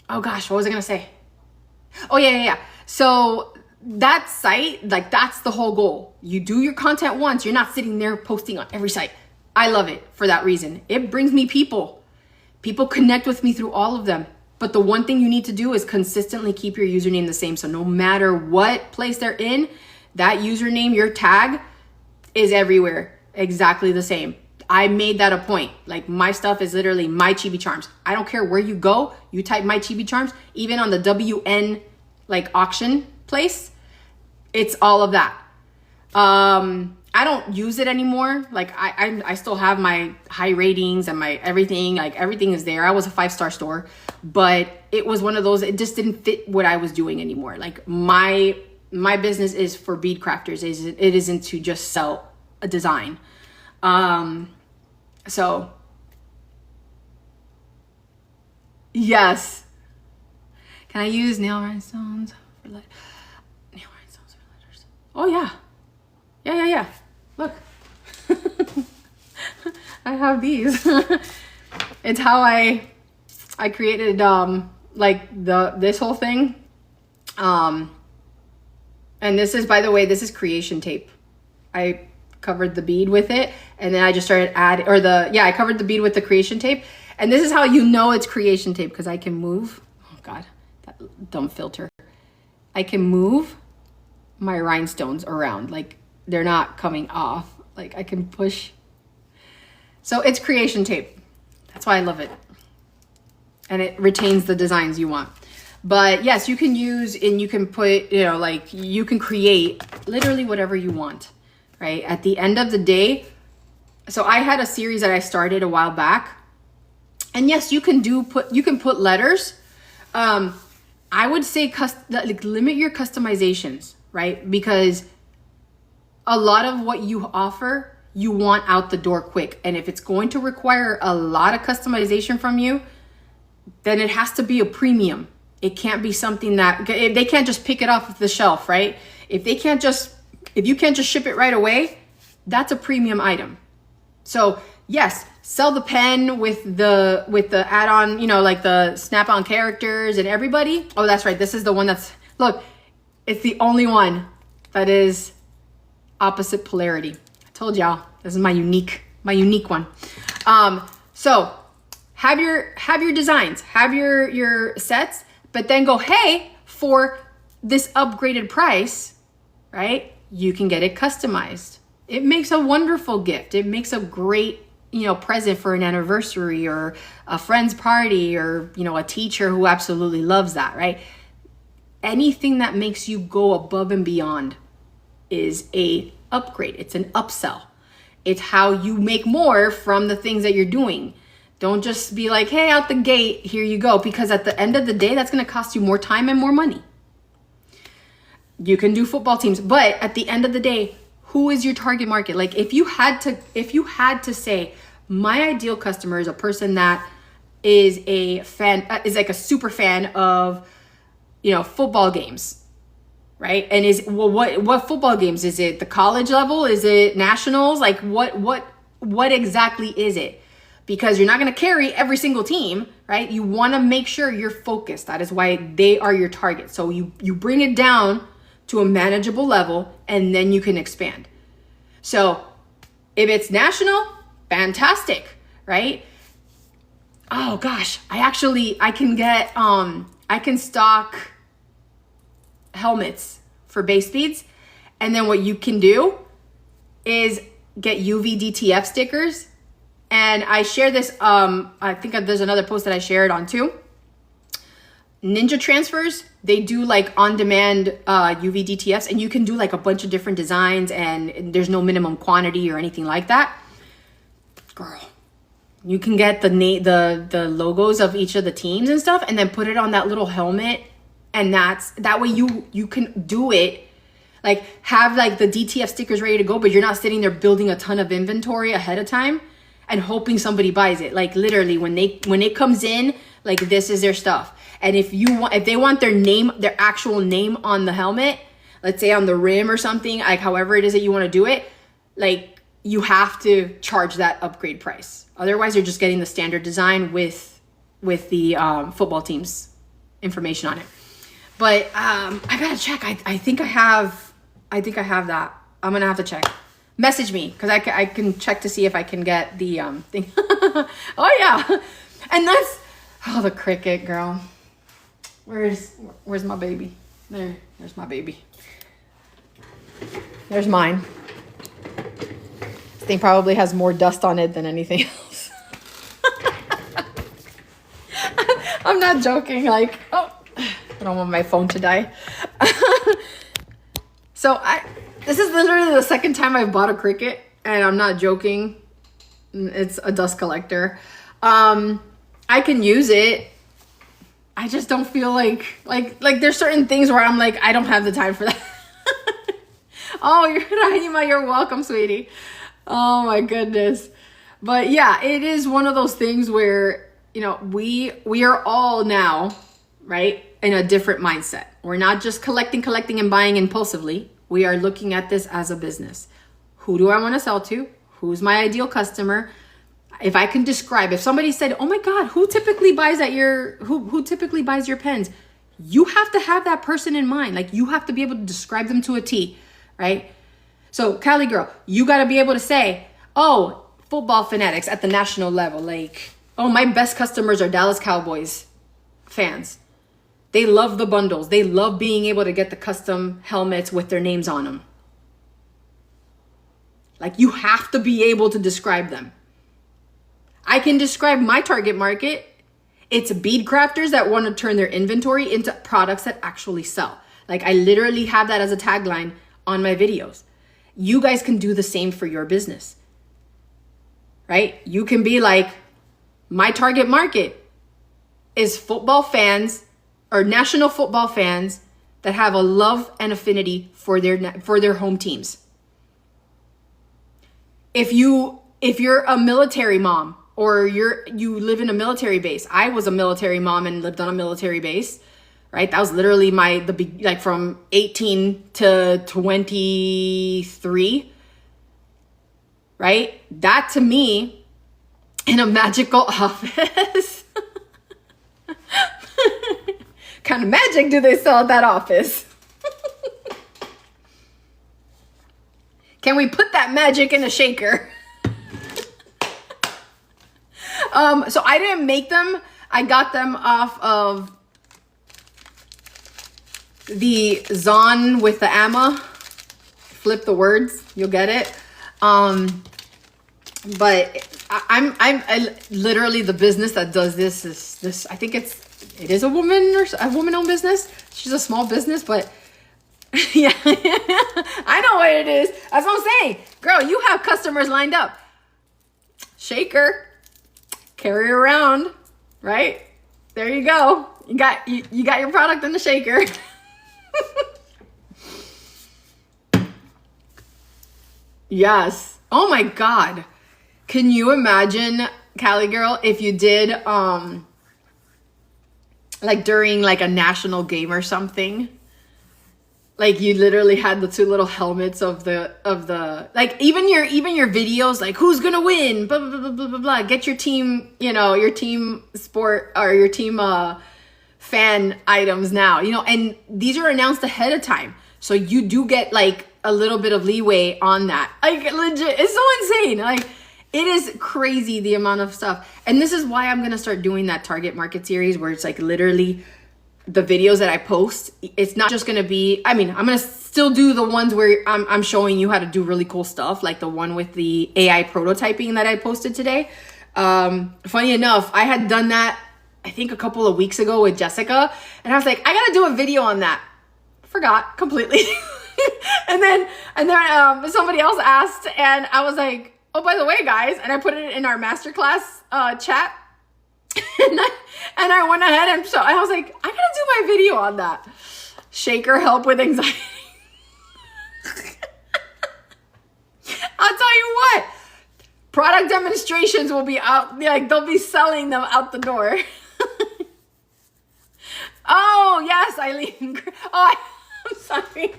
gosh, what was I gonna say? Oh yeah. So that site, like that's the whole goal. You do your content once, you're not sitting there posting on every site. I love it for that reason. It brings me people. People connect with me through all of them. But the one thing you need to do is consistently keep your username the same. So no matter what place they're in, that username, your tag is everywhere. Exactly the same. I made that a point. Like my stuff is literally my Chibi Charms. I don't care where you go. You type my Chibi Charms, even on the WN like auction place, it's all of that. I don't use it anymore. Like I still have my high ratings and my everything, like everything is there. I was a 5-star store, but it was one of those, it just didn't fit what I was doing anymore. Like my business is for bead crafters. It isn't to just sell a design. So yes. Can I use nail rhinestones for nail rhinestones for letters? Oh yeah. Yeah. Look. I have these. It's how I created like this whole thing. And this is, by the way, this is creation tape. I covered the bead with it, and then I just started I covered the bead with the creation tape. And this is how you know it's creation tape, because I can move. Oh God, that dumb filter. I can move my rhinestones around, like they're not coming off. Like I can push. So it's creation tape. That's why I love it. And it retains the designs you want. But yes, you can use, and you can put, like you can create literally whatever you want, right? At the end of the day. So I had a series that I started a while back, and yes, you can put letters. I would say limit your customizations, right? Because a lot of what you offer, you want out the door quick. And if it's going to require a lot of customization from you, then it has to be a premium. It can't be something that they can't just pick it off the shelf, right? If you can't just ship it right away, that's a premium item. So yes, sell the pen with the add-on, like the snap-on characters and everybody. Oh, that's right. This is the one look, it's the only one that is opposite polarity. I told y'all, this is my unique one. So have your designs, have your sets, but then go, hey, for this upgraded price, right? You can get it customized. It makes a wonderful gift. It makes a great, present for an anniversary or a friend's party, or, a teacher who absolutely loves that, right? Anything that makes you go above and beyond is a upgrade. It's an upsell. It's how you make more from the things that you're doing. Don't just be like, hey, out the gate, here you go. Because at the end of the day, that's going to cost you more time and more money. You can do football teams, but at the end of the day, who is your target market? Like if you had to say, my ideal customer is a person that is a fan, is like a super fan of, football games, right? And what football games? Is it the college level? Is it nationals? Like what exactly is it? Because you're not going to carry every single team, right? You want to make sure you're focused. That is why they are your target. So you bring it down to a manageable level, and then you can expand. So if it's national, fantastic, right? Oh gosh, I can stock helmets for base beads. And then what you can do is get UV DTF stickers. And I share this, I think there's another post that I shared on too. Ninja Transfers, they do like on-demand UV DTFs, and you can do like a bunch of different designs, and there's no minimum quantity or anything like that. Girl, you can get the logos of each of the teams and stuff, and then put it on that little helmet, and that way you can do it, like have like the DTF stickers ready to go, but you're not sitting there building a ton of inventory ahead of time. and hoping somebody buys it. Like literally when it comes in, like this is their stuff. And if they want their actual name on the helmet, let's say on the rim or something, like however it is that you want to do it, like you have to charge that upgrade price. Otherwise you're just getting the standard design with the football team's information on it. But I gotta check. I think I have that. I'm gonna have to check. Message me because I can check to see if I can get the thing. Oh yeah, and that's the cricket girl. Where's my baby? There's my baby. There's mine. This thing probably has more dust on it than anything else. I'm not joking. Like, oh, I don't want my phone to die. So this is literally the second time I've bought a cricket, and I'm not joking. It's a dust collector. I can use it. I just don't feel like there's certain things where I'm like, I don't have the time for that. Oh, you're welcome, sweetie. Oh my goodness. But yeah, it is one of those things where, you know, we are all now, right, in a different mindset. We're not just collecting and buying impulsively. We are looking at this as a business. Who do I want to sell to? Who's my ideal customer? If I can describe, if somebody said, oh my God, who typically buys who typically buys your pens? You have to have that person in mind. Like you have to be able to describe them to a T, right? So Cali girl, you got to be able to say, oh, football fanatics at the national level. Like, oh, my best customers are Dallas Cowboys fans. They love the bundles. They love being able to get the custom helmets with their names on them. Like you have to be able to describe them. I can describe my target market. It's bead crafters that want to turn their inventory into products that actually sell. Like I literally have that as a tagline on my videos. You guys can do the same for your business, right? You can be like, my target market is football fans or national football fans that have a love and affinity for their home teams. If you're a military mom or you live in a military base, I was a military mom and lived on a military base, right? That was literally like from 18 to 23, right? That to me, in a magical office. Kind of magic do they sell at that office? Can we put that magic in a shaker? So I didn't make them. I got them off of the Zon with the Amma. Flip the words, you'll get it. But I'm literally the business that does this is this. I think it is a woman-owned business. She's a small business, but yeah, I know what it is. That's what I'm saying. Girl, you have customers lined up. Shaker, carry around, right? There you go. You got your product in the shaker. Yes. Oh my God. Can you imagine, Cali girl, if you did like during like a national game or something? Like you literally had the two little helmets of the like even your videos, like who's gonna win, blah blah blah blah blah blah. Get your team, your team sport or your team fan items now, and these are announced ahead of time, so you do get like a little bit of leeway on that. Like legit, it's so insane. Like it is crazy the amount of stuff, and this is why I'm gonna start doing that target market series where it's like literally the videos that I post, it's not just gonna be, I'm gonna still do the ones where I'm showing you how to do really cool stuff, like the one with the AI prototyping that I posted today. Funny enough, I had done that, I think a couple of weeks ago with Jessica, and I was like, I gotta do a video on that. Forgot completely. and then somebody else asked, and I was like, oh, by the way, guys, and I put it in our masterclass chat. And I went ahead and so I was like, I gotta do my video on that. Shaker help with anxiety. I'll tell you what, Product demonstrations will be out, like they'll be selling them out the door. Oh, yes, Eileen. Oh, I'm sorry.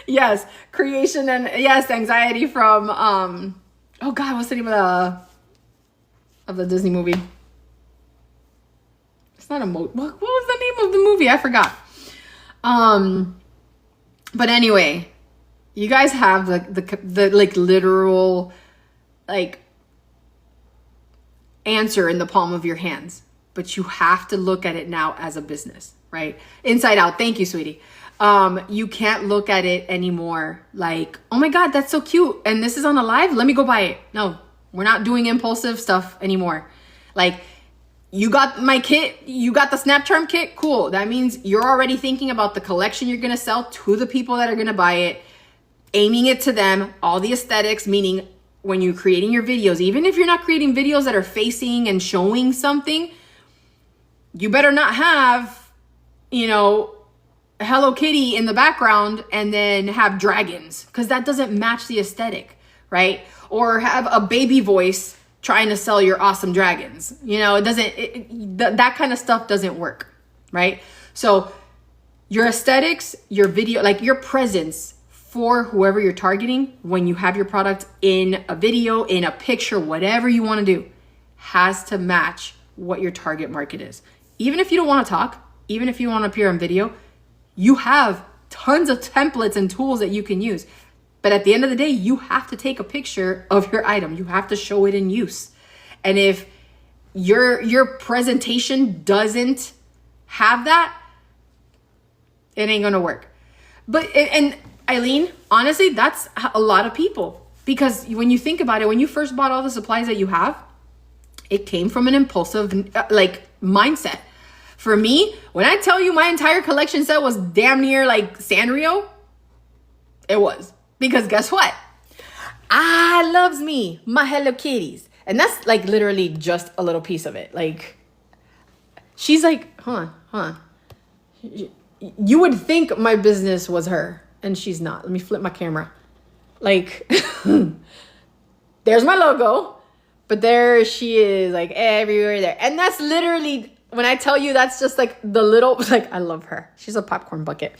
Yes, creation and yes, anxiety from oh God, what's the name of the Disney movie? It's not a what was the name of the movie? I forgot. But anyway, you guys have the like literal like answer in the palm of your hands, but you have to look at it now as a business, right? Inside out. Thank you, sweetie. You can't look at it anymore like, oh my God, that's so cute. And this is on a live. Let me go buy it. No, we're not doing impulsive stuff anymore. Like, you got my kit, you got the Snap Charm kit. Cool. That means you're already thinking about the collection you're going to sell to the people that are going to buy it, aiming it to them, all the aesthetics, meaning when you're creating your videos, even if you're not creating videos that are facing and showing something, you better not have, you know, Hello Kitty in the background and then have dragons, because that doesn't match the aesthetic, right? Or have a baby voice trying to sell your awesome dragons. You know, it doesn't, that kind of stuff doesn't work, right? So your aesthetics, your video, like your presence for whoever you're targeting when you have your product in a video, in a picture, whatever you want to do, has to match what your target market is. Even if you don't want to talk, even if you want to appear on video, you have tons of templates and tools that you can use. But at the end of the day, you have to take a picture of your item. You have to show it in use. And if your presentation doesn't have that, it ain't gonna work. But, and Eileen, honestly, that's a lot of people. Because when you think about it, when you first bought all the supplies that you have, it came from an impulsive like mindset. For me, when I tell you my entire collection set was damn near like Sanrio, it was. Because guess what? I loves me, my Hello Kitties. And that's like literally just a little piece of it. Like, she's like, hold on. You would think my business was her, and she's not. Let me flip my camera. Like, there's my logo, but there she is, like everywhere there. And that's literally, when I tell you, that's just like the little, like, I love her. She's a popcorn bucket.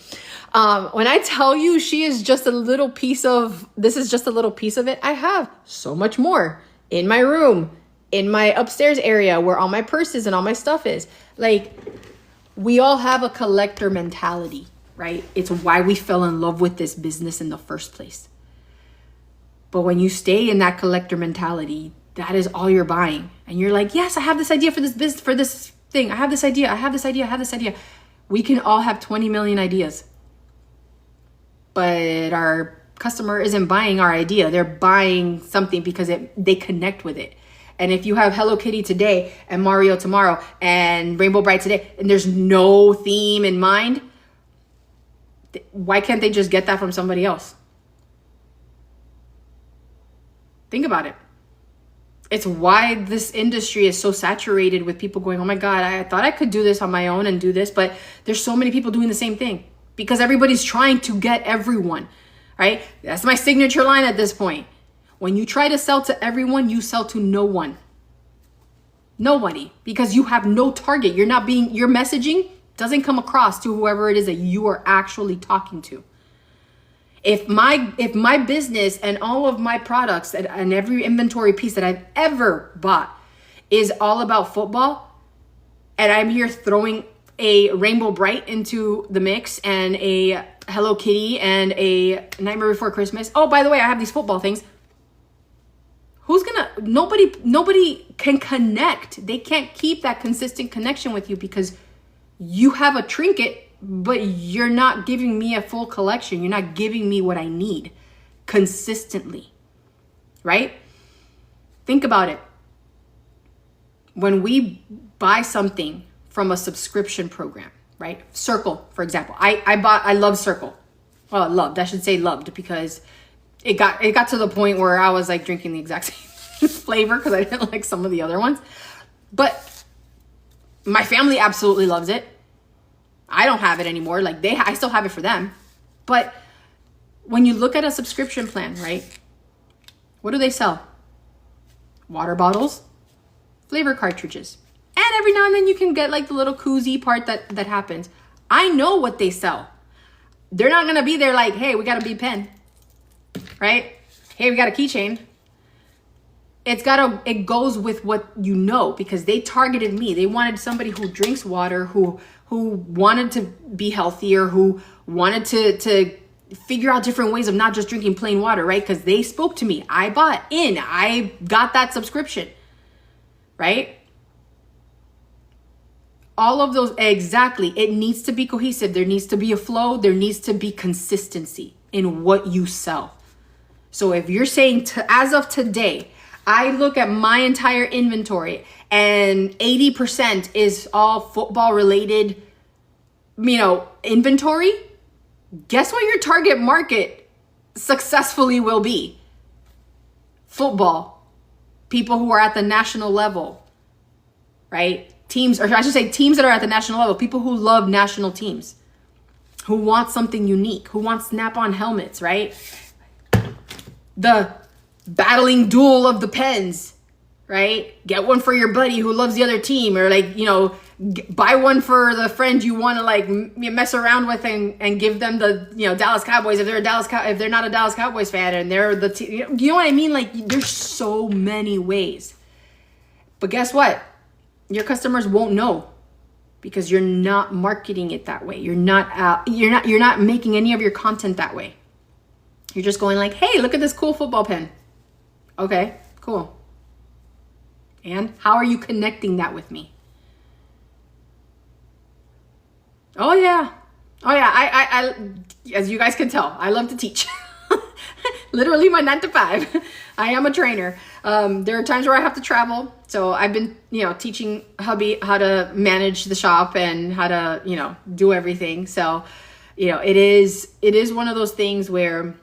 When I tell you she is just a little piece of, this is just a little piece of it, I have so much more in my room, in my upstairs area where all my purses and all my stuff is. Like, we all have a collector mentality, right? It's why we fell in love with this business in the first place. But when you stay in that collector mentality, that is all you're buying. And you're like, yes, I have this idea for this business, for this thing. I have this idea. I have this idea. I have this idea. We can all have 20 million ideas. But our customer isn't buying our idea. They're buying something because they connect with it. And if you have Hello Kitty today and Mario tomorrow and Rainbow Bright today, and there's no theme in mind, why can't they just get that from somebody else? Think about it. It's why this industry is so saturated with people going, oh my God, I thought I could do this on my own and do this, but there's so many people doing the same thing because everybody's trying to get everyone, right? That's my signature line at this point. When you try to sell to everyone, you sell to no one. Nobody, because you have no target. Your messaging doesn't come across to whoever it is that you are actually talking to. If my business and all of my products and every inventory piece that I've ever bought is all about football, and I'm here throwing a Rainbow Bright into the mix and a Hello Kitty and a Nightmare Before Christmas. Oh, by the way, I have these football things. Nobody can connect. They can't keep that consistent connection with you because you have a trinket, but you're not giving me a full collection. You're not giving me what I need consistently, right? Think about it. When we buy something from a subscription program, right? Circle, for example. I love Circle. Well, I should say loved because it got to the point where I was like drinking the exact same flavor because I didn't like some of the other ones. But my family absolutely loves it. I don't have it anymore. Like I still have it for them. But when you look at a subscription plan, right? What do they sell? water bottles, flavor cartridges. And every now and then you can get like the little koozie part that happens. I know what they sell. They're not gonna be there like, hey, we got a bead pen, right? Hey, we got a keychain. It goes with what you know, because they targeted me. They wanted somebody who drinks water, who wanted to be healthier, who wanted to figure out different ways of not just drinking plain water, right? Because they spoke to me. I bought in. I got that subscription, right? All of those, exactly. It needs to be cohesive. There needs to be a flow. There needs to be consistency in what you sell. So if you're saying as of today, I look at my entire inventory and 80% is all football related, inventory, guess what your target market successfully will be? Football. People who are at the national level, right? Teams, or I should say teams that are at the national level, people who love national teams, who want something unique, who want snap-on helmets, right? The battling duel of the pens, right? Get one for your buddy who loves the other team, or buy one for the friend you want to mess around with and give them the Dallas Cowboys if they're not a Dallas Cowboys fan and they're the team. You know what I mean? Like, there's so many ways. But guess what? Your customers won't know because you're not marketing it that way. You're not making any of your content that way. You're just going like, hey, look at this cool football pen. Okay, cool. And how are you connecting that with me? Oh yeah. I as you guys can tell, I love to teach. Literally my 9 to 5. I am a trainer. There are times where I have to travel. So I've been, teaching hubby how to manage the shop and how to, do everything. So, it is one of those things where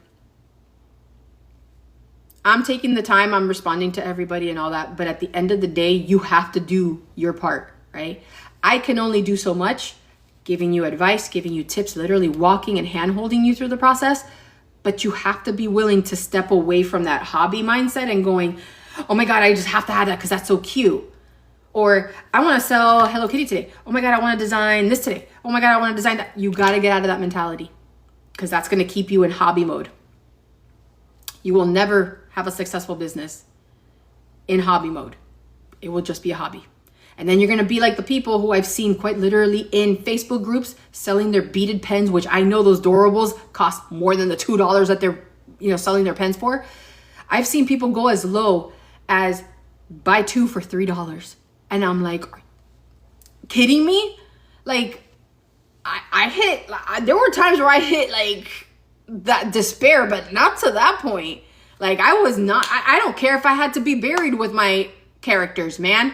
I'm taking the time, I'm responding to everybody and all that. But at the end of the day, you have to do your part, right? I can only do so much, giving you advice, giving you tips, literally walking and hand-holding you through the process. But you have to be willing to step away from that hobby mindset and going, oh my God, I just have to have that because that's so cute. Or I want to sell Hello Kitty today. Oh my God, I want to design this today. Oh my God, I want to design that. You got to get out of that mentality because that's going to keep you in hobby mode. You will never have a successful business in hobby mode. It will just be a hobby. And then you're going to be like the people who I've seen quite literally in Facebook groups selling their beaded pens, which I know those Durables cost more than the $2 that they're, selling their pens for. I've seen people go as low as buy 2 for $3. And I'm like, kidding me? Like, there were times where I hit like that despair, but not to that point. Like, I don't care if I had to be buried with my characters, man.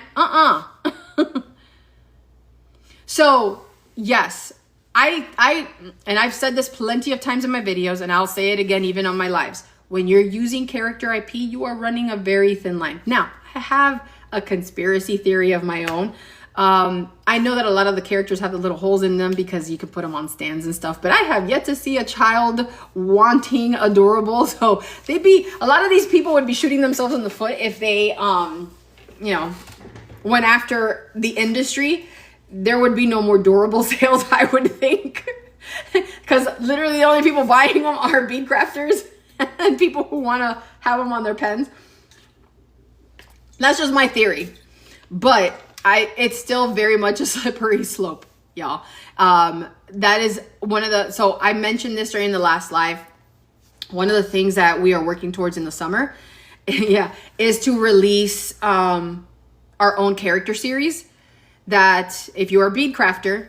So yes, and I've said this plenty of times in my videos, and I'll say it again even on my lives. When you're using character IP, you are running a very thin line. Now, I have a conspiracy theory of my own. I know that a lot of the characters have the little holes in them because you can put them on stands and stuff, but I have yet to see a child wanting adorable. So a lot of these people would be shooting themselves in the foot if they, went after the industry. There would be no more durable sales, I would think. Because literally the only people buying them are bead crafters and people who want to have them on their pens. That's just my theory. But it's still very much a slippery slope, y'all. That is so I mentioned this during the last live. One of the things that we are working towards in the summer, is to release our own character series. That if you're a bead crafter,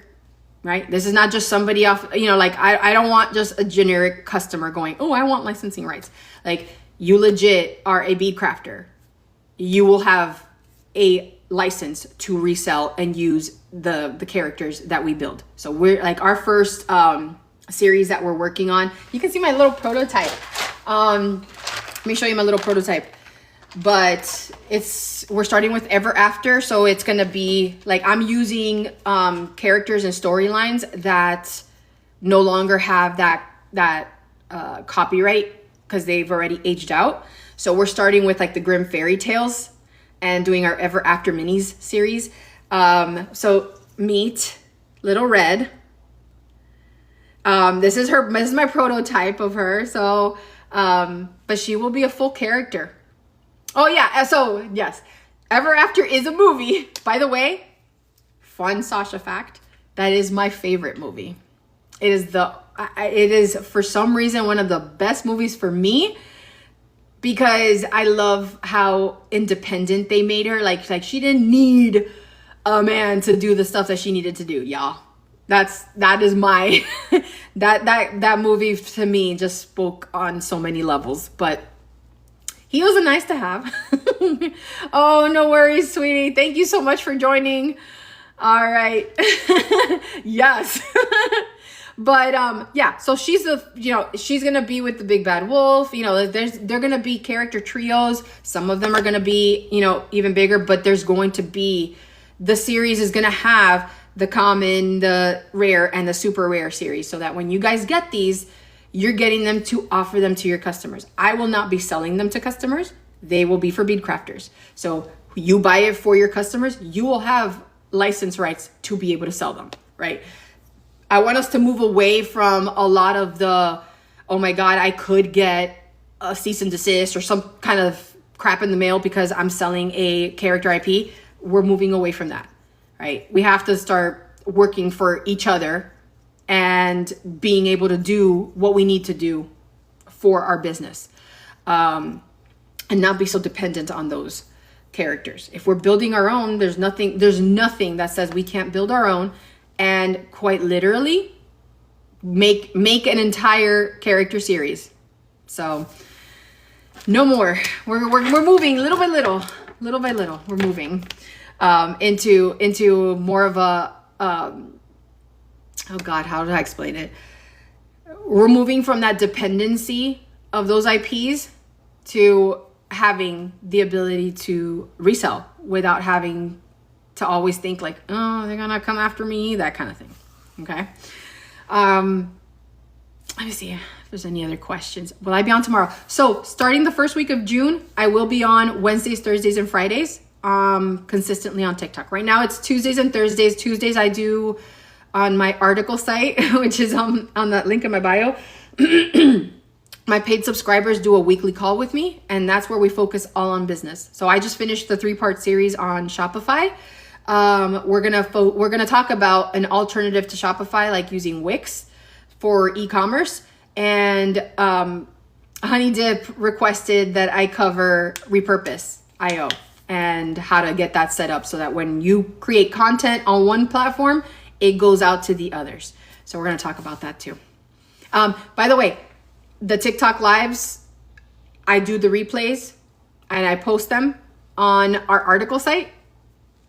right? This is not just somebody off, I don't want just a generic customer going, oh, I want licensing rights. Like, you legit are a bead crafter. You will have a license to resell and use the characters that we build. So we're like our first series that we're working on. You can see my little prototype. Let me show you my little prototype. But we're starting with Ever After, so it's gonna be like I'm using characters and storylines that no longer have that copyright because they've already aged out. So we're starting with like the Grimm fairy tales. and doing our Ever After Minis series. So meet Little Red. This is my prototype of her. So, but she will be a full character. Oh yeah. So yes, Ever After is a movie. By the way, fun Sasha fact. That is my favorite movie. It is for some reason one of the best movies for me, because I love how independent they made her. Like she didn't need a man to do the stuff that she needed to do, y'all. That is my that movie to me just spoke on so many levels. But he was a nice to have. Oh, no worries, sweetie. Thank you so much for joining. All right. Yes. But yeah, so she's she's gonna be with the big bad wolf. They're gonna be character trios. Some of them are gonna be even bigger, but the series is gonna have the common, the rare, and the super rare series, so that when you guys get these, you're getting them to offer them to your customers. I will not be selling them to customers. They will be for bead crafters. So you buy it for your customers, you will have license rights to be able to sell them, right? I want us to move away from a lot of the, oh my God, I could get a cease and desist or some kind of crap in the mail because I'm selling a character IP. We're moving away from that, right? We have to start working for each other and being able to do what we need to do for our business, and not be so dependent on those characters. If we're building our own, there's nothing that says we can't build our own and quite literally make an entire character series. So no more. We're moving little by little. We're moving into more of a oh God, how did I explain it? We're moving from that dependency of those IPs to having the ability to resell without having to always think like, oh, they're gonna come after me, that kind of thing. Okay. Let me see if there's any other questions. Will I be on tomorrow? So starting the first week of June, I will be on Wednesdays, Thursdays, and Fridays, consistently on TikTok. Right now it's Tuesdays and Thursdays. Tuesdays I do on my article site, which is on that link in my bio. My paid subscribers do a weekly call with me, and that's where we focus all on business. So I just finished the 3-part series on Shopify. We're gonna talk about an alternative to Shopify, like using Wix for e-commerce. And Honey Dip requested that I cover Repurpose.io and how to get that set up so that when you create content on one platform, it goes out to the others. So we're gonna talk about that too. By the way, the TikTok lives, I do the replays and I post them on our article site.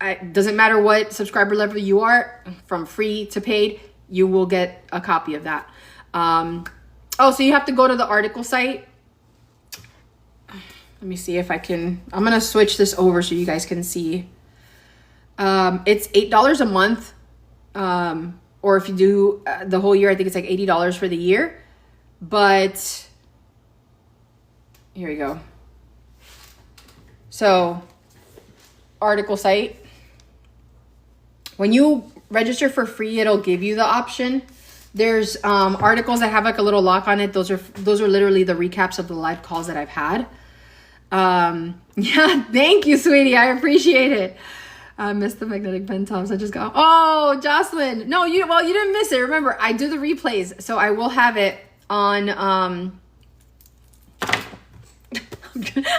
It doesn't matter what subscriber level you are, from free to paid, you will get a copy of that. So you have to go to the article site. Let me see if I can, I'm gonna switch this over so you guys can see. It's $8 a month. Or if you do the whole year, I think it's like $80 for the year. But here we go. So article site. When you register for free, it'll give you the option. There's articles that have like a little lock on it. Those are literally the recaps of the live calls that I've had. Yeah, thank you, sweetie. I appreciate it. I missed the magnetic pen tops. I just got, oh, Jocelyn. No, you didn't miss it. Remember, I do the replays, so I will have it on,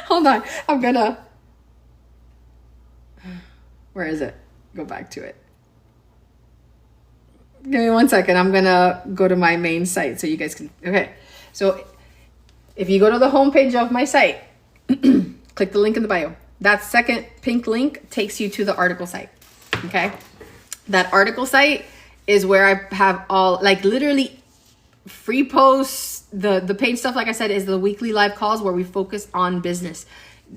hold on. I'm gonna, where is it? Go back to it. Give me 1 second. I'm gonna go to my main site so you guys can, okay. So if you go to the homepage of my site, click the link in the bio. That second pink link takes you to the article site, okay? That article site is where I have all, like literally free posts. The paid stuff, like I said, is the weekly live calls where we focus on business.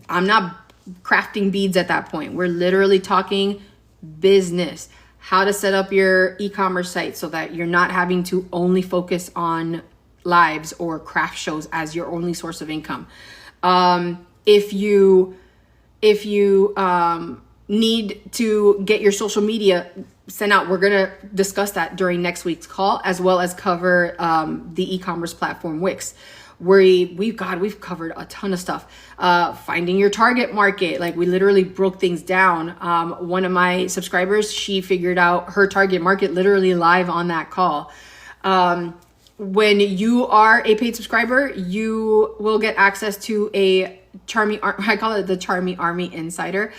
I'm not crafting beads at that point. We're literally talking business, how to set up your e-commerce site so that you're not having to only focus on lives or craft shows as your only source of income. If you if you need to get your social media sent out, we're gonna discuss that during next week's call, as well as cover the e-commerce platform Wix. We've covered a ton of stuff. Finding your target market, like we literally broke things down. One of my subscribers, she figured out her target market literally live on that call. When you are a paid subscriber, you will get access to a I call it the Charmy Army Insider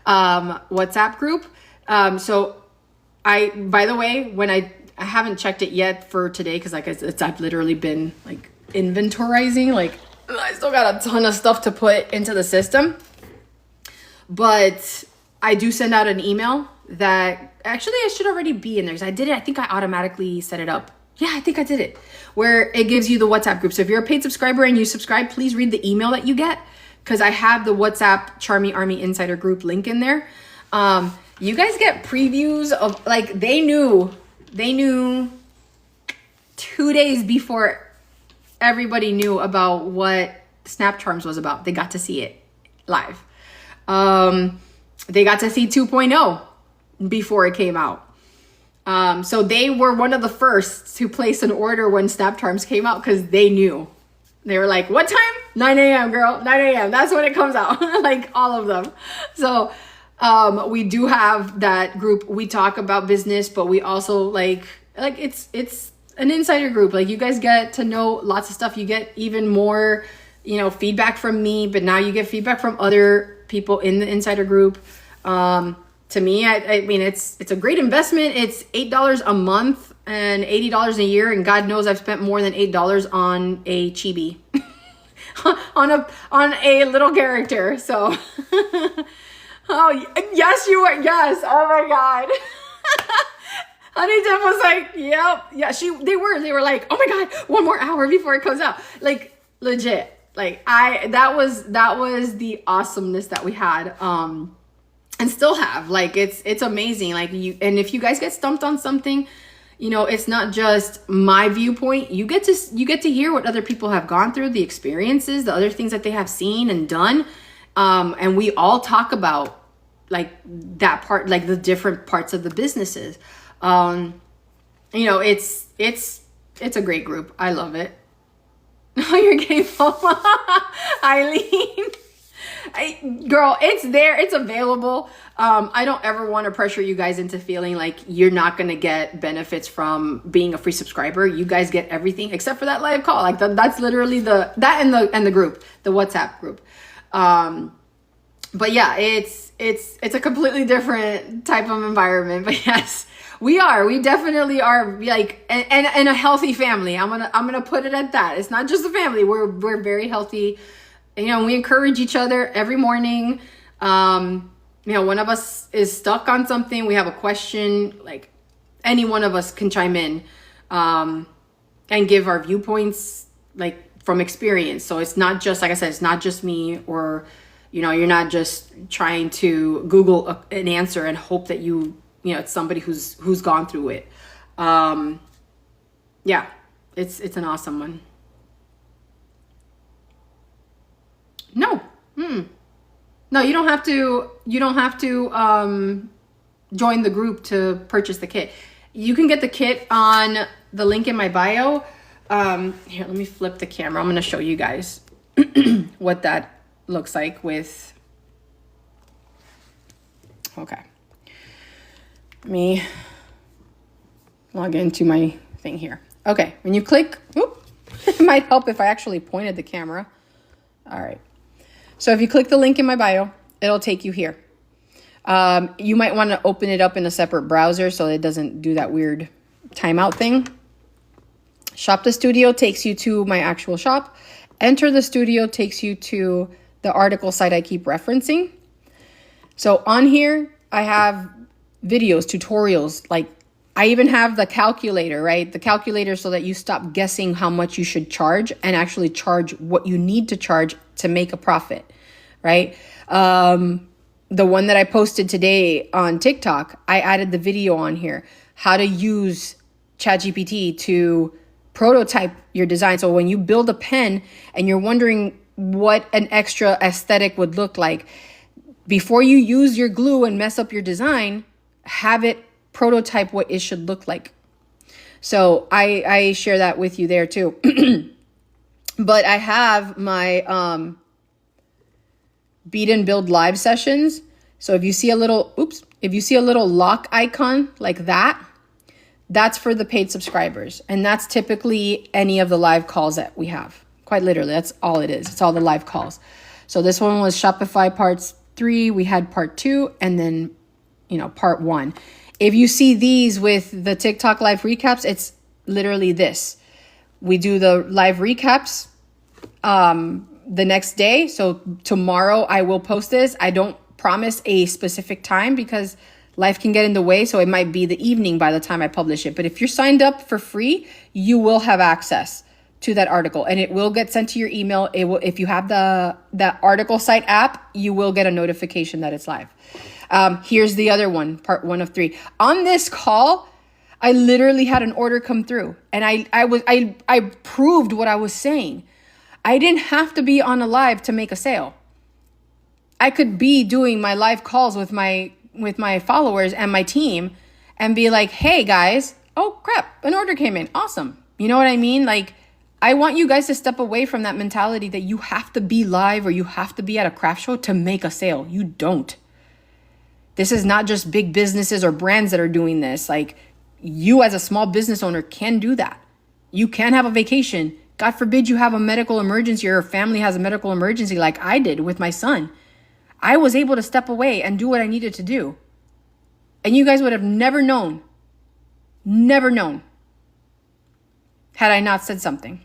WhatsApp group. So by the way, when I haven't checked it yet for today, because like I've literally been like inventorizing, like I still got a ton of stuff to put into the system, but I do send out an email that actually I should already be in there, because I did it. I think I automatically set it up. Yeah, I think I did it, where it gives you the WhatsApp group. So if you're a paid subscriber and you subscribe, please read the email that you get, because I have the WhatsApp Charmy Army Insider group link in there. You guys get previews of, like, they knew 2 days before everybody knew about what Snap Charms was about. They got to see it live. They got to see 2.0 before it came out. So they were one of the first to place an order when Snap Charms came out, because they knew. They were like, what time? 9 a.m. girl, 9 a.m. That's when it comes out. Like all of them. So we do have that group. We talk about business, but we also like it's an insider group. Like you guys get to know lots of stuff. You get even more, feedback from me, but now you get feedback from other people in the insider group. To me, I mean, it's a great investment. It's $8 a month and $80 a year. And God knows I've spent more than $8 on a chibi, on a little character. So, oh yes, you were. Yes. Oh my God. Honey Dip was like, yep. Yeah, they were like, oh my God, 1 more hour before it comes out. Like legit. Like that was the awesomeness that we had. And still have. Like it's amazing. Like and if you guys get stumped on something, it's not just my viewpoint. You get to hear what other people have gone through, the experiences, the other things that they have seen and done. And we all talk about like that part, like the different parts of the businesses. It's a great group. I love it. Oh, you're getting Eileen. Girl, it's there. It's available. I don't ever want to pressure you guys into feeling like you're not going to get benefits from being a free subscriber. You guys get everything except for that live call. Like that's literally that and the group, the WhatsApp group. But yeah, it's a completely different type of environment. But yes, we definitely are like, and a healthy family. I'm gonna put it at that. It's not just a family. We're very healthy. We encourage each other every morning. One of us is stuck on something. We have a question. Like any one of us can chime in, and give our viewpoints, like from experience. So it's not just, like I said, it's not just me, or, you're not just trying to Google an answer and hope that it's somebody who's gone through it. Yeah, it's an awesome one. No. No, you don't have to join the group to purchase the kit. You can get the kit on the link in my bio. Here, let me flip the camera. I'm going to show you guys what that looks like with. Okay. Let me log into my thing here. Okay, when you click, it might help if I actually pointed the camera. All right. So if you click the link in my bio, it'll take you here. You might want to open it up in a separate browser so it doesn't do that weird timeout thing. Shop the Studio takes you to my actual shop. Enter the Studio takes you to the article site I keep referencing. So on here, I have videos, tutorials, like I even have the calculator, right? The calculator so that you stop guessing how much you should charge and actually charge what you need to charge to make a profit, right? The one that I posted today on TikTok, I added the video on here, how to use ChatGPT to prototype your design. So when you build a pen and you're wondering what an extra aesthetic would look like, before you use your glue and mess up your design, have it prototype what it should look like. So I share that with you there too. But I have my Beat and Build live sessions. So if you see a little, lock icon like that, that's for the paid subscribers. And that's typically any of the live calls that we have. Quite literally, that's all it is. It's all the live calls. So this one was Shopify parts 3. We had part 2 and then, part 1. If you see these with the TikTok live recaps, it's literally this. We do the live recaps the next day. So tomorrow I will post this. I don't promise a specific time because life can get in the way. So it might be the evening by the time I publish it. But if you're signed up for free, you will have access to that article and it will get sent to your email. It will, if you have that article site app, you will get a notification that it's live. Here's the other one, part 1 of 3. On this call, I literally had an order come through and I proved what I was saying. I didn't have to be on a live to make a sale. I could be doing my live calls with my followers and my team and be like, hey guys, oh crap, an order came in. Awesome. You know what I mean? Like, I want you guys to step away from that mentality that you have to be live or you have to be at a craft show to make a sale. You don't. This is not just big businesses or brands that are doing this. Like, you as a small business owner can do that. You can have a vacation. God forbid you have a medical emergency or your family has a medical emergency like I did with my son. I was able to step away and do what I needed to do. And you guys would have never known had I not said something,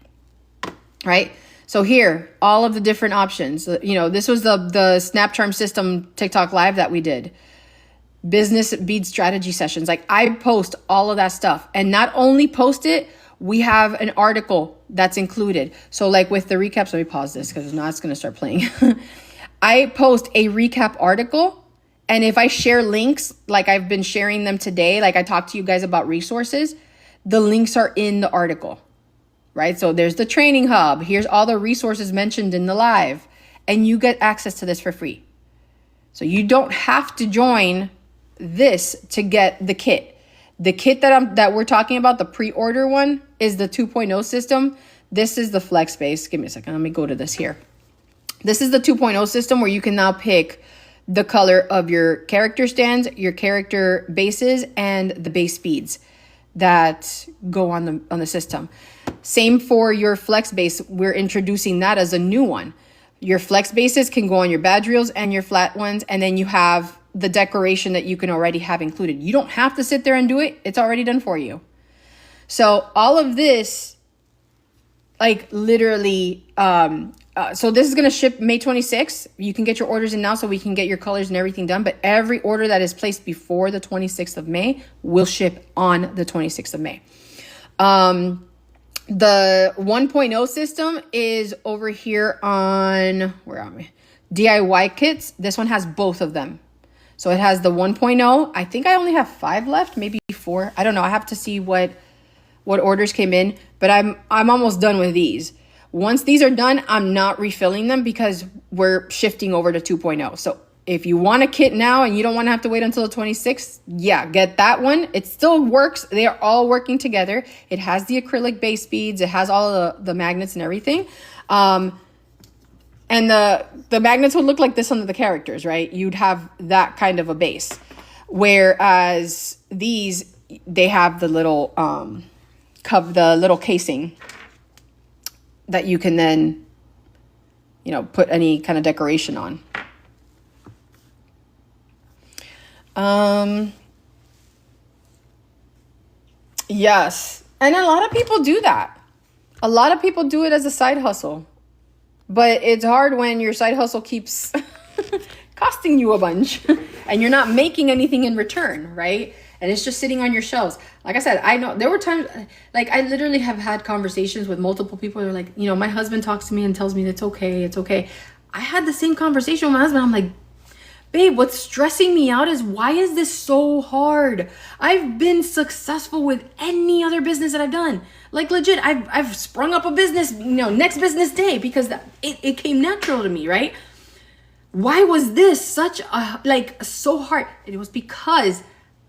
right? So here, all of the different options, this was the Snap Charm System TikTok live that we did. Business bead strategy sessions. Like, I post all of that stuff and not only post it, we have an article that's included. So like with the recaps, let me pause this because now it's going to start playing. I post a recap article. And if I share links, like I've been sharing them today, like I talked to you guys about resources, the links are in the article, right? So there's the training hub. Here's all the resources mentioned in the live, and you get access to this for free. So you don't have to join this to get the kit. The kit that we're talking about, the pre-order one, is the 2.0 system. This is the Flex Base. Give me a second. Let me go to this here. This is the 2.0 system where you can now pick the color of your character stands, your character bases, and the base speeds that go on the system. Same for your Flex Base. We're introducing that as a new one. Your Flex Bases can go on your badge reels and your flat ones, and then you have the decoration that you can already have included. You don't have to sit there and do it. It's already done for you. So all of this, like literally, so this is going to ship May 26th. You can get your orders in now so we can get your colors and everything done. But every order that is placed before the 26th of May will ship on the 26th of May. The 1.0 system is over here on, where are we? DIY kits. This one has both of them. So it has the 1.0. I think I only have 5 left, maybe 4. I don't know. I have to see what orders came in, but I'm almost done with these. Once these are done, I'm not refilling them because we're shifting over to 2.0. So if you want a kit now and you don't want to have to wait until the 26th, yeah, get that one. It still works. They are all working together. It has the acrylic base beads. It has all the magnets and everything. And the magnets would look like this on the characters, right? You'd have that kind of a base. Whereas these, they have the little the little casing that you can then, put any kind of decoration on. Yes. And a lot of people do that. A lot of people do it as a side hustle. But it's hard when your side hustle keeps costing you a bunch and you're not making anything in return, right? And it's just sitting on your shelves. Like I said, I know there were times, like I literally have had conversations with multiple people who are like, my husband talks to me and tells me it's okay, it's okay. I had the same conversation with my husband. I'm like, babe, what's stressing me out is why is this so hard? I've been successful with any other business that I've done. Like legit, I've sprung up a business, next business day because it came natural to me, right? Why was this such a, like, so hard? It was because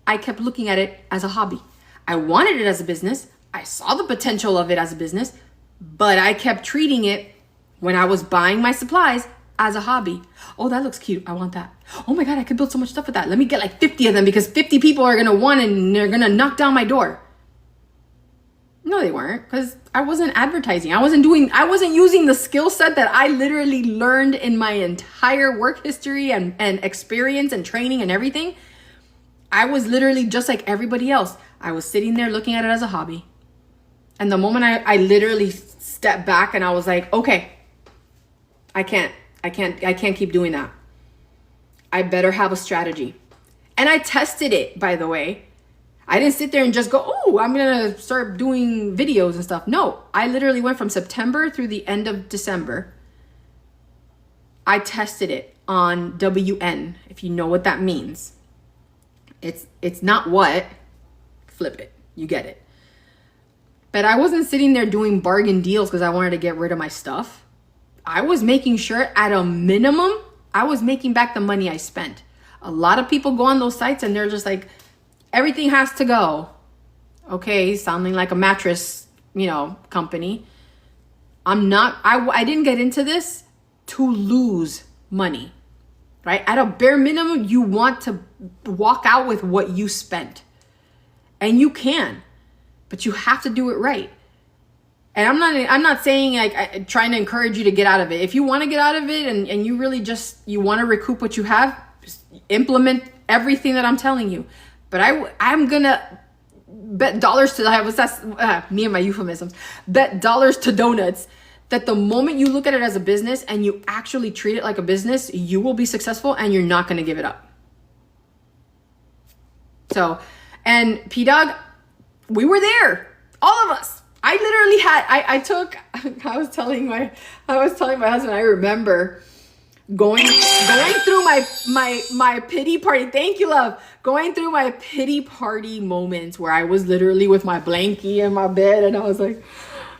I kept looking at it as a hobby. I wanted it as a business. I saw the potential of it as a business, but I kept treating it when I was buying my supplies as a hobby. Oh, that looks cute. I want that. Oh my God, I could build so much stuff with that. Let me get like 50 of them because 50 people are going to want it and they're going to knock down my door. No, they weren't, because I wasn't advertising. I wasn't using the skill set that I literally learned in my entire work history and experience and training and everything. I was literally just like everybody else. I was sitting there looking at it as a hobby. And the moment I literally stepped back and I was like, okay, I can't keep doing that. I better have a strategy. And I tested it, by the way. I didn't sit there and just go, oh, I'm going to start doing videos and stuff. No, I literally went from September through the end of December. I tested it on WN, if you know what that means. It's not what, flip it, you get it. But I wasn't sitting there doing bargain deals because I wanted to get rid of my stuff. I was making sure at a minimum, I was making back the money I spent. A lot of people go on those sites and they're just like, everything has to go. Okay, sounding like a mattress, company. I didn't get into this to lose money, right? At a bare minimum, you want to walk out with what you spent. And you can, but you have to do it right. And I'm not saying like trying to encourage you to get out of it. If you want to get out of it and you really you want to recoup what you have, just implement everything that I'm telling you. But I'm gonna bet dollars to me and my euphemisms. Bet dollars to donuts that the moment you look at it as a business and you actually treat it like a business, you will be successful and you're not gonna give it up. So, and P-Dog, we were there, all of us. I literally had I was telling my husband, I remember going through my pity party. Thank you, love. Going through my pity party moments where I was literally with my blankie in my bed and I was like,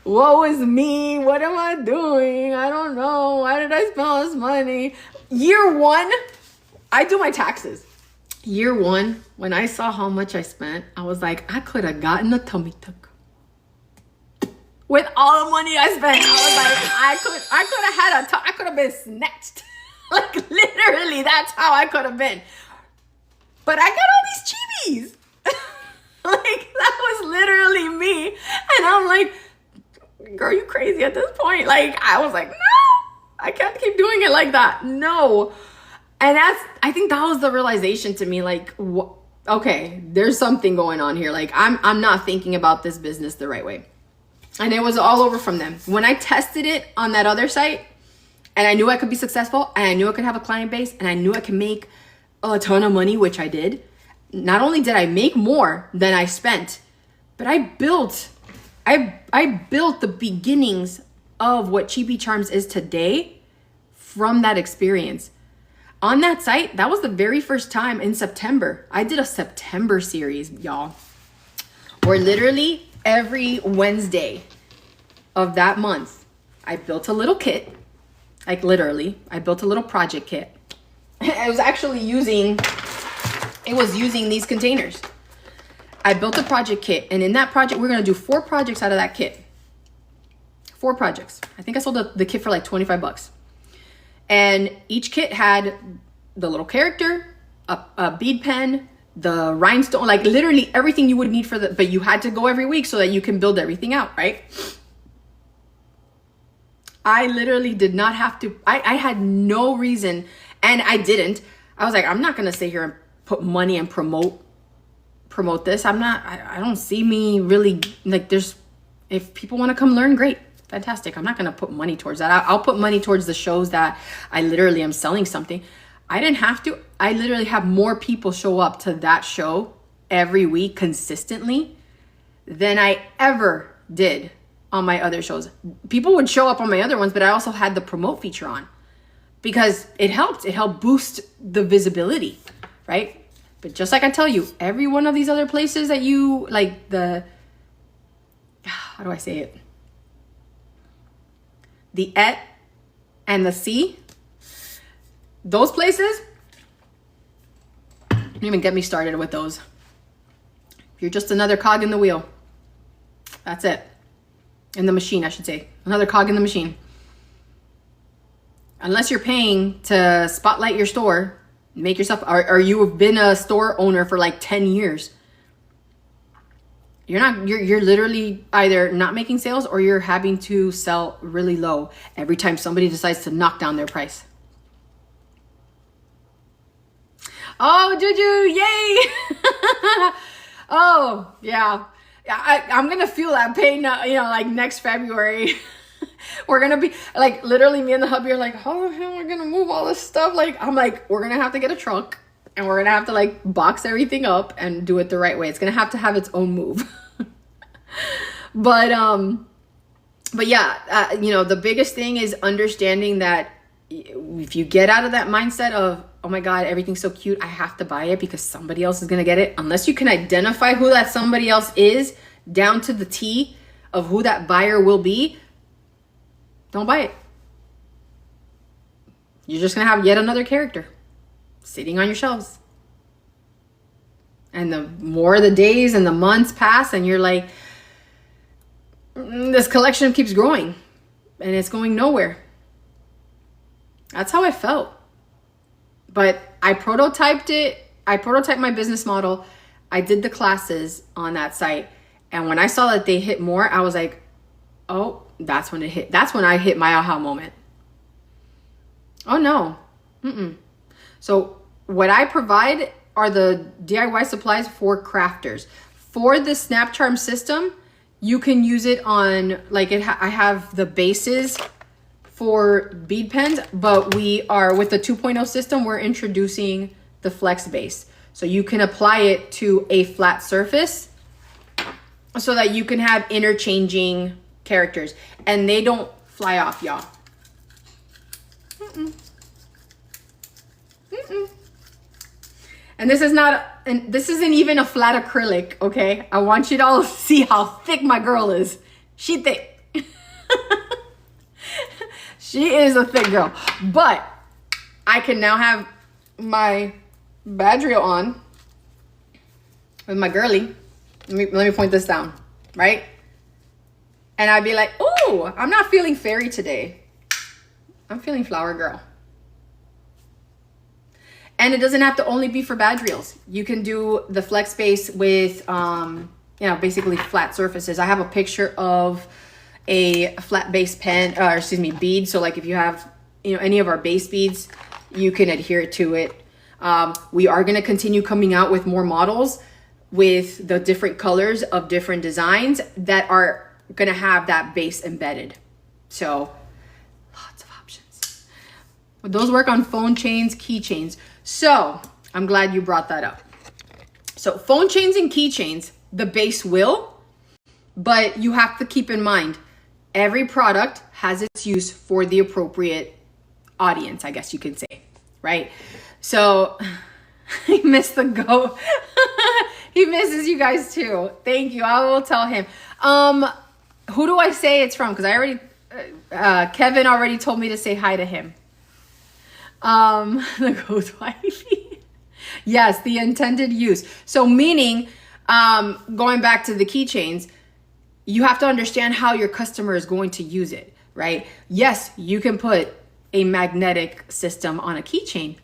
woe is me. What am I doing? I don't know. Why did I spend all this money? Year one, I do my taxes. Year one, when I saw how much I spent, I was like, I could have gotten a tummy tuck. With all the money I spent, I was like, I could have had I could have been snatched. Like literally, that's how I could have been. But I got all these chibis. Like that was literally me. And I'm like, girl, you crazy at this point. Like I was like, no, I can't keep doing it like that. No. And I think that was the realization to me, like, okay, there's something going on here. Like I'm not thinking about this business the right way. And it was all over from them. When I tested it on that other site and I knew I could be successful and I knew I could have a client base and I knew I could make a ton of money, which I did. Not only did I make more than I spent, but I built the beginnings of what Chibi Charms is today from that experience. On that site, that was the very first time in September. I did a September series, y'all, where literally every Wednesday of that month, I built a little kit. Like literally, I built a little project kit. I was actually using these containers. I built a project kit, and in that project, we're gonna do 4 projects out of that kit. 4 projects. I think I sold the kit for like $25. And each kit had the little character, a bead pen, the rhinestone, like literally everything you would need but you had to go every week so that you can build everything out, right? I literally did not have to, I had no reason, and I didn't. I was like, I'm not gonna sit here and put money and promote this. I don't see me really, like if people wanna come learn, great, fantastic. I'm not gonna put money towards that. I'll put money towards the shows that I literally am selling something. I didn't have to. I literally have more people show up to that show every week consistently than I ever did on my other shows. People would show up on my other ones, but I also had the promote feature on because it helped. It helped boost the visibility, right? But just like I tell you, every one of these other places that you like how do I say it? The et and the C, those places, don't even get me started with those. You're just another cog in the wheel. That's it. In the machine, I should say. Another cog in the machine. Unless you're paying to spotlight your store, make yourself, or you have been a store owner for like 10 years. You're literally either not making sales or you're having to sell really low every time somebody decides to knock down their price. Oh, Juju, yay! Oh, yeah. I'm going to feel that pain, like next February. We're going to be like, literally me and the hubby are like, how the hell are we going to move all this stuff? Like, I'm like, we're going to have to get a truck and we're going to have to like box everything up and do it the right way. It's going to have its own move. But yeah, the biggest thing is understanding that if you get out of that mindset of, oh my God, everything's so cute, I have to buy it because somebody else is going to get it. Unless you can identify who that somebody else is down to the T of who that buyer will be, don't buy it. You're just going to have yet another character sitting on your shelves. And the more the days and the months pass and you're like, this collection keeps growing and it's going nowhere. That's how I felt. But I prototyped it. I prototyped my business model. I did the classes on that site. And when I saw that they hit more, I was like, oh, that's when it hit. That's when I hit my aha moment. Oh no. So what I provide are the DIY supplies for crafters. For the Snap Charm system, you can use it on, like I have the bases for bead pens, but we are, with the 2.0 system, we're introducing the Flex base. So you can apply it to a flat surface so that you can have interchanging characters and they don't fly off, y'all. And this isn't even a flat acrylic, okay? I want you to all see how thick my girl is. She thick. She is a thick girl. But I can now have my badge reel on with my girly. Let me point this down, right? And I'd be like, oh, I'm not feeling fairy today. I'm feeling flower girl. And it doesn't have to only be for badge reels. You can do the Flex base with, basically flat surfaces. I have a picture of a flat base pen, bead. So like if you have, any of our base beads, you can adhere to it. We are going to continue coming out with more models with the different colors of different designs that are going to have that base embedded. So lots of options. Would those work on phone chains, keychains? So I'm glad you brought that up. So phone chains and keychains, the base will, but you have to keep in mind, every product has its use for the appropriate audience, I guess you could say, right? So he missed the goat. He misses you guys too. Thank you. I will tell him. Who do I say it's from? Because I already, Kevin already told me to say hi to him. The goat wifey. Yes, the intended use. So meaning, going back to the keychains, you have to understand how your customer is going to use it, right? Yes, you can put a magnetic system on a keychain,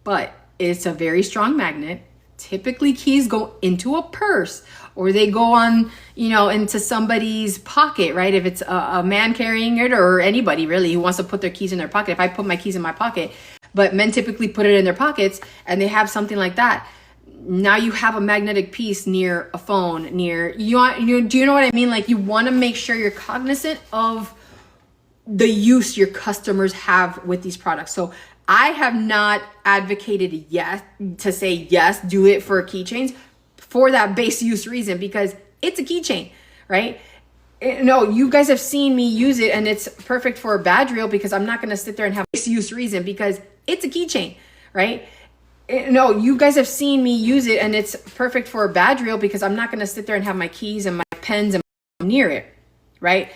but it's a very strong magnet. Typically keys go into a purse or they go on, into somebody's pocket, right? If it's a man carrying it or anybody really who wants to put their keys in their pocket. If I put my keys in my pocket, but men typically put it in their pockets and they have something like that. Now you have a magnetic piece near a phone, do you know what I mean? Like you want to make sure you're cognizant of the use your customers have with these products. So I have not advocated to say yes, do it for keychains for that base use reason, because it's a keychain, right? No, you guys have seen me use it and it's perfect for a badge reel because I'm not going to sit there and have base use reason because it's a keychain, right? No, you guys have seen me use it and it's perfect for a badge reel because I'm not going to sit there and have my keys and my pens and near it, right?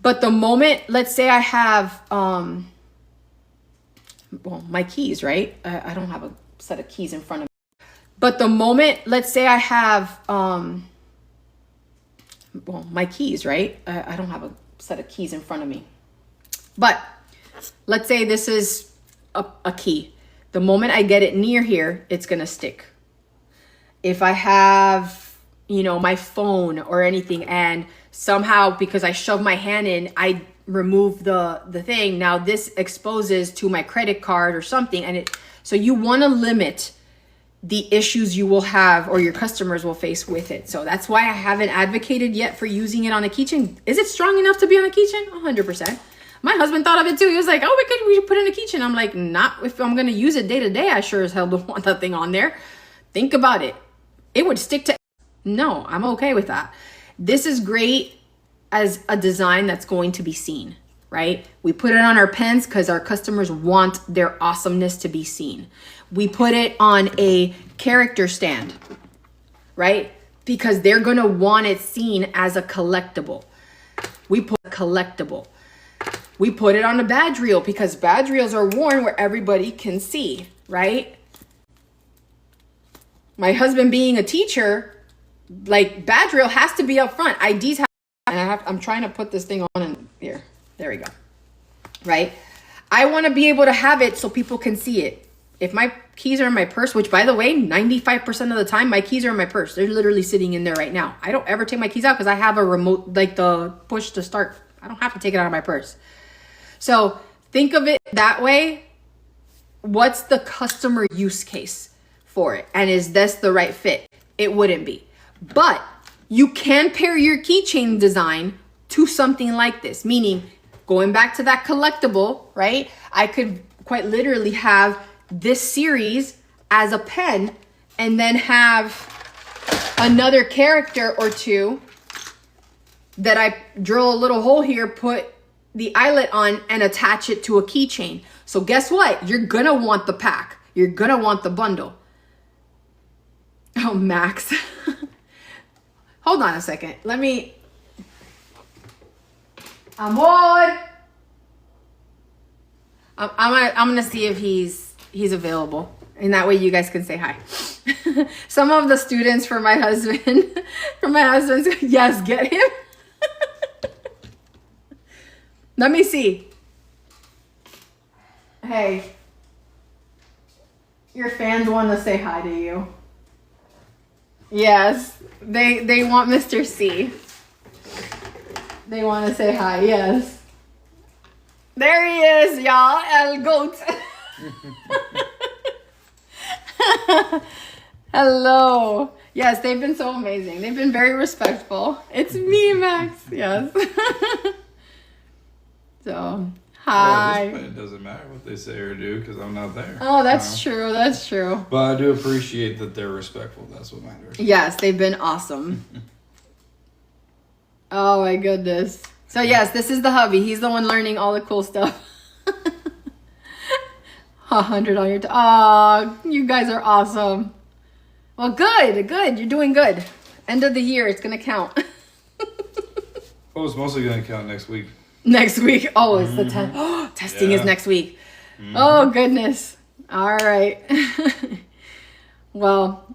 But the moment, let's say I have, well, my keys, right? I don't have a set of keys in front of me. But the moment, let's say I have, well, my keys, right? I don't have a set of keys in front of me. But let's say this is a key. The moment I get it near here, it's going to stick. If I have, you know, my phone or anything, and somehow because I shove my hand in, I remove the thing, now this exposes to my credit card or something, and so you want to limit the issues you will have or your customers will face with it. So that's why I haven't advocated yet for using it on a keychain. Is it strong enough to be on a keychain? 100%. My husband thought of it too. He was like, oh, we should put it in a keychain. I'm like, not if I'm going to use it day to day. I sure as hell don't want that thing on there. Think about it. It would stick to, no, I'm okay with that. This is great as a design that's going to be seen, right? We put it on our pens because our customers want their awesomeness to be seen. We put it on a character stand, right? Because they're going to want it seen as a collectible. We put a collectible. We put it on a badge reel because badge reels are worn where everybody can see, right? My husband being a teacher, like badge reel has to be up front. IDs have, and I'm trying to put this thing on and here. There we go. Right? I want to be able to have it so people can see it. If my keys are in my purse, which by the way, 95% of the time, my keys are in my purse. They're literally sitting in there right now. I don't ever take my keys out because I have a remote, like the push to start. I don't have to take it out of my purse. So think of it that way. What's the customer use case for it? And is this the right fit? It wouldn't be. But you can pair your keychain design to something like this, meaning going back to that collectible, right? I could quite literally have this series as a pen and then have another character or two that I drill a little hole here, put the eyelet on and attach it to a keychain. So guess what? You're gonna want the pack. You're gonna want the bundle. Oh, Max. Hold on a second. Let me... Amor! I'm gonna see if he's available. And that way you guys can say hi. Some of the students for my husband, yes, get him. Let me see. Hey, your fans want to say hi to you. Yes, they want Mr. C. They want to say hi, yes. There he is, y'all, El Goat. Hello. Yes, they've been so amazing. They've been very respectful. It's me, Max. Yes. So, hi. Well, it doesn't matter what they say or do because I'm not there. Oh, that's true. That's true. But I do appreciate that they're respectful. That's what matters. Yes, they've been awesome. Oh my goodness. So yes, this is the hubby. He's the one learning all the cool stuff. 100 on your... Oh, you guys are awesome. Well, good. You're doing good. End of the year, it's going to count. Oh, it's mostly going to count next week. Next week. Oh, it's the 10th. Oh, testing is next week. Oh, goodness. All right. Well,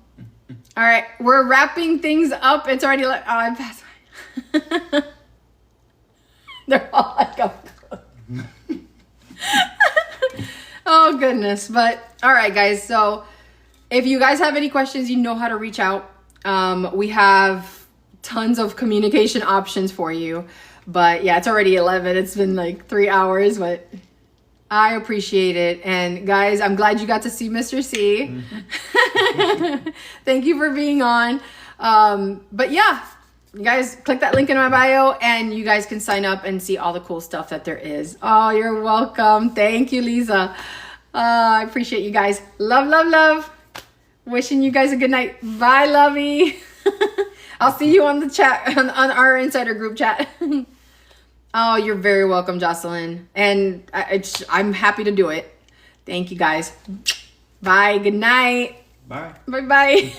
all right. We're wrapping things up. It's already like... Oh, I passed my... They're all like... Oh, goodness. But, all right, guys. So, if you guys have any questions, you know how to reach out. We have tons of communication options for you. But, yeah, it's already 11. It's been like 3 hours, but I appreciate it. And, guys, I'm glad you got to see Mr. C. Thank you for being on. But, yeah. You guys click that link in my bio and you guys can sign up and see all the cool stuff that there is. Oh, you're welcome. Thank you, Lisa. I appreciate you guys. Love. Wishing you guys a good night. Bye, lovey. I'll see you on the chat, on our insider group chat. Oh, you're very welcome, Jocelyn. And I'm happy to do it. Thank you, guys. Bye. Good night. Bye. Bye-bye.